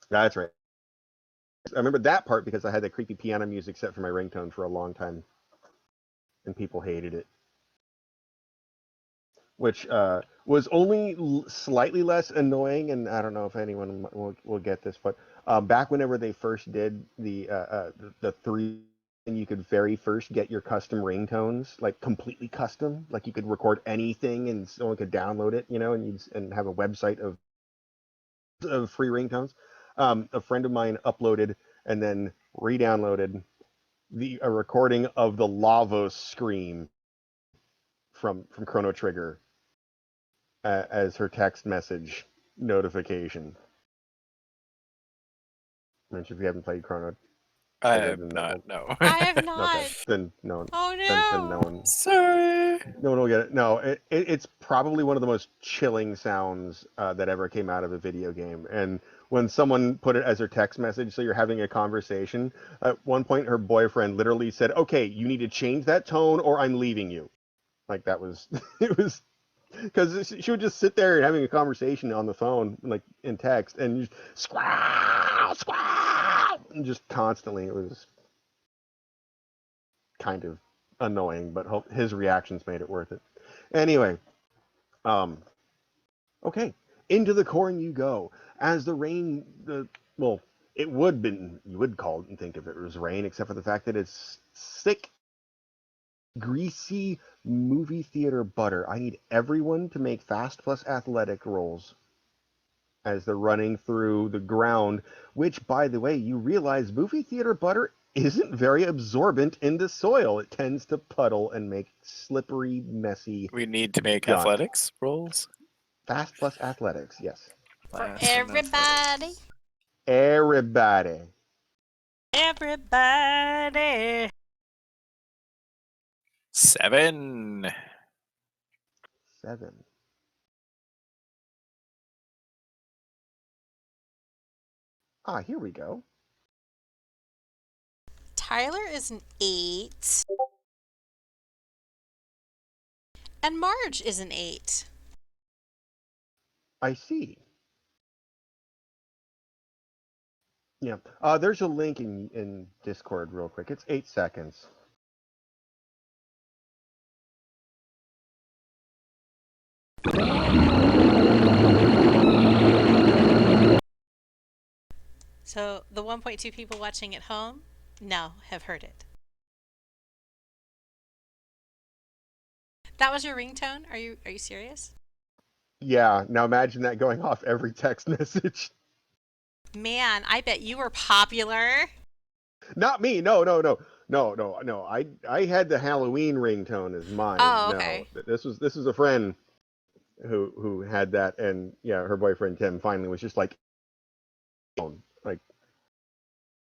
That's right. I remember that part because I had the creepy piano music set for my ringtone for a long time, and people hated it. Which was only slightly less annoying, and I don't know if anyone will get this, but back whenever they first did the three, and you could very first get your custom ringtones, like completely custom, like you could record anything and someone could download it, and have a website of free ringtones. A friend of mine uploaded and then re-downloaded a recording of the Lavos scream from Chrono Trigger as her text message notification. I'm sure if you haven't played Chrono I Trigger, have not. No. I have not. Okay, then no one. Oh Then no no. one. Sorry. No one will get it. No, it's probably one of the most chilling sounds that ever came out of a video game. And when someone put it as her text message, so you're having a conversation, at one point her boyfriend literally said, "Okay, you need to change that tone, or I'm leaving you." Like that was it was because she would just sit there having a conversation on the phone, like in text, and just squaw, squaw, and just constantly. It was kind of annoying, but his reactions made it worth it. Anyway, okay, into the corn you go. As the rain, well, it would been you would call it and think if it was rain, except for the fact that it's thick, greasy movie theater butter. I need everyone to make fast plus athletic rolls as they're running through the ground, which, by the way, you realize movie theater butter isn't very absorbent into soil. It tends to puddle and make slippery, messy We need to make gunk. athletics rolls. Fast plus athletics, yes. For Fast and everybody. athletics. Everybody. Everybody. 7. 7. Ah, here we go. Tyler is an 8. And Marge is an 8. I see. Yeah. There's a link in Discord real quick. It's 8 seconds. So the 1.2 people watching at home, no, have heard it. That was your ringtone? Are you serious? Yeah. Now imagine that going off every text message. Man, I bet you were popular. Not me. No. I had the Halloween ringtone as mine. Oh, No, okay. this was a friend who had that, and yeah, her boyfriend Tim finally was just like,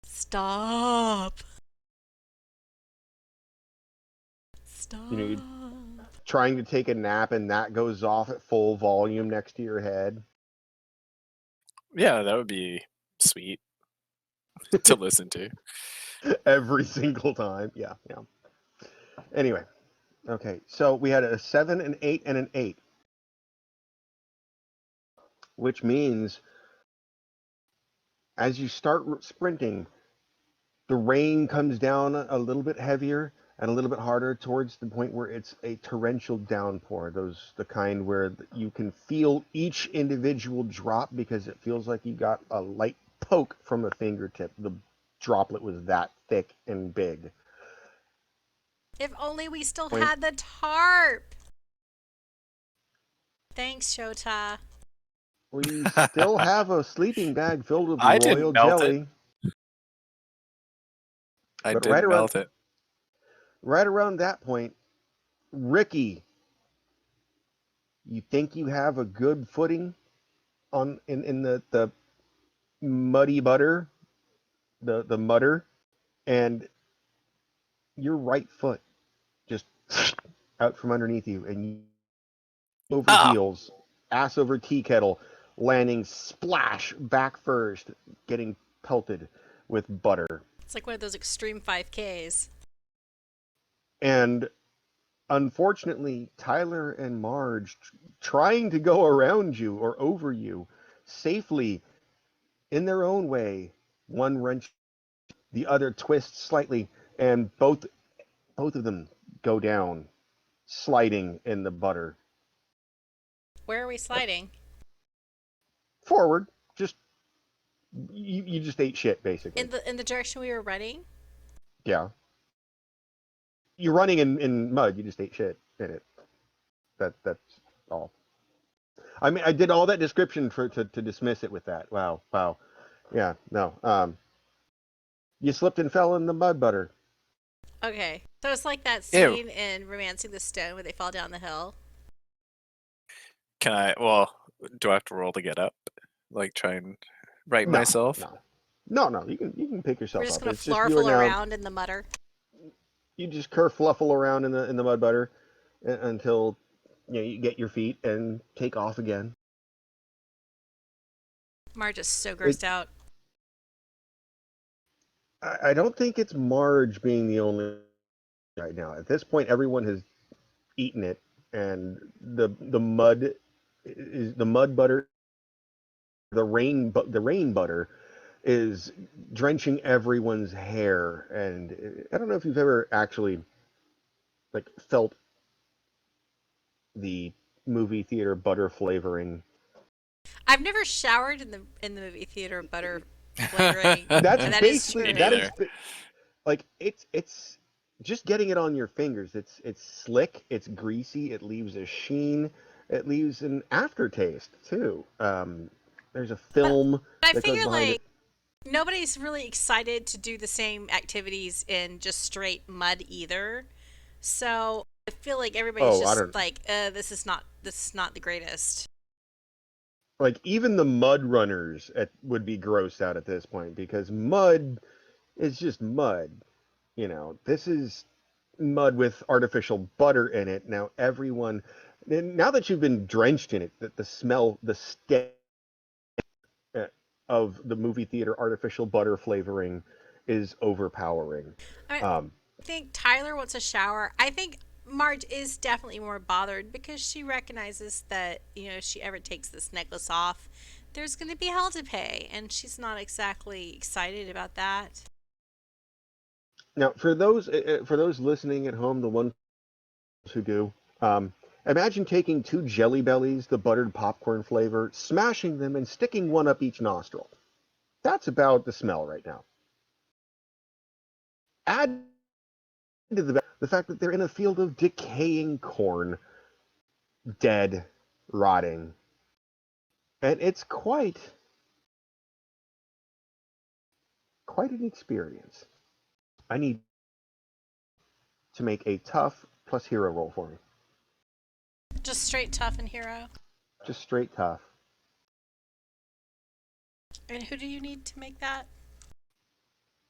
Stop. Stop. you're trying to take a nap, and that goes off at full volume next to your head. Yeah, that would be sweet to listen to. Every single time. Yeah. Anyway, okay, so we had a 7, an 8, and an 8, which means as you start sprinting, the rain comes down a little bit heavier and a little bit harder towards the point where it's a torrential downpour. The kind where you can feel each individual drop because it feels like you got a light poke from a fingertip. The droplet was that thick and big. If only we still Wait. had the tarp. Thanks, Shota. We still have a sleeping bag filled with I royal didn't melt jelly. I But didn't melt it. right around that point, Ricky, you think you have a good footing in the muddy butter, the mutter, and your right foot just out from underneath you, and you over Ah! heels, ass over tea kettle, landing splash back first, getting pelted with butter. It's like one of those extreme 5Ks. And unfortunately, Tyler and Marge trying to go around you or over you safely in their own way. One wrench, the other twists slightly, and both of them go down, sliding in the butter. Where are we sliding? Forward, just you just ate shit basically. In the direction we were running? Yeah. You're running in mud, you just ate shit in it. That's all. I mean, I did all that description to dismiss it with that. Wow. Yeah, no. You slipped and fell in the mud butter. Okay. So it's like that Ew. scene in Romancing the Stone where they fall down the hill. Can I? Well, do I have to roll to get up? Like try and right No, myself? no. You can pick yourself We're just up. gonna It's just you are flarfel now. around in the mutter. You just kerfluffle around in the mud butter until you get your feet and take off again. Marge is so grossed out. I don't think it's Marge being the only right now. At this point, everyone has eaten it, and the mud is the mud butter, the rain butter is drenching everyone's hair. And I don't know if you've ever actually like felt the movie theater butter flavoring. I've never showered in the movie theater butter flavoring. That's and that is basically true. that is like it's just getting it on your fingers. It's slick, it's greasy, it leaves a sheen, it leaves an aftertaste too. There's a But film I that goes figure behind it. like nobody's really excited to do the same activities in just straight mud either. So I feel like everybody's Oh, I just don't like, this is not the greatest. like even the mud runners would be grossed out at this point because mud is just mud. You know, this is mud with artificial butter in it. Now that you've been drenched in it, the smell, the stench uh, of the movie theater artificial butter flavoring is overpowering. I Um, think Tyler wants a shower. I think Marge is definitely more bothered because she recognizes that, if she ever takes this necklace off, there's going to be hell to pay, and she's not exactly excited about that. Now, for those listening at home, the ones who do, imagine taking two Jelly Bellies, the buttered popcorn flavor, smashing them, and sticking one up each nostril. That's about the smell right now. Add to the fact that they're in a field of decaying corn, dead, rotting, and it's quite an experience. I need to make a tough plus hero roll for me. Just straight tough and hero. Just straight tough. And who do you need to make that?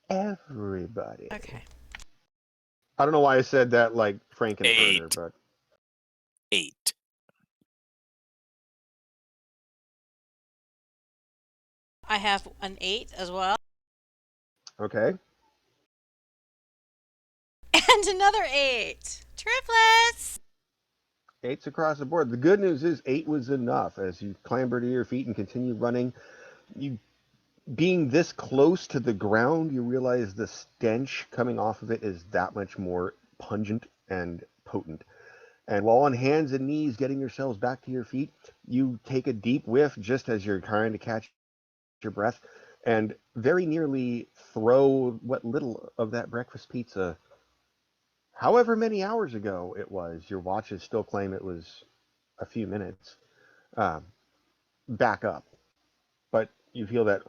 Everybody. Okay. I don't know why I said that like Frankenfurter, 8. but 8. I have an 8 as well. okay. And another 8. Triplets! Eight's across the board. The good news is 8 was enough. As you clamber to your feet and continue running, you being this close to the ground, you realize the stench coming off of it is that much more pungent and potent. And while on hands and knees getting yourselves back to your feet, you take a deep whiff just as you're trying to catch your breath and very nearly throw what little of that breakfast pizza, however many hours ago it was, your watches still claim it was a few minutes, um, back up. But you feel that,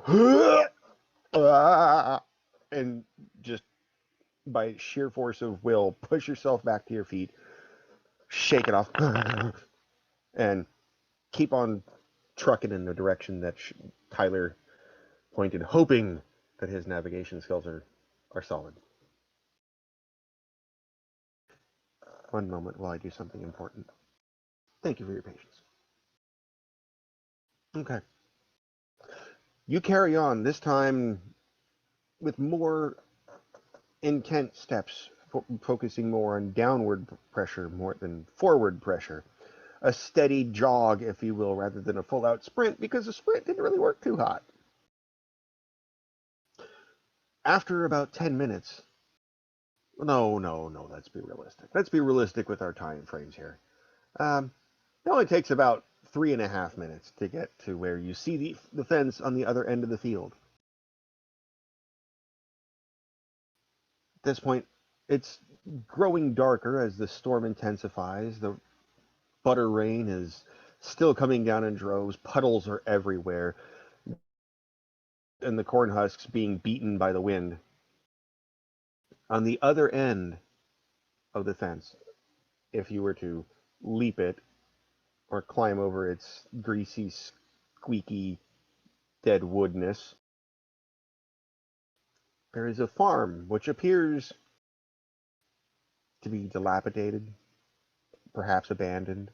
and just by sheer force of will, push yourself back to your feet, shake it off, and keep on trucking in the direction that Tyler pointed, hoping that his navigation skills are solid. One moment while I do something important. Thank you for your patience. Okay. You carry on, this time with more intent steps, focusing more on downward pressure more than forward pressure. A steady jog, if you will, rather than a full out sprint, because the sprint didn't really work too hot. After about 10 minutes, no, let's be realistic. Let's be realistic with our time frames here. It only takes about 3.5 minutes to get to where you see the fence on the other end of the field. At this point, it's growing darker as the storm intensifies. The butter rain is still coming down in droves. Puddles are everywhere, and the corn husks being beaten by the wind. On the other end of the fence, if you were to leap it or climb over its greasy, squeaky, dead woodness, there is a farm which appears to be dilapidated, perhaps abandoned,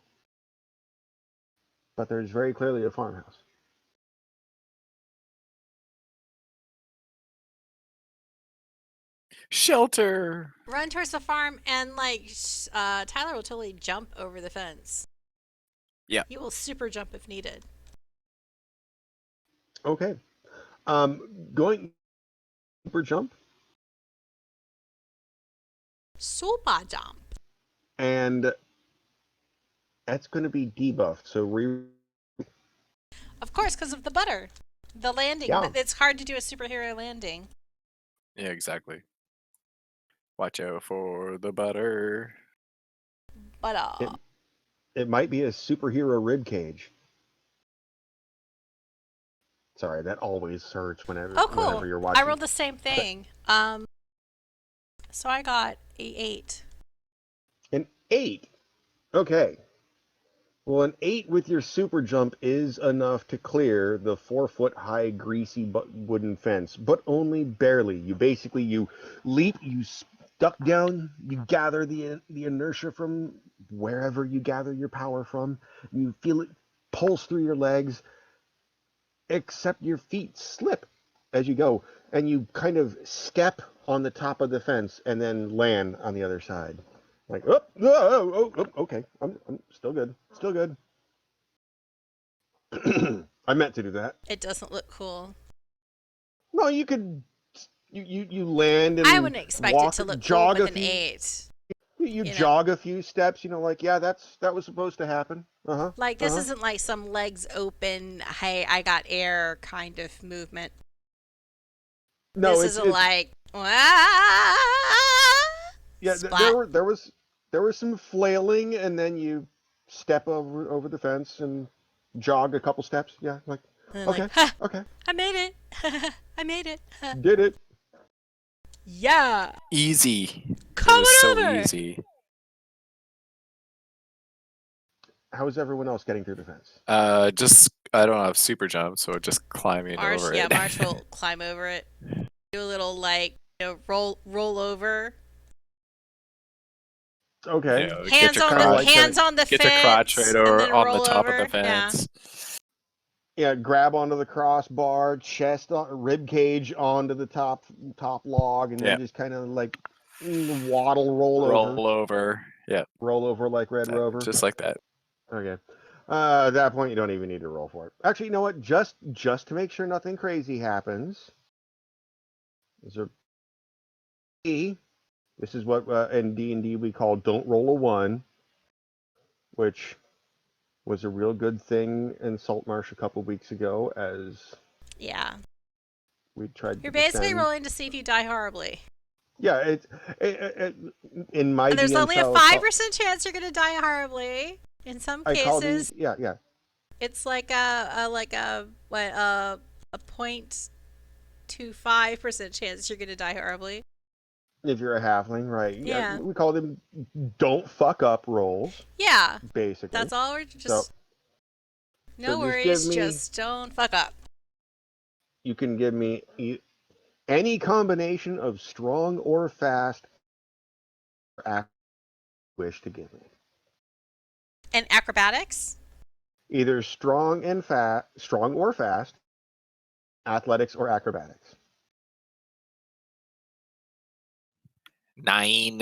but there's very clearly a farmhouse. Shelter. Run towards the farm, and like Tyler will totally jump over the fence. Yeah. He will super jump if needed. Okay. Going super jump, Super jump. and that's going to be debuffed. So Of course, because of the butter. The landing. yeah. It's hard to do a superhero landing. Yeah, exactly. Watch out for the butter. But It it might be a superhero rib cage. Sorry, that always hurts whenever Oh, cool. whenever you're I watching. rolled the same thing. So I got a 8. An 8. Okay. Well, an 8 with your super jump is enough to clear the 4-foot high greasy wooden fence, but only barely. You leap, you duck down, you gather the inertia from wherever you gather your power from. You feel it pulse through your legs, except your feet slip as you go, and you kind of step on the top of the fence and then land on the other side. Like, okay, I'm still good, still good. I meant to do that. It doesn't look cool. No, you could. You land I and wouldn't expect it walk, to look cool jog with a an few. 8. You You know, jog a few steps. Like, yeah, that was supposed to happen. like this isn't like some legs open, hey, I got air kind of movement. No, This it's isn't like, ah, yeah. splat. There was some flailing, and then you step over the fence and jog a couple steps. Yeah, like And then like, okay, ha, okay, I made it. I made it. did it. Yeah. Easy. It Coming was so over. easy. How's everyone else getting through the fence? Just I don't have super jump, so just climbing over it. Marsh will climb over it. Do a little like, roll over. Okay, Get your kind of crotch, like Hands on the get your crotch right fence, and then on the roll top of the over. Yeah. fence. yeah, grab onto the crossbar, chest on, rib cage onto the top log, and Yeah, then just kind of like waddle, roll over. Yeah, roll over like Red Rover. just like that. Okay. At that point, you don't even need to roll for it. Actually, you know what? Just to make sure nothing crazy happens, is there E? This is what in D&D we call "Don't roll a 1," which was a real good thing in Saltmarsh a couple weeks ago, as Yeah. we tried to You're basically descend. rolling to see if you die horribly. Yeah, it in my And there's DM only a style, 5% chance you're gonna die horribly. In some I call these cases, yeah. it's like a 0.25% chance you're gonna die horribly. If you're a halfling, right? Yeah, Yeah. we call them "don't fuck up" rolls, Yeah. basically. That's all. We're So just so no just give worries. me. Just don't fuck up. You can give me any combination of strong or fast act you wish to give me. And acrobatics. Either strong or fast, athletics or acrobatics. 9.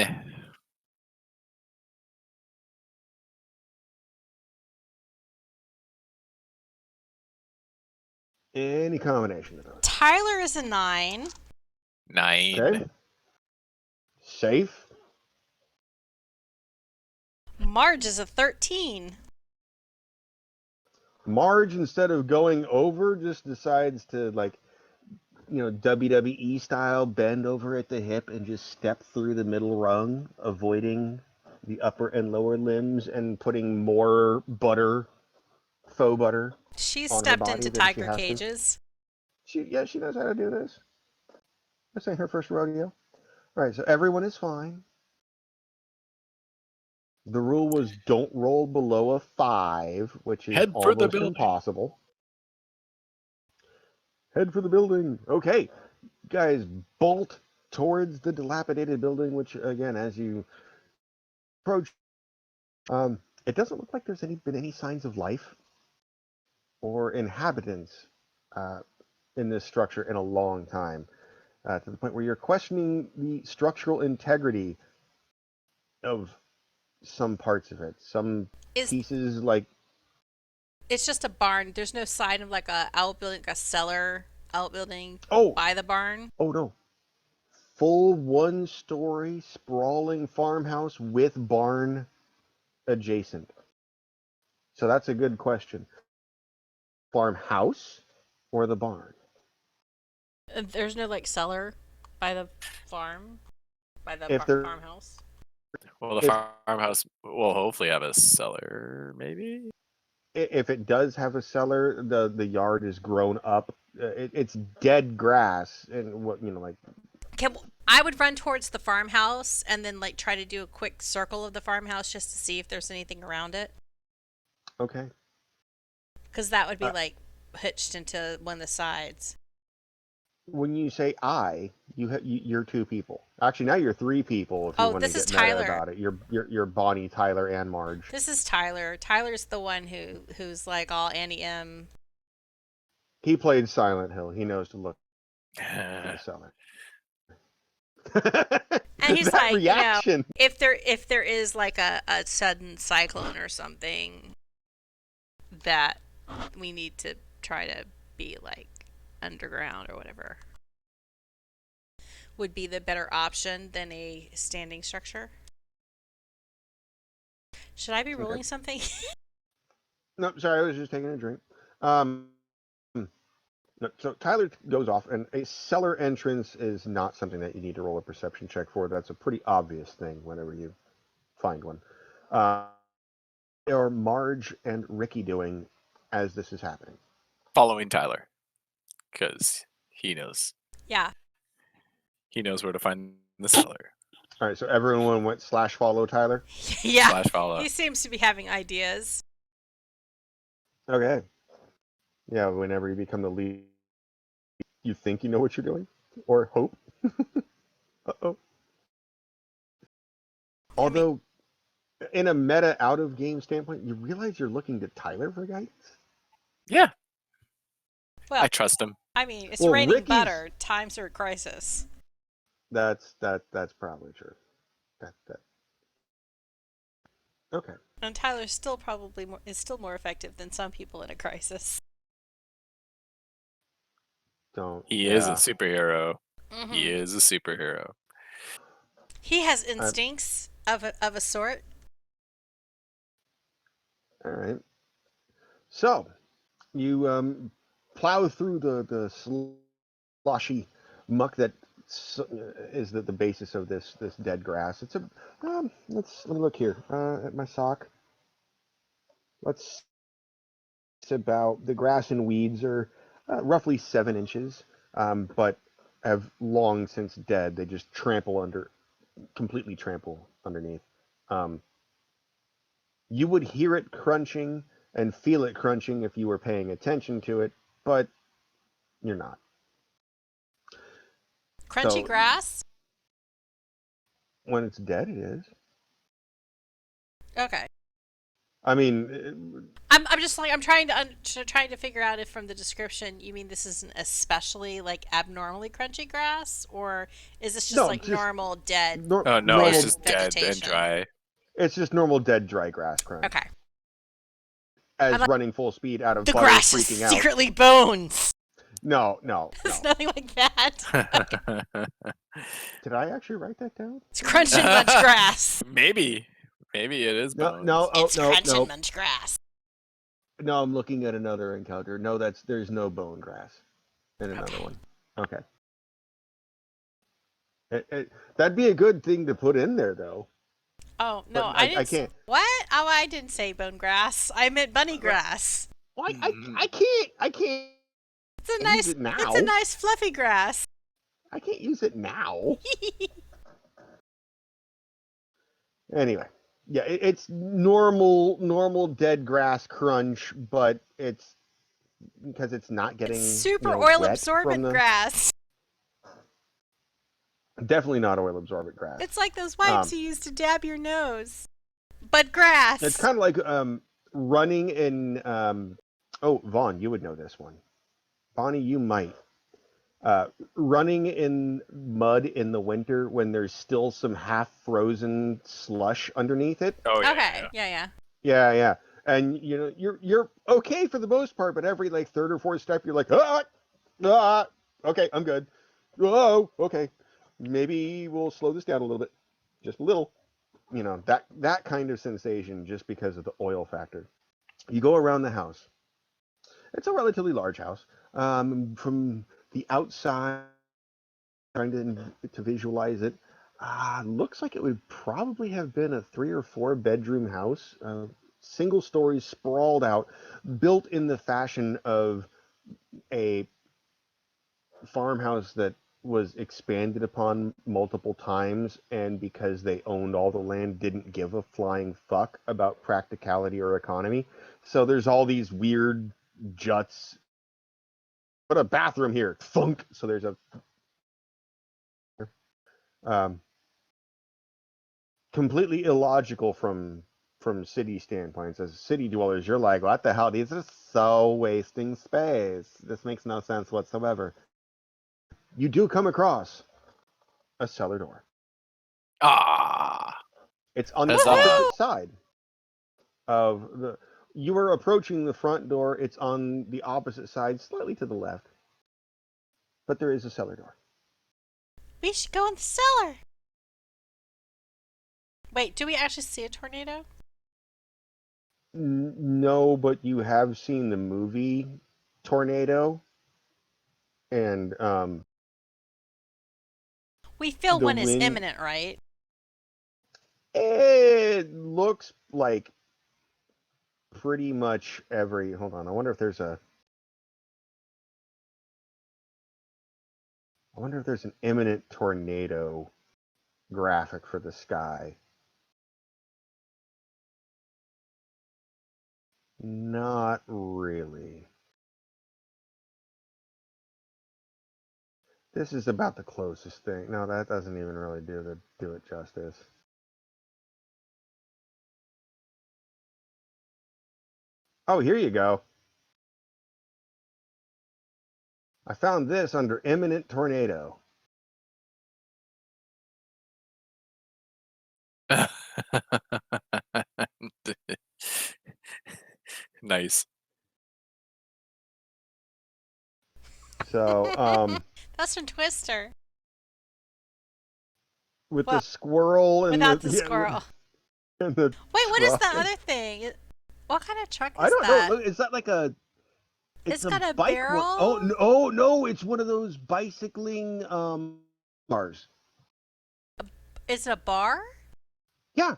Any combination of those. Tyler is a 9. 9. Okay. Safe. Marge is a 13. Marge, instead of going over, just decides to WWE style bend over at the hip and just step through the middle rung, avoiding the upper and lower limbs and putting more faux butter She's on her stepped body into than she tiger has to. cages. She knows how to do this. This ain't her first rodeo. All right, so everyone is fine. The rule was don't roll below a 5, which is Head for the almost building. impossible. Head for the building. Okay, guys, bolt towards the dilapidated building, which, again, as you approach, it doesn't look like there's been any signs of life or inhabitants uh, in this structure in a long time, to the point where you're questioning the structural integrity of some parts of it. Some Is pieces, like, It's just a barn. There's no sign of like a outbuilding, like a cellar outbuilding oh, by the barn. oh no, full 1-story sprawling farmhouse with barn adjacent. So that's a good question. Farmhouse or the barn? There's no like cellar by the farm, by the If there, farmhouse. Well, the if farmhouse will hopefully have a cellar, maybe. if it does have a cellar, the yard is grown up it's dead grass and what like. I would run towards the farmhouse and then like try to do a quick circle of the farmhouse just to see if there's anything around it. Okay. Because that would be Uh, like hitched into one of the sides. when you say you're two people. Actually, now you're three people. If you Oh, want to this is get meta Tyler. about it, you're Bonnie, Tyler, and Marge. This is Tyler. Tyler's the one who's like all Annie M. He played Silent Hill. He knows to look for the cellar. And he's That like, reaction. if there is like a sudden cyclone or something that we need to try to be like underground or whatever, would be the better option than a standing structure. Should I be rolling something? No, sorry, I was just taking a drink. No, so Tyler goes off, and a cellar entrance is not something that you need to roll a perception check for. That's a pretty obvious thing whenever you find one. What are Marge and Ricky doing as this is happening? Following Tyler, because he knows. Yeah. He knows where to find the cellar. All right, so everyone went /follow Tyler. Yeah. Slash follow. He seems to be having ideas. Okay. Yeah, whenever you become the lead, you think you know what you're doing, or hope. Uh-oh. Although, in a meta out of game standpoint, you realize you're looking to Tyler for guidance. Yeah. Well, I trust him. I mean, it's Well, raining Ricky's- butter. Times are a crisis. That's probably true. That. Okay. And Tyler's still is still more effective than some people in a crisis. He is a superhero. Mm-hmm. He is a superhero. He has instincts of a sort. All right. So, you plow through the sloshy muck that is the basis of this dead grass. It's a let me look here at my sock. It's about the grass and weeds are roughly 7 inches, but have long since dead. They just completely trample underneath. You would hear it crunching and feel it crunching if you were paying attention to it, but you're not. Crunchy grass? When it's dead, it is. Okay. I mean, I'm just like I'm trying to figure out if from the description you mean this is an especially like abnormally crunchy grass, or is this just normal dead? Oh no, it's just dead and dry. It's just normal dead dry grass crunch. Okay. As running full speed out of the butter, grass freaking is out. secretly bones. No. It's nothing like that. Did I actually write that down? It's crunch and munch grass. Maybe it is bones. It's crunch and munch grass. No, I'm looking at another encounter. No, there's no bone grass in another one. Okay. That'd be a good thing to put in there, though. Oh no, But I didn't. I can't. What? Oh, I didn't say bone grass. I meant bunny grass. Well, I can't. It's a nice. It's a nice fluffy grass. I can't use it now. Anyway, yeah, it's normal dead grass crunch, but it's because it's not getting super oil wet absorbent grass. Definitely not oil absorbent grass. It's like those wipes you use to dab your nose, but grass. It's kind of like running in. Oh, Vaughn, you would know this one. Bonnie, you might. Running in mud in the winter when there's still some half frozen slush underneath it. Oh yeah. Okay. Yeah. Yeah. And you're okay for the most part, but every like third or fourth step, you're like, okay, I'm good. Oh, okay. Maybe we'll slow this down a little bit, just a little. That kind of sensation, just because of the oil factor. You go around the house. It's a relatively large house. From the outside, trying to visualize it, looks like it would probably have been a 3 or 4 bedroom house, single story, sprawled out, built in the fashion of a farmhouse that was expanded upon multiple times, and because they owned all the land, didn't give a flying fuck about practicality or economy. So there's all these weird juts. Put a bathroom here, thunk. So there's a um, completely illogical from city standpoints. As city dwellers, you're like, what the hell? These are so wasting space. This makes no sense whatsoever. You do come across a cellar door. Ah, It's on the huzzah! opposite side of the. You are approaching the front door. It's on the opposite side, slightly to the left, but there is a cellar door. We should go in the cellar. Wait, do we actually see a tornado? No, but you have seen the movie Tornado, and We feel the one is wind. imminent, right? It looks like pretty much every. Hold on, I wonder if there's a. I wonder if there's an imminent tornado graphic for the sky. Not really. This is about the closest thing. No, that doesn't even really do it justice. Oh, here you go. I found this under imminent tornado. Nice. So, That's from Twister. with the Well, squirrel and without the yeah, squirrel. and the Wait, what is truck. the other thing? What kind of truck I is don't know. that? Look, is that like a? It's It's a got a bike one. Oh barrel. no! Oh no! It's one of those bicycling cars. Is it a bar? Yeah,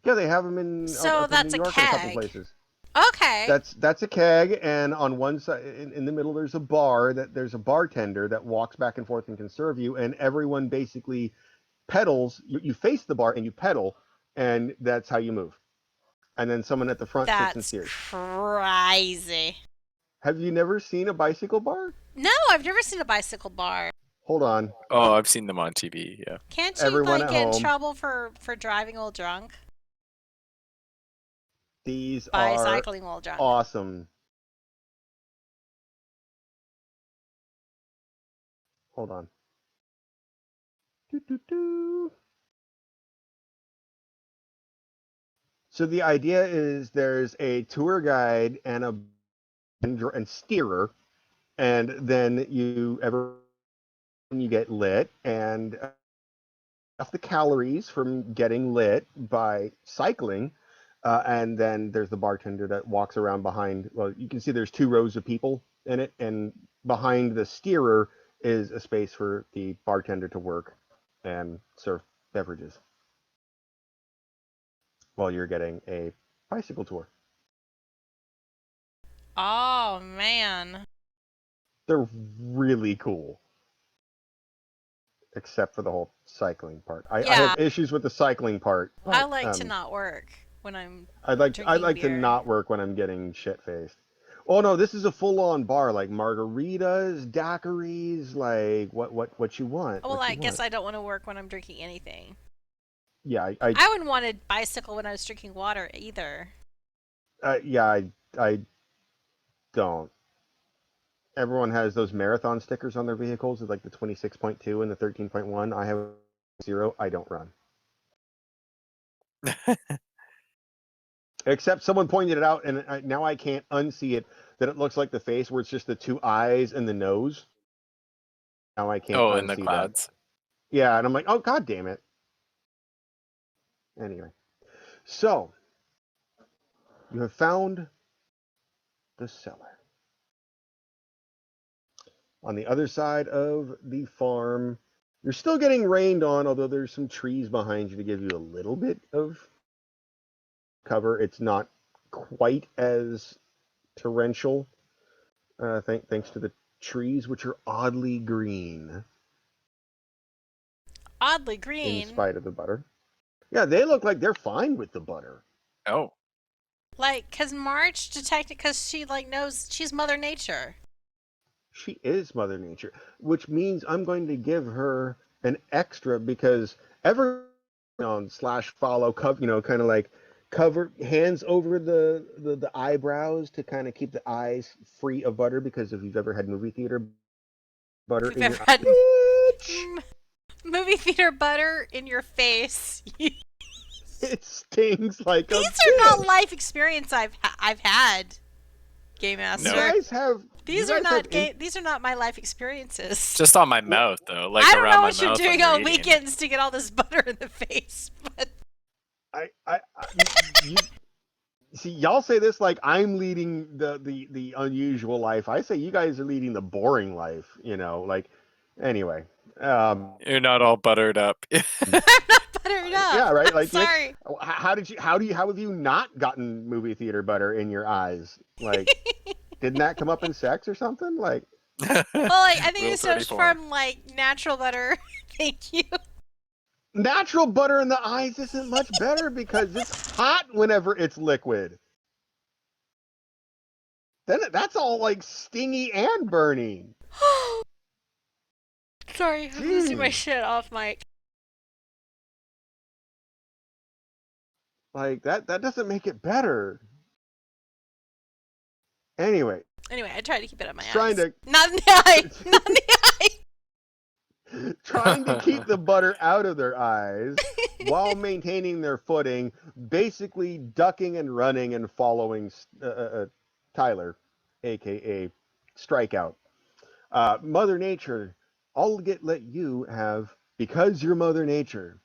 yeah. They have them in So up in New that's a York and a couple keg. places. Okay. That's a keg, and on one side, in the middle, there's a bar. There's a bartender that walks back and forth and can serve you, and everyone basically pedals. You face the bar and you pedal, and that's how you move. And then someone at the front sits and That's steers. crazy. Have you never seen a bicycle bar? No, I've never seen a bicycle bar. Hold on, Oh, I've seen them on TV. Yeah. Can't you everyone like at get in home. trouble for driving while drunk? These are Bicycling while drunk. awesome. Hold on. Doo, doo, doo. So the idea is there's a tour guide and steerer, and then you get lit and off the calories from getting lit by cycling. And then there's the bartender that walks around behind. Well, you can see there's two rows of people in it, and behind the steerer is a space for the bartender to work and serve beverages while you're getting a bicycle tour. Oh man. They're really cool, except for the whole cycling part. I Yeah, have issues with the cycling part, I but like to not work when I'm I'd drinking like to beer. not work when I'm getting shit faced. Oh no, this is a full on bar, like margaritas, daiquiris, like what you want, Well, what I you guess want. I don't want to work when I'm drinking anything. Yeah, I wouldn't want to bicycle when I was drinking water either. yeah, I don't. Everyone has those marathon stickers on their vehicles with like the 26.2 and the 13.1. I have 0. I don't run. Except someone pointed it out, and now I can't unsee it. That it looks like the face where it's just the two eyes and the nose. Now I can't Oh, in the unsee that. clouds. Yeah, and I'm like, oh god damn it. Anyway, so you have found the cellar. On the other side of the farm, you're still getting rained on, although there's some trees behind you to give you a little bit of cover. It's not quite as torrential, thanks to the trees which are oddly green Oddly in green. spite of the butter. Yeah, they look like they're fine with the butter. Oh. Like, cause Marge detected, cause she like knows she's Mother Nature. She is Mother Nature, which means I'm going to give her an extra because every on slash follow cover, kind of like cover hands over the eyebrows to kind of keep the eyes free of butter. Because if you've ever had movie theater butter If you've in ever your had bitch, movie theater butter in your face, these it stings like a are not bitch. life experience I've had, Game You Master. No. guys have These you are guys have not these are not my life experiences. Just on my mouth, though. Like I don't around know my what you're mouth when doing you're on eating. weekends to get all this butter in the face, but you see, y'all say this like I'm leading the unusual life. I say you guys are leading the boring life. Like anyway. You're not all buttered up. I'm not buttered up. Yeah, right. I'm Like Nick, sorry. how have you not gotten movie theater butter in your eyes? Like, didn't that come up in sex or something? Like, Well, like, I think Rule it stems 34. from like natural butter. Thank you. natural butter in the eyes isn't much better because it's hot whenever it's liquid. Then that's all like stingy and burning. Sorry, I'm losing my Jeez. shit off mic. Like that doesn't make it better. Anyway, Anyway, I tried to keep it on my trying eyes. to Not in the eye. Not in the trying to keep the butter out of their eyes while maintaining their footing, basically ducking and running and following Tyler, aka Strikeout. Mother Nature, let you have, because you're Mother Nature,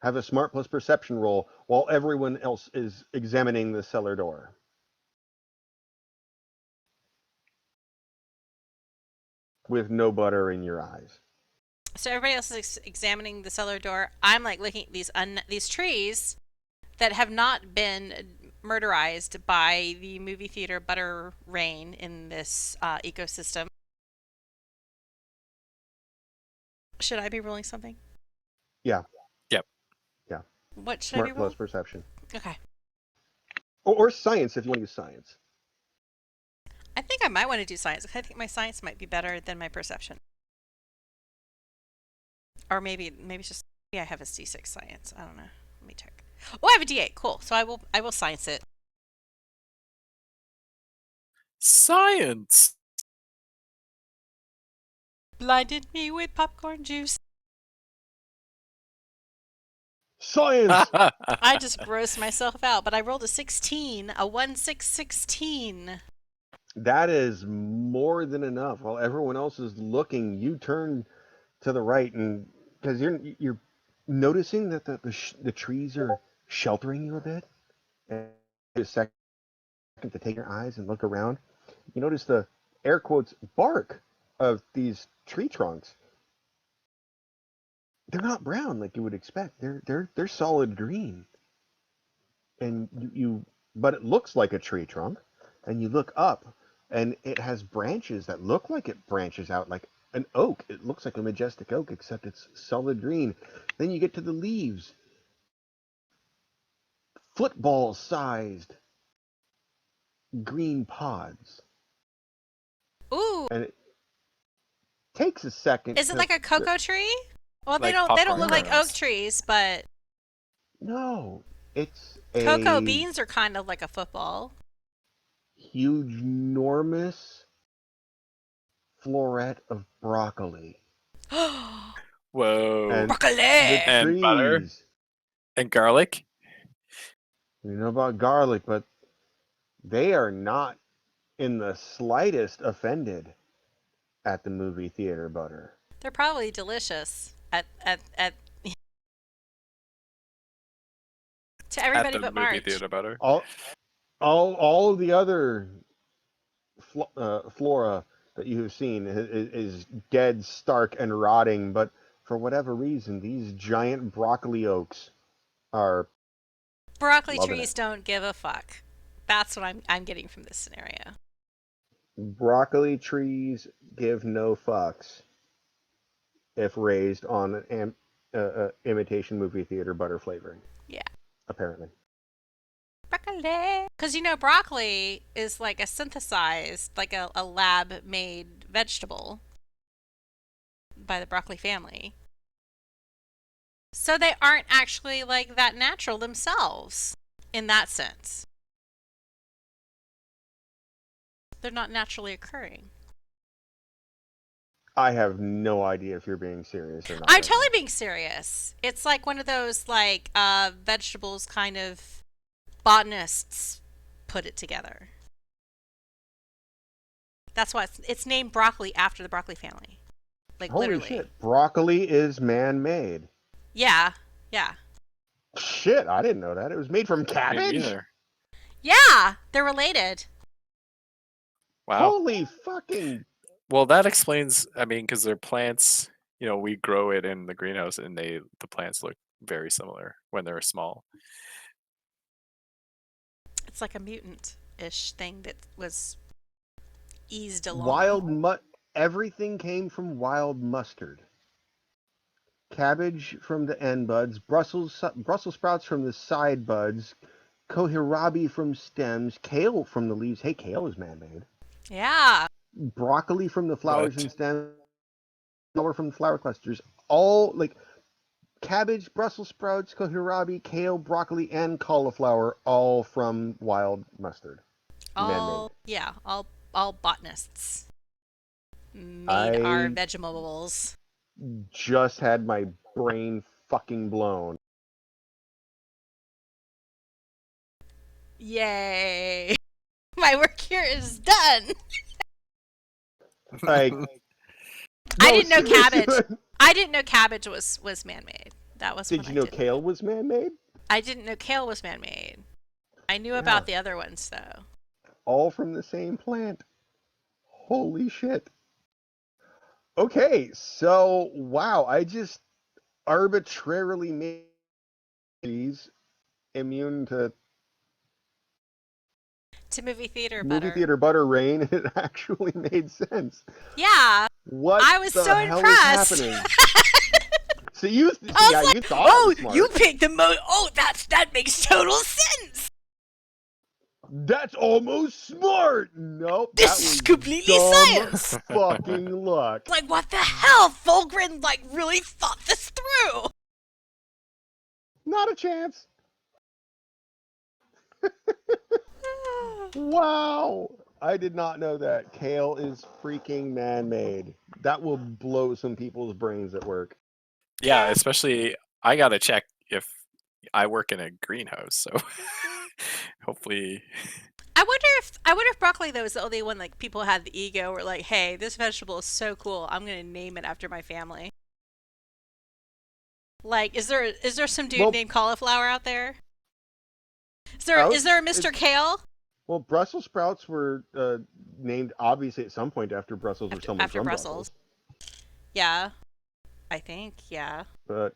have a smart plus perception roll while everyone else is examining the cellar door. With no butter in your eyes. So everybody else is examining the cellar door. I'm like looking at these trees that have not been murderized by the movie theater butter rain in this ecosystem. Should I be rolling something? Yeah. Yep. Yeah. What should I Smart be plus rolling? perception. Okay. Or science if you want to use science. I think I might want to do science. I think my science might be better than my perception. Or maybe it's just I have a D6 science. I don't know. Let me check. Oh, I have a D8. Cool. So I will science it. Science. Blinded me with popcorn juice. Science! I just grossed myself out, but I rolled a 16, a 1-6-16. That is more than enough. While everyone else is looking, you turn to the right, and because you're noticing that the trees are sheltering you a bit, and a second to take your eyes and look around, you notice the air quotes bark of these tree trunks. They're not brown like you would expect. They're solid green, and but it looks like a tree trunk, and you look up, and it has branches that look like it branches out like an oak. It looks like a majestic oak, except it's solid green. Then you get to the leaves, football-sized green pods, Ooh, and it takes a second is it like a cocoa tree? Well, Like they don't popcorn look like oak kernels. trees, but no, it's cocoa a beans are kind of like a football. huge, enormous floret of broccoli. Whoa. And Broccoli. the And butter trees, and garlic. you know about garlic, but they are not in the slightest offended at the movie theater butter. They're probably delicious at to At everybody the but movie Marge. theater butter. All of the other flora that you have seen is dead, stark, and rotting, but for whatever reason, these giant broccoli oaks are Broccoli loving trees it. don't give a fuck. That's what I'm getting from this scenario. Broccoli trees give no fucks if raised on an imitation movie theater butter flavoring. Yeah. Apparently. Broccoli. Because broccoli is like a synthesized, like a lab made vegetable by the broccoli family. So they aren't actually like that natural themselves in that sense. They're not naturally occurring. I have no idea if you're being serious or not. I'm right totally now. being serious. It's like one of those like vegetables kind of botanists put it together. That's why it's named broccoli after the broccoli family. Like Holy literally. shit. Broccoli is man-made. Yeah. Yeah. Shit, I didn't know that. It was made from Me cabbage? neither. Yeah, they're related. Wow. Holy fucking... Well, that explains. I mean, because they're plants. You know, we grow it in the greenhouse, and the plants look very similar when they're small. It's like a mutant-ish thing that was eased along. Wild everything came from wild mustard. Cabbage from the end buds, Brussels sprouts from the side buds, kohlrabi from stems, kale from the leaves. Hey, kale is man-made. Yeah. Broccoli from the flowers But and stems, flower from the flower clusters. All like cabbage, Brussels sprouts, kohlrabi, kale, broccoli, and cauliflower, all from wild mustard. Man-made. All botanists made our I vegetables. just had my brain fucking blown. Yay. My work here is done. Like, I no, didn't know seriously, cabbage. I didn't know cabbage was man-made. That was Did what you I know didn't. kale was man-made? I didn't know kale was man-made. I knew Yeah. about the other ones though. All from the same plant. Holy shit. Okay, so wow, I just arbitrarily made these immune to To movie theater movie butter. theater butter rain, and it actually made sense. Yeah. What I was the so hell is impressed. happening? So you, I was yeah, like, you thought it "Oh, was smart. you picked the most. Oh, that makes total sense. That's almost smart. Nope, This that is was completely dumb science." fucking luck. Like, what the hell? Fulgrin like really thought this through. Not a chance. Wow. I did not know that. Kale is freaking man-made. That will blow some people's brains at work. yeah, especially I gotta check if I work in a greenhouse, so hopefully. I wonder if broccoli though is the only one like people had the ego were like, hey, this vegetable is so cool, I'm gonna name it after my family. Like, is there some dude named cauliflower out there? Is there a Mr. Kale? Well, Brussels sprouts were named obviously at some point after Brussels or someone After from Brussels. Yeah. I think, yeah. But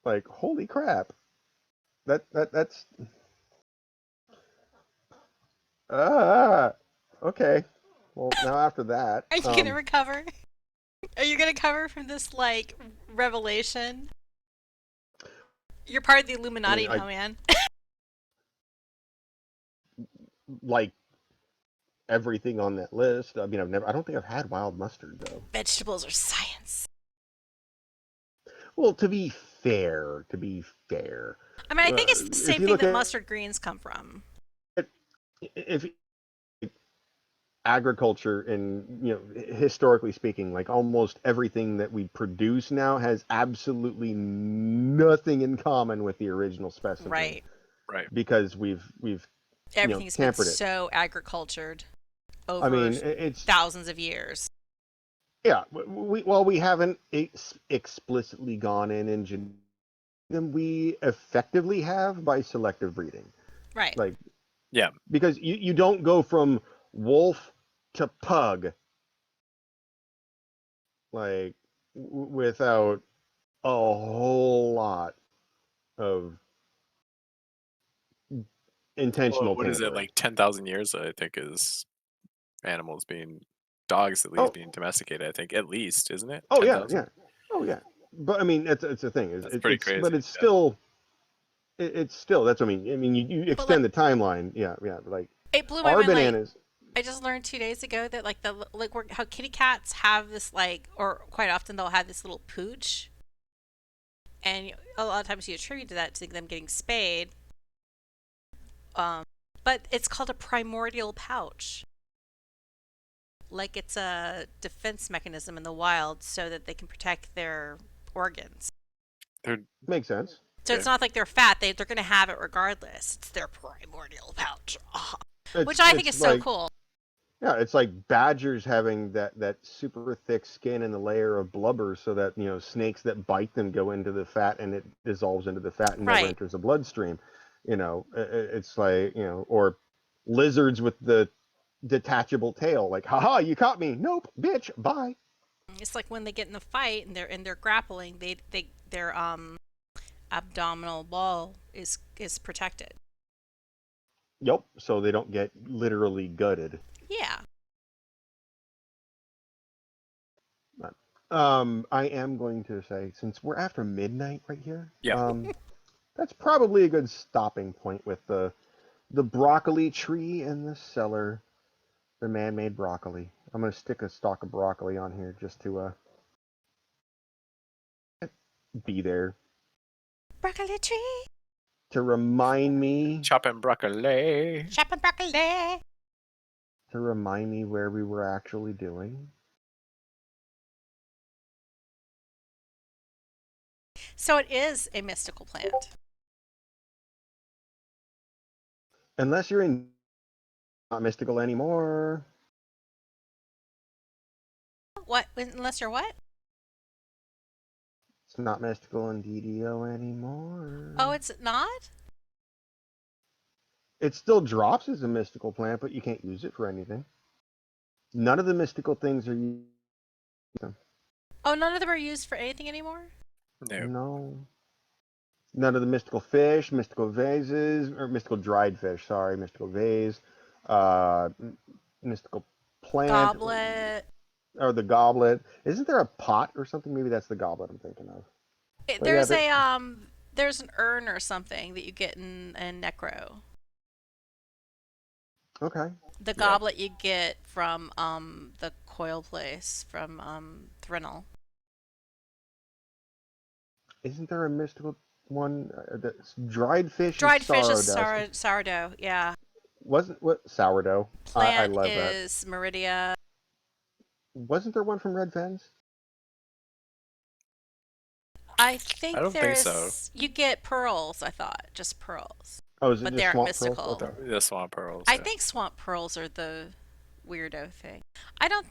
like, holy crap. That's okay. Well, now after that, Are you gonna recover? Are you gonna recover from this like revelation? You're part of the Illuminati now, man. like everything on that list. I mean, I don't think I've had wild mustard though. Vegetables are science. Well, to be fair, I mean, I think it's the same thing that mustard greens come from. If agriculture and historically speaking, like almost everything that we produce now has absolutely nothing in common with the original specimen. Right. Because we've everything's been so agricultured over it's thousands of years. Yeah, we haven't explicitly gone in and them, we effectively have by selective breeding. Right. Like, yeah, because you don't go from wolf to pug like without a whole lot of intentional what is it, tampering. like 10,000 years? I think is animals being dogs at least Oh, being domesticated. I think at least, isn't it? oh yeah, 10,000. yeah, oh yeah. But I mean, it's a thing. That's pretty But crazy. it's still it's still that's what I mean. I mean, you But like, extend the timeline. Yeah, yeah. Like it blew my our mind. Like, bananas. I just learned 2 days ago that like how kitty cats have this like, or quite often they'll have this little pooch, and a lot of times you attribute to that to them getting spayed. Um, but it's called a primordial pouch. Like it's a defense mechanism in the wild so that they can protect their organs. They're Makes sense. So yeah. it's not like they're fat; they're going to have it regardless. It's their primordial pouch, which It's I think is it's so like cool. yeah, it's like badgers having that super thick skin and the layer of blubber, so that snakes that bite them go into the fat and it dissolves into the fat and never Right. enters the bloodstream. It's like or lizards with the detachable tail. Like, haha, you caught me. Nope, bitch. Bye. It's like when they get in the fight and they're grappling, their abdominal wall is protected. Yep. So they don't get literally gutted. Yeah. I am going to say, since we're after midnight right here, Yeah. that's probably a good stopping point with the broccoli tree in the cellar, the man-made broccoli. I'm gonna stick a stalk of broccoli on here just to be there Broccoli tree, to remind me Chopping broccoli. chopping broccoli. where we were actually doing. So it is a mystical plant. Unless you're in not mystical anymore. What? Unless you're what? It's not mystical in DDO Oh, anymore. it's not? It still drops as a mystical plant, but you can't use it for anything. None of the mystical things are used. Oh, none of them are used for anything anymore? No. No. None of the mystical fish, mystical vases, or mystical dried fish, sorry, mystical vase, uh, mystical plant, Goblet. or the goblet. Isn't there a pot or something? Maybe that's the goblet I'm thinking of. But yeah, There's an urn or something that you get in Necro. okay. The Yeah. goblet you get from the coil place from Thrinnell. Isn't there a mystical one? That's dried fish is Dried fish is sourdough. sourdough, yeah. Wasn't what sourdough? I Plant love that. is Meridia. Wasn't there one from Red Fens? I I think don't think so. you get pearls, I thought. Just pearls. Oh, is it But they just aren't swamp pearls? mystical. Okay. The swamp pearls. I Yeah. think swamp pearls are the weirdo thing. I don't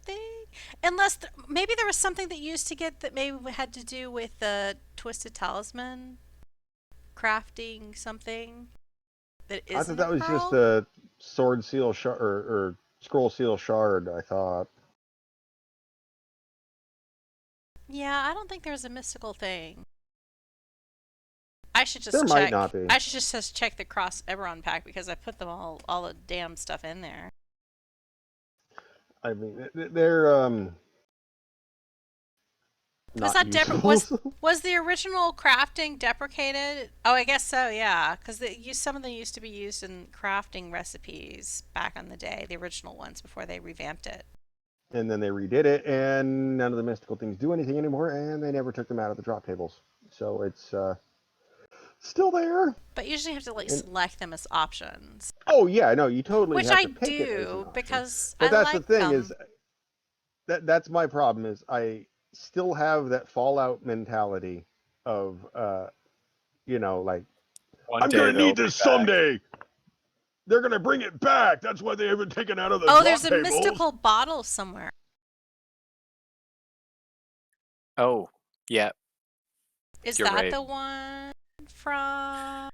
think unless maybe there was something that you used to get that maybe had to do with the twisted talisman crafting something that I thought isn't a that was just pearl. the sword seal shard or scroll seal shard. I thought. Yeah, I don't think there's a mystical thing. I should There just might check. not be. I should just check the Cross Eberron pack because I put them all the damn stuff in there. I mean, they're Was not that useful. was the original crafting deprecated? Oh, I guess so. Yeah, because some of them used to be used in crafting recipes back in the day, the original ones before they revamped it. And then they redid it, and none of the mystical things do anything anymore, and they never took them out of the drop tables. So it's still there. But usually you have to like And select them as options, oh yeah, no, you totally which have I to pick it as an do option. because But I that's the like thing is them. that's my problem is I still have that Fallout mentality of like One I'm day gonna they'll need be this back. someday. They're gonna bring it back. That's why they haven't taken out of the Oh, there's drop a tables. mystical bottle somewhere. Oh, yeah, Is you're that right. the one from?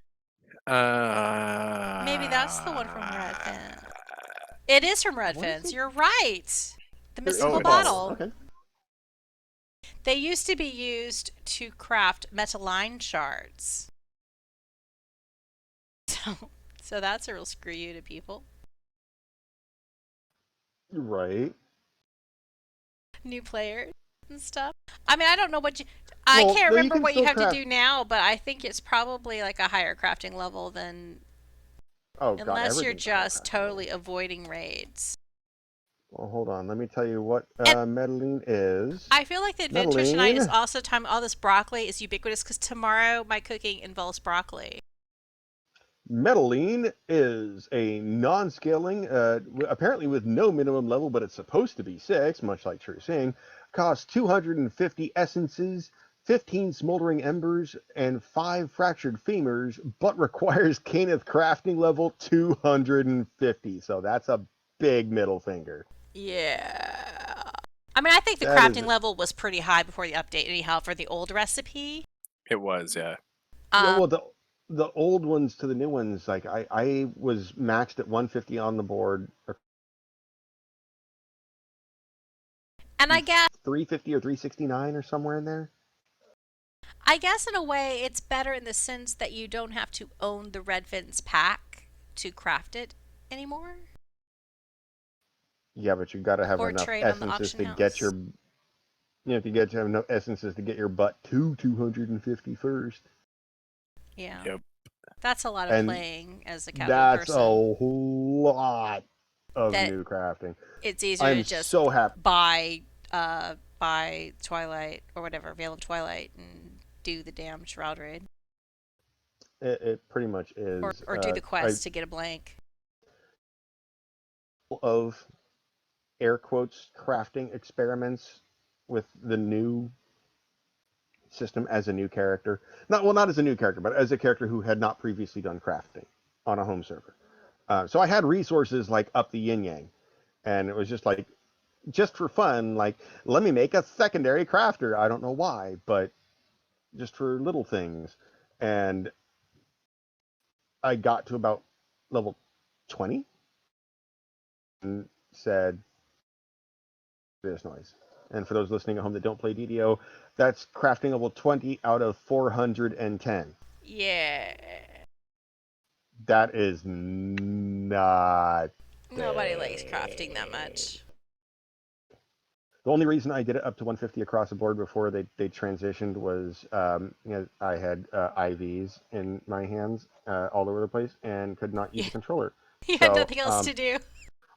Maybe that's the one from Uh, Redfin. It is from What is Redfins. it? You're right. The There oh, mystical is it a is. bottle. bottle. Okay. They used to be used to craft metaline shards. So, so that's a real screw you to people. Right. new players and stuff. I mean, I don't know what you. I Well, can't though you remember can what you still have to craft. do now, but I think it's probably like a higher crafting level than Oh god, unless you're everything's a higher just crafting level. totally avoiding raids. Well, hold on. Let me tell you what And meddling is. I feel like the adventure tonight is Meddling. also time. All this broccoli is ubiquitous because tomorrow my cooking involves broccoli. Metalline is a non-scaling, apparently with no minimum level, but it's supposed to be 6, much like True Sing. Costs 250 essences, 15 smoldering embers, and 5 fractured femurs, but requires Caneth crafting level 250. So that's a big middle finger. Yeah. I mean, I think the That is, crafting level was pretty high before the update, anyhow, for the old recipe. It was, yeah. yeah. Um, Well, the old ones to the new ones, like I was maxed at 150 on the board, and I guess 350 or 369 or somewhere in there. in a way it's better in the sense that you don't have to own the Red Fins pack to craft it anymore Yeah, but you got to have or enough trade on the essences auction to get house. your, if you get to have enough essences to get your butt to 250 first. Yeah. Yep. That's a lot of And playing as a casual that's a person. lot of That new crafting. it's easier to I'm just so happy. buy Twilight or whatever, Veil of Twilight and do the damn Shroud Raid. It pretty much is. Or do the I quest to get a blank. of air quotes crafting experiments with the new system as a new character. Not as a new character, but as a character who had not previously done crafting on a home server. So I had resources like up the yin yang, and it was just like, just for fun, like, let me make a secondary crafter. I don't know why, but just for little things. And I got to about level 20 and said, this noise. And for those listening at home that don't play DDO, that's crafting level 20 out of 410. Yeah. That is not Nobody likes crafting that much. the only reason I did it up to 150 across the board before they transitioned was I had IVs in my hands all over the place and could not use Yeah. a controller. You had So nothing else to do.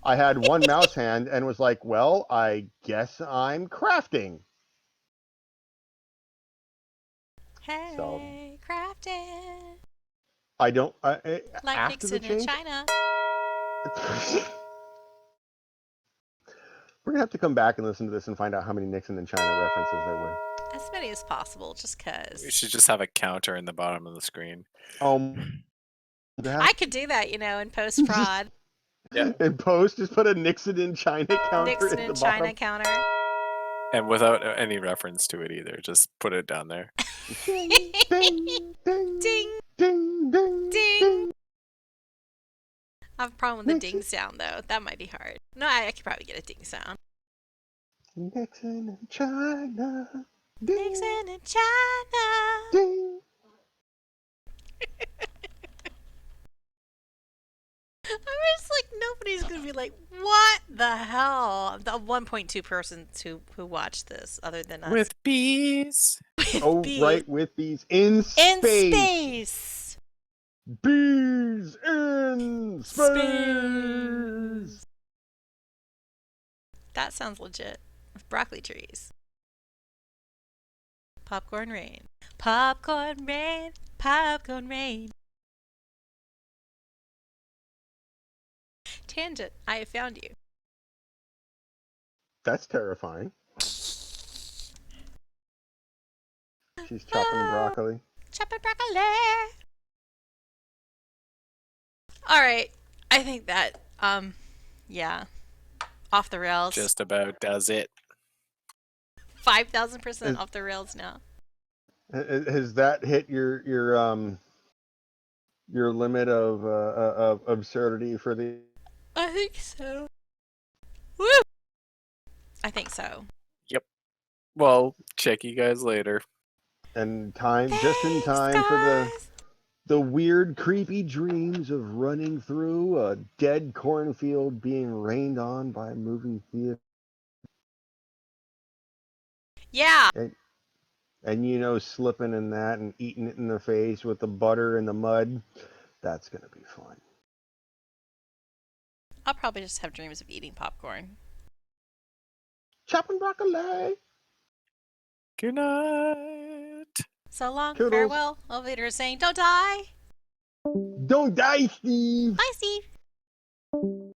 I had one mouse hand and was like, well, I guess I'm crafting. So Hey, crafting. I don't, Like after the Nixon in change, China. we're going to have to come back and listen to this and find out how many Nixon and China references there were. As many as possible, just We cause. should just have a counter in the bottom of the screen. I could do that, in post prod. Yeah. In post, just put a Nixon in China counter Nixon in the in China bottom. counter. And without any reference to it either. Just put it down there. Ding, ding, ding, Ding, ding, ding, ding. ding. I have a problem with the Nixon, ding sound, though. That might be hard. No, I could probably get a ding sound. Nixon in China. Ding, Nixon in China. ding. I'm just like, nobody's going to be like, what the hell? The 1.2 persons who watched this, other than us. With bees. With Oh, bees. right, with these in In space. space. Bees in space. Space. That sounds legit. With broccoli trees. Popcorn rain. Popcorn rain. Popcorn rain. Tangent. I have found you. That's terrifying. She's chopping broccoli. Chopping broccoli. All right. I think that, yeah. Off the rails. Just about does it. 5,000% off the rails now. Has that hit your limit of absurdity for the? I think so. Woo! I think so. Yep. Well, check you guys later. And time, just in Thanks, time for guys. The weird, creepy dreams of running through a dead cornfield being rained on by a movie theater. Yeah. And you know, slipping in that and eating it in the face with the butter and the mud. That's going to be fun. I'll probably just have dreams of eating popcorn. Chopping broccoli. Good night. So long, Toodles. farewell. Elevator is saying, don't die. Don't die, Steve. Bye, Steve.